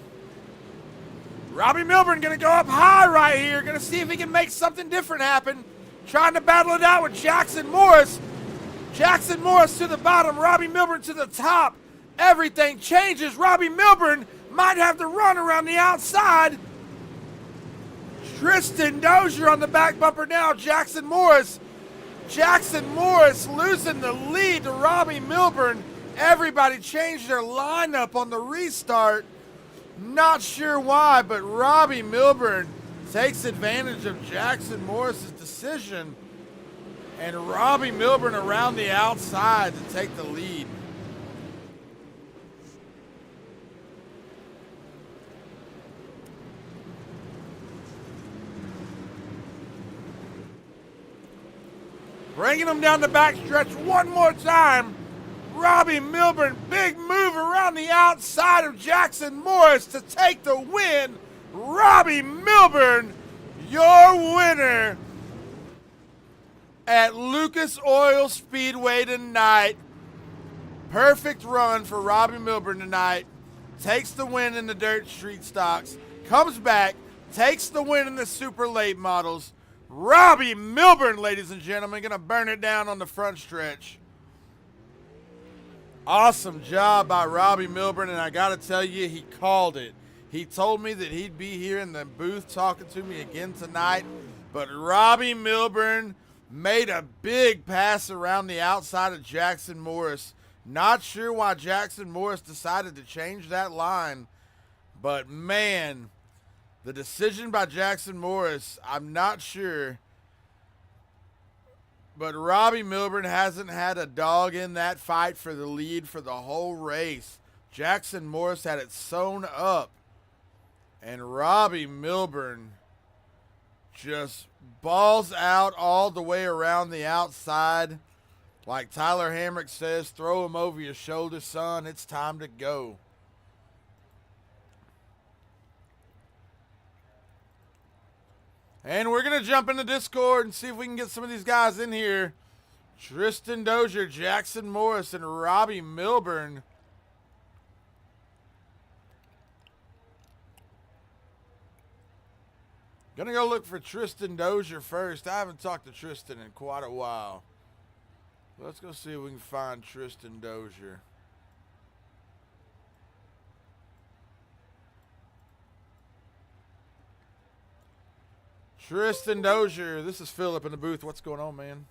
Speaker 1: Robbie Milburn going to go up high right here. Going to see if he can make something different happen. Trying to battle it out with Jackson Morris. Jackson Morris to the bottom. Robbie Milburn to the top. Everything changes. Robbie Milburn might have to run around the outside. Tristan Dozier on the back bumper now. Jackson Morris losing the lead to Robbie Milburn. Everybody changed their lineup on the restart. Not sure why, but Robbie Milburn takes advantage of Jackson Morris's decision. And Robbie Milburn around the outside to take the lead. Bringing him down the backstretch one more time. Robbie Milburn, big move around the outside of Jackson Morris to take the win. Robbie Milburn, your winner at Lucas Oil Speedway tonight. Perfect run for Robbie Milburn tonight. Takes the win in the dirt street stocks. Comes back, takes the win in the super late models. Robbie Milburn, ladies and gentlemen, going to burn it down on the front stretch. Awesome job by Robbie Milburn, and I got to tell you, he called it. He told me that he'd be here in the booth talking to me again tonight, but Robbie Milburn made a big pass around the outside of Jackson Morris. Not sure why Jackson Morris decided to change that line, but man, the decision by Jackson Morris, I'm not sure. But Robbie Milburn hasn't had a dog in that fight for the lead for the whole race. Jackson Morris had it sewn up. And Robbie Milburn just balls out all the way around the outside. Like Tyler Hamrick says, throw him over your shoulder, son. It's time to go. And we're going to jump into Discord and see if we can get some of these guys in here. Tristan Dozier, Jackson Morris, and Robbie Milburn. Gonna go look for Tristan Dozier first. I haven't talked to Tristan in quite a while. Let's go see if we can find Tristan Dozier. Tristan Dozier, this is Philip in the booth. What's going on, man?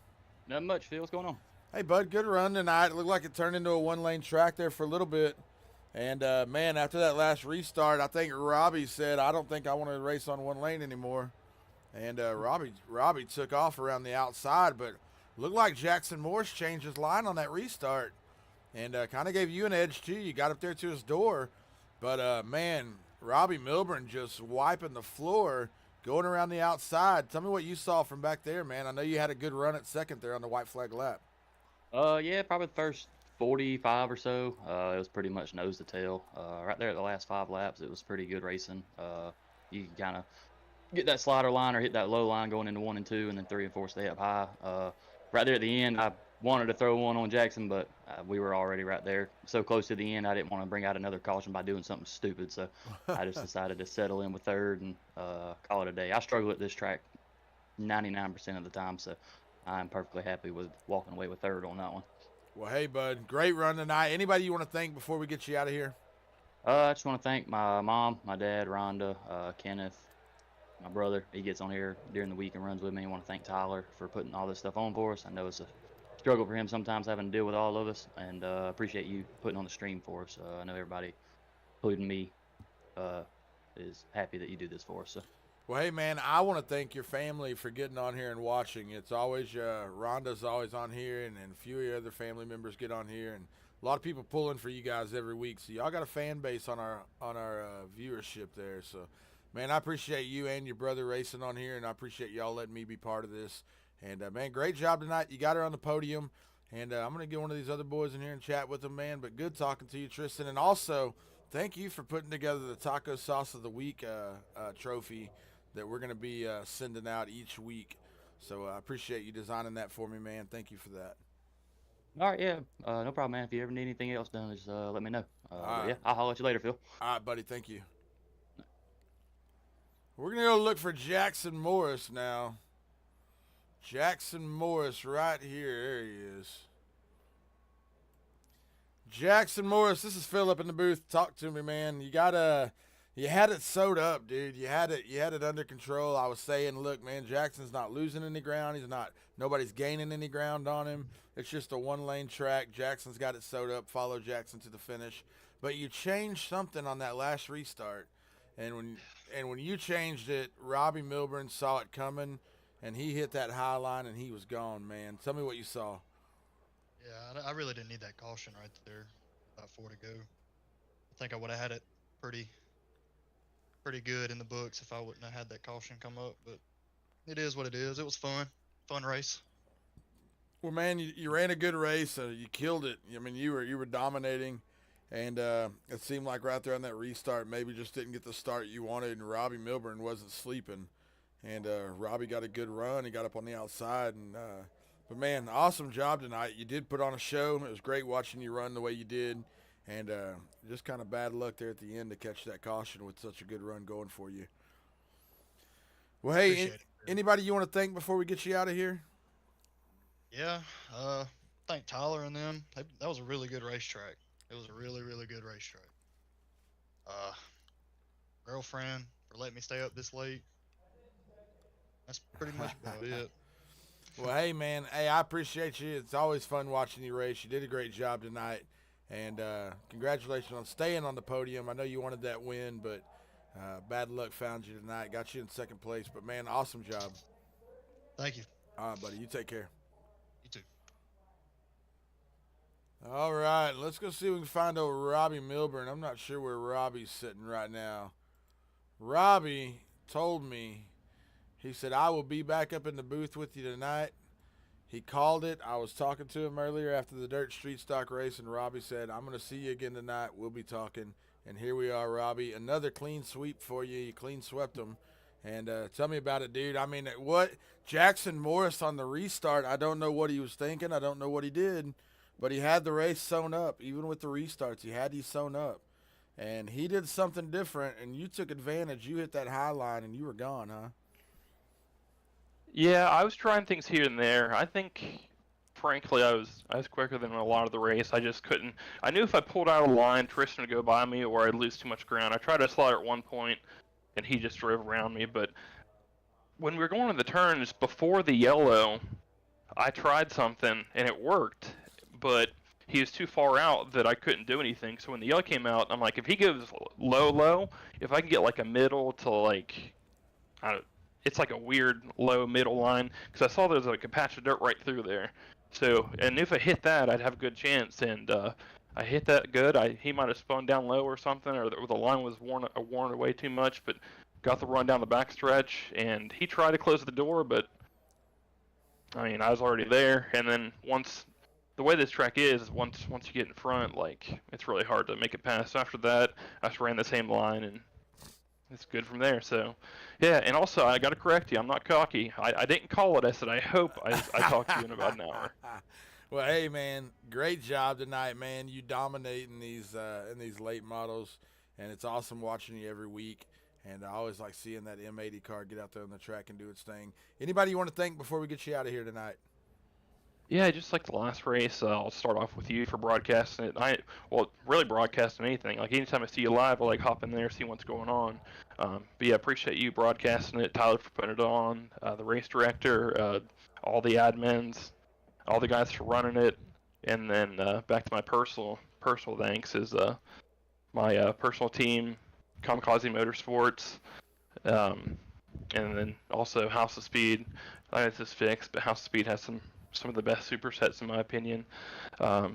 Speaker 5: Nothing much, Phil. What's going on?
Speaker 1: Hey, bud, good run tonight. It looked like it turned into a one-lane track there for a little bit. And, man, after that last restart, I think Robbie said, I don't think I want to race on one lane anymore. And Robbie took off around the outside, but looked like Jackson Morris changed his line on that restart. And kind of gave you an edge, too. You got up there to his door. But, man, Robbie Milburn just wiping the floor, going around the outside. Tell me what you saw from back there, man. I know you had a good run at second there on the white flag lap.
Speaker 5: Yeah, probably the first 45 or so. It was pretty much nose to tail. Right there at the last 5 laps, it was pretty good racing. You can kind of get that slider line or hit that low line going into 1 and 2, and then 3 and 4 stay up high. Right there at the end, I wanted to throw one on Jackson, but we were already right there. So close to the end, I didn't want to bring out another caution by doing something stupid, so I just decided to settle in with third and call it a day. I struggle at this track 99% of the time, so I'm perfectly happy with walking away with third on that one.
Speaker 1: Well, hey, bud, great run tonight. Anybody you want to thank before we get you out of here?
Speaker 5: I just want to thank my mom, my dad, Rhonda, Kenneth, my brother. He gets on here during the week and runs with me. I want to thank Tyler for putting all this stuff on for us. I know it's a struggle for him sometimes having to deal with all of us, and appreciate you putting on the stream for us. I know everybody, including me, is happy that you do this for us. So.
Speaker 1: Well, hey, man, I want to thank your family for getting on here and watching. It's always, Rhonda's always on here, and a few of your other family members get on here, and a lot of people pulling for you guys every week. So y'all got a fan base on our viewership there. So, man, I appreciate you and your brother racing on here, and I appreciate y'all letting me be part of this. And, man, great job tonight. You got her on the podium, and I'm going to get one of these other boys in here and chat with them, man. But good talking to you, Tristan. And also, thank you for putting together the Taco Sauce of the Week trophy that we're going to be sending out each week. So I appreciate you designing that for me, man. Thank you for that.
Speaker 5: All right, yeah, no problem, man. If you ever need anything else done, just let me know.
Speaker 1: right.
Speaker 5: Yeah, I'll holler at you later, Phil.
Speaker 1: All right, buddy. Thank you. We're going to go look for Jackson Morris now. Jackson Morris right here. There he is. Jackson Morris, this is Philip in the booth. Talk to me, man. You had it sewed up, dude. You had it under control. I was saying, look, man, Jackson's not losing any ground. Nobody's gaining any ground on him. It's just a one-lane track. Jackson's got it sewed up. Follow Jackson to the finish. But you changed something on that last restart. And when you changed it, Robbie Milburn saw it coming, and he hit that high line, and he was gone, man. Tell me what you saw.
Speaker 6: Yeah, I really didn't need that caution right there. About 4 to go. I think I would have had it pretty good in the books if I wouldn't have had that caution come up, but it is what it is. It was fun race.
Speaker 1: Well, man, you ran a good race. You killed it. I mean, you were dominating, and it seemed like right there on that restart, maybe just didn't get the start you wanted, and Robbie Milburn wasn't sleeping, and Robbie got a good run. He got up on the outside, and but man, awesome job tonight. You did put on a show. It was great watching you run the way you did. And just kind of bad luck there at the end to catch that caution with such a good run going for you. Well, hey, anybody you want to thank before we get you out of here?
Speaker 6: Yeah, thank Tyler and them. That was a really good racetrack. It was a really, really good racetrack. Uh, Girlfriend for letting me stay up this late. That's pretty much about it.
Speaker 1: Well, hey, man. Hey, I appreciate you. It's always fun watching you race. You did a great job tonight. And congratulations on staying on the podium. I know you wanted that win, but bad luck found you tonight. Got you in second place. But, man, awesome job.
Speaker 6: Thank you.
Speaker 1: All right, buddy. You take care.
Speaker 6: You too.
Speaker 1: All right. Let's go see if we can find old Robbie Milburn. I'm not sure where Robbie's sitting right now. Robbie told me, he said, I will be back up in the booth with you tonight. He called it. I was talking to him earlier after the dirt street stock race, and Robbie said, I'm going to see you again tonight. We'll be talking. And here we are, Robbie. Another clean sweep for you. You clean swept them. And tell me about it, dude. I mean, what? Jackson Morris on the restart, I don't know what he was thinking. I don't know what he did. But he had the race sewn up. Even with the restarts, he had these sewn up. And he did something different, and you took advantage. You hit that high line, and you were gone, huh?
Speaker 4: Yeah, I was trying things here and there. I think, frankly, I was quicker than a lot of the race. I just couldn't. I knew if I pulled out of line, Tristan would go by me, or I'd lose too much ground. I tried to slide at one point, and he just drove around me. But when we were going to the turns before the yellow, I tried something, and it worked. But he was too far out that I couldn't do anything. So when the yellow came out, I'm like, if he goes low, if I can get like a middle to like, I don't, it's like a weird low middle line, because I saw there's like a patch of dirt right through there. So, and if I hit that, I'd have a good chance. And I hit that good. He might have spun down low or something, or the line was worn away too much, but got the run down the backstretch. And he tried to close the door, but I mean, I was already there. And then the way this track is, once you get in front, like, it's really hard to make it past. So after that, I just ran the same line, and it's good from there. So, yeah, and also, I got to correct you. I'm not cocky. I didn't call it. I said, I hope I talk to you in about an hour.
Speaker 1: Well, hey, man, great job tonight, man. You dominate in these late models, and it's awesome watching you every week. And I always like seeing that M80 car get out there on the track and do its thing. Anybody you want to thank before we get you out of here tonight?
Speaker 4: Yeah, just like the last race, I'll start off with you for broadcasting it. Really broadcasting anything. Like anytime I see you live, I like hop in there, see what's going on. But yeah, appreciate you broadcasting it, Tyler for putting it on, the race director, all the admins, all the guys for running it, and then back to my personal thanks is my personal team, Kamikaze Motorsports, and then also House of Speed. I know this is fixed, but House of Speed has some of the best supersets in my opinion. But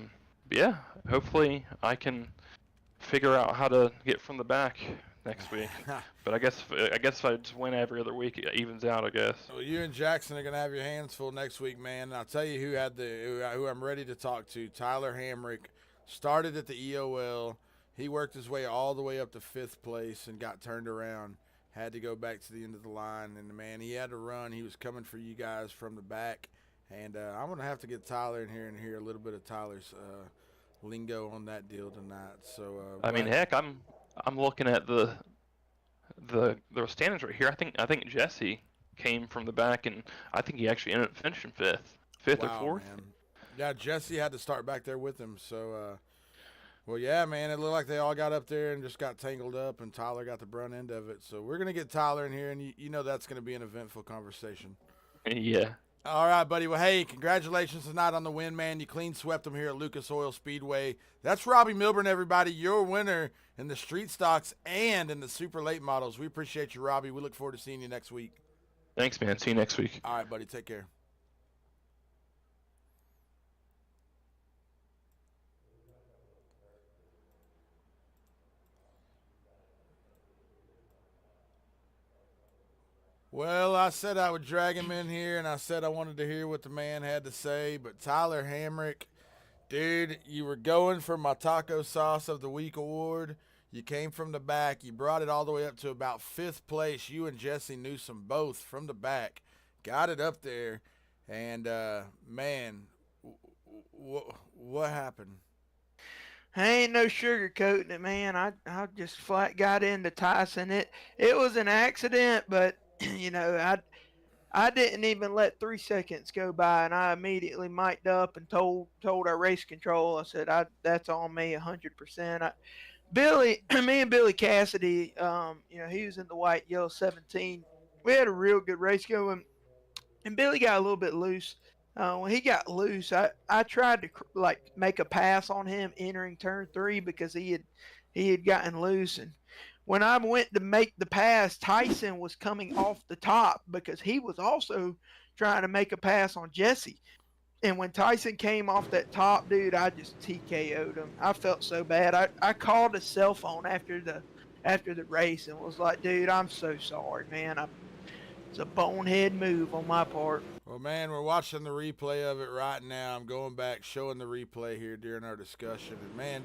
Speaker 4: yeah, hopefully I can figure out how to get from the back next week. But I guess if I just win every other week, it evens out, I guess.
Speaker 1: Well, you and Jackson are gonna have your hands full next week, man. And I'll tell you who I'm ready to talk to. Tyler Hamrick started at the EOL. He worked his way all the way up to 5th place and got turned around. Had to go back to the end of the line, and man, he had to run. He was coming for you guys from the back. And I'm going to have to get Tyler in here and hear a little bit of Tyler's lingo on that deal tonight. So
Speaker 4: I mean, heck, I'm looking at the standings right here. I think Jesse came from the back, and I think he actually ended up finishing 5th or 4th.
Speaker 1: Man. Yeah, Jesse had to start back there with him. So, well, yeah, man, it looked like they all got up there and just got tangled up, and Tyler got the brunt end of it. So we're going to get Tyler in here, and you know that's going to be an eventful conversation.
Speaker 4: Yeah.
Speaker 1: All right, buddy. Well, hey, congratulations tonight on the win, man. You clean swept them here at Lucas Oil Speedway. That's Robbie Milburn, everybody, your winner in the street stocks and in the super late models. We appreciate you, Robbie. We look forward to seeing you next week.
Speaker 4: Thanks, man. See you next week.
Speaker 1: All right, buddy. Take care. Well, I said I would drag him in here, and I said I wanted to hear what the man had to say. But Tyler Hamrick, dude, you were going for my Taco Sauce of the Week award. You came from the back. You brought it all the way up to about 5th place. You and Jesse Newsom both from the back got it up there. And, man, what happened?
Speaker 2: I ain't no sugarcoating it, man. I just flat got into Tyson. It was an accident, but you know, I didn't even let 3 seconds go by, and I immediately mic'd up and told our race control. I said, that's on me 100%. Billy, me and Billy Cassidy, he was in the white yellow 17. We had a real good race going, and Billy got a little bit loose. When he got loose, I tried to make a pass on him entering turn 3 because he had gotten loose. And when I went to make the pass, Tyson was coming off the top because he was also trying to make a pass on Jesse. And when Tyson came off that top, dude, I just TKO'd him. I felt so bad. I called his cell phone after the race and was like, dude, I'm so sorry, man. It's a bonehead move on my part.
Speaker 1: Well, man, we're watching the replay of it right now. I'm going back, showing the replay here during our discussion. And, man,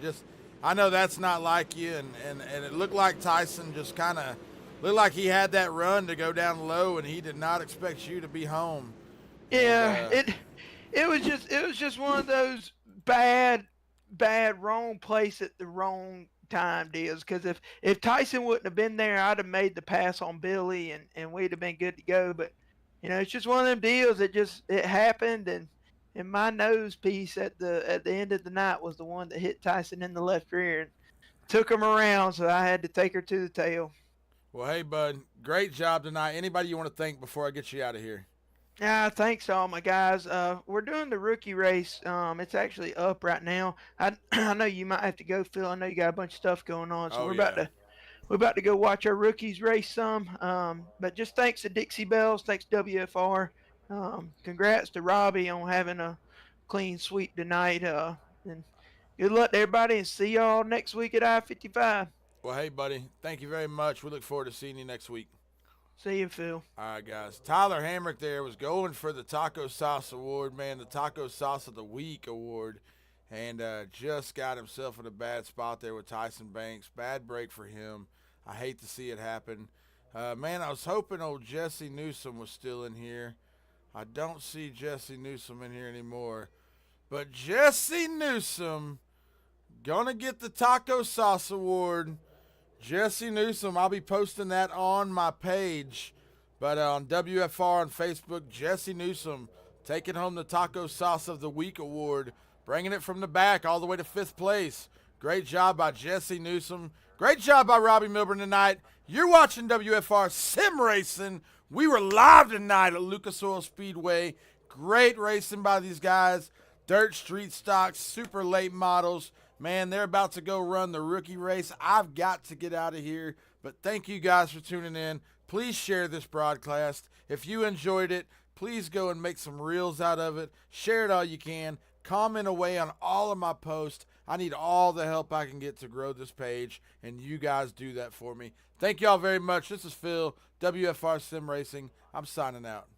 Speaker 1: I know that's not like you, and it looked like Tyson just kind of looked like he had that run to go down low, and he did not expect you to be home.
Speaker 2: Yeah, it was just one of those bad wrong place at the wrong time deals. Because if Tyson wouldn't have been there, I'd have made the pass on Billy and we'd have been good to go. But it's just one of them deals that it happened, and my nose piece at the end of the night was the one that hit Tyson in the left rear and took him around. So I had to take her to the tail.
Speaker 1: Well, hey, bud, great job tonight. Anybody you want to thank before I get you out of here?
Speaker 2: Yeah, thanks to all my guys. We're doing the rookie race. It's actually up right now. I know you might have to go, Phil. I know you got a bunch of stuff going on, so we're about to go watch our rookies race some. But just thanks to Dixie Bells, thanks to WFR. Congrats to Robbie on having a clean sweep tonight. And good luck to everybody, and see y'all next week at I-55.
Speaker 1: Well, hey, buddy, thank you very much. We look forward to seeing you next week.
Speaker 2: See you, Phil.
Speaker 1: All right, guys. Tyler Hamrick there was going for the Taco Sauce Award, man, the Taco Sauce of the Week Award, and just got himself in a bad spot there with Tyson Banks. Bad break for him. I hate to see it happen. Man, I was hoping old Jesse Newsom was still in here. I don't see Jesse Newsom in here anymore. But Jesse Newsom gonna get the Taco Sauce Award. Jesse Newsom, I'll be posting that on my page. But on WFR on Facebook, Jesse Newsom taking home the Taco Sauce of the Week Award, bringing it from the back all the way to 5th place. Great job by Jesse Newsom. Great job by Robbie Milburn tonight. You're watching WFR Sim Racing. We were live tonight at Lucas Oil Speedway. Great racing by these guys. Dirt street stocks, super late models. Man, they're about to go run the rookie race. I've got to get out of here, but thank you guys for tuning in. Please share this broadcast. If you enjoyed it, please go and make some reels out of it. Share it all you can. Comment away on all of my posts. I need all the help I can get to grow this page, and you guys do that for me. Thank you all very much. This is Phil, WFR Sim Racing. I'm signing out.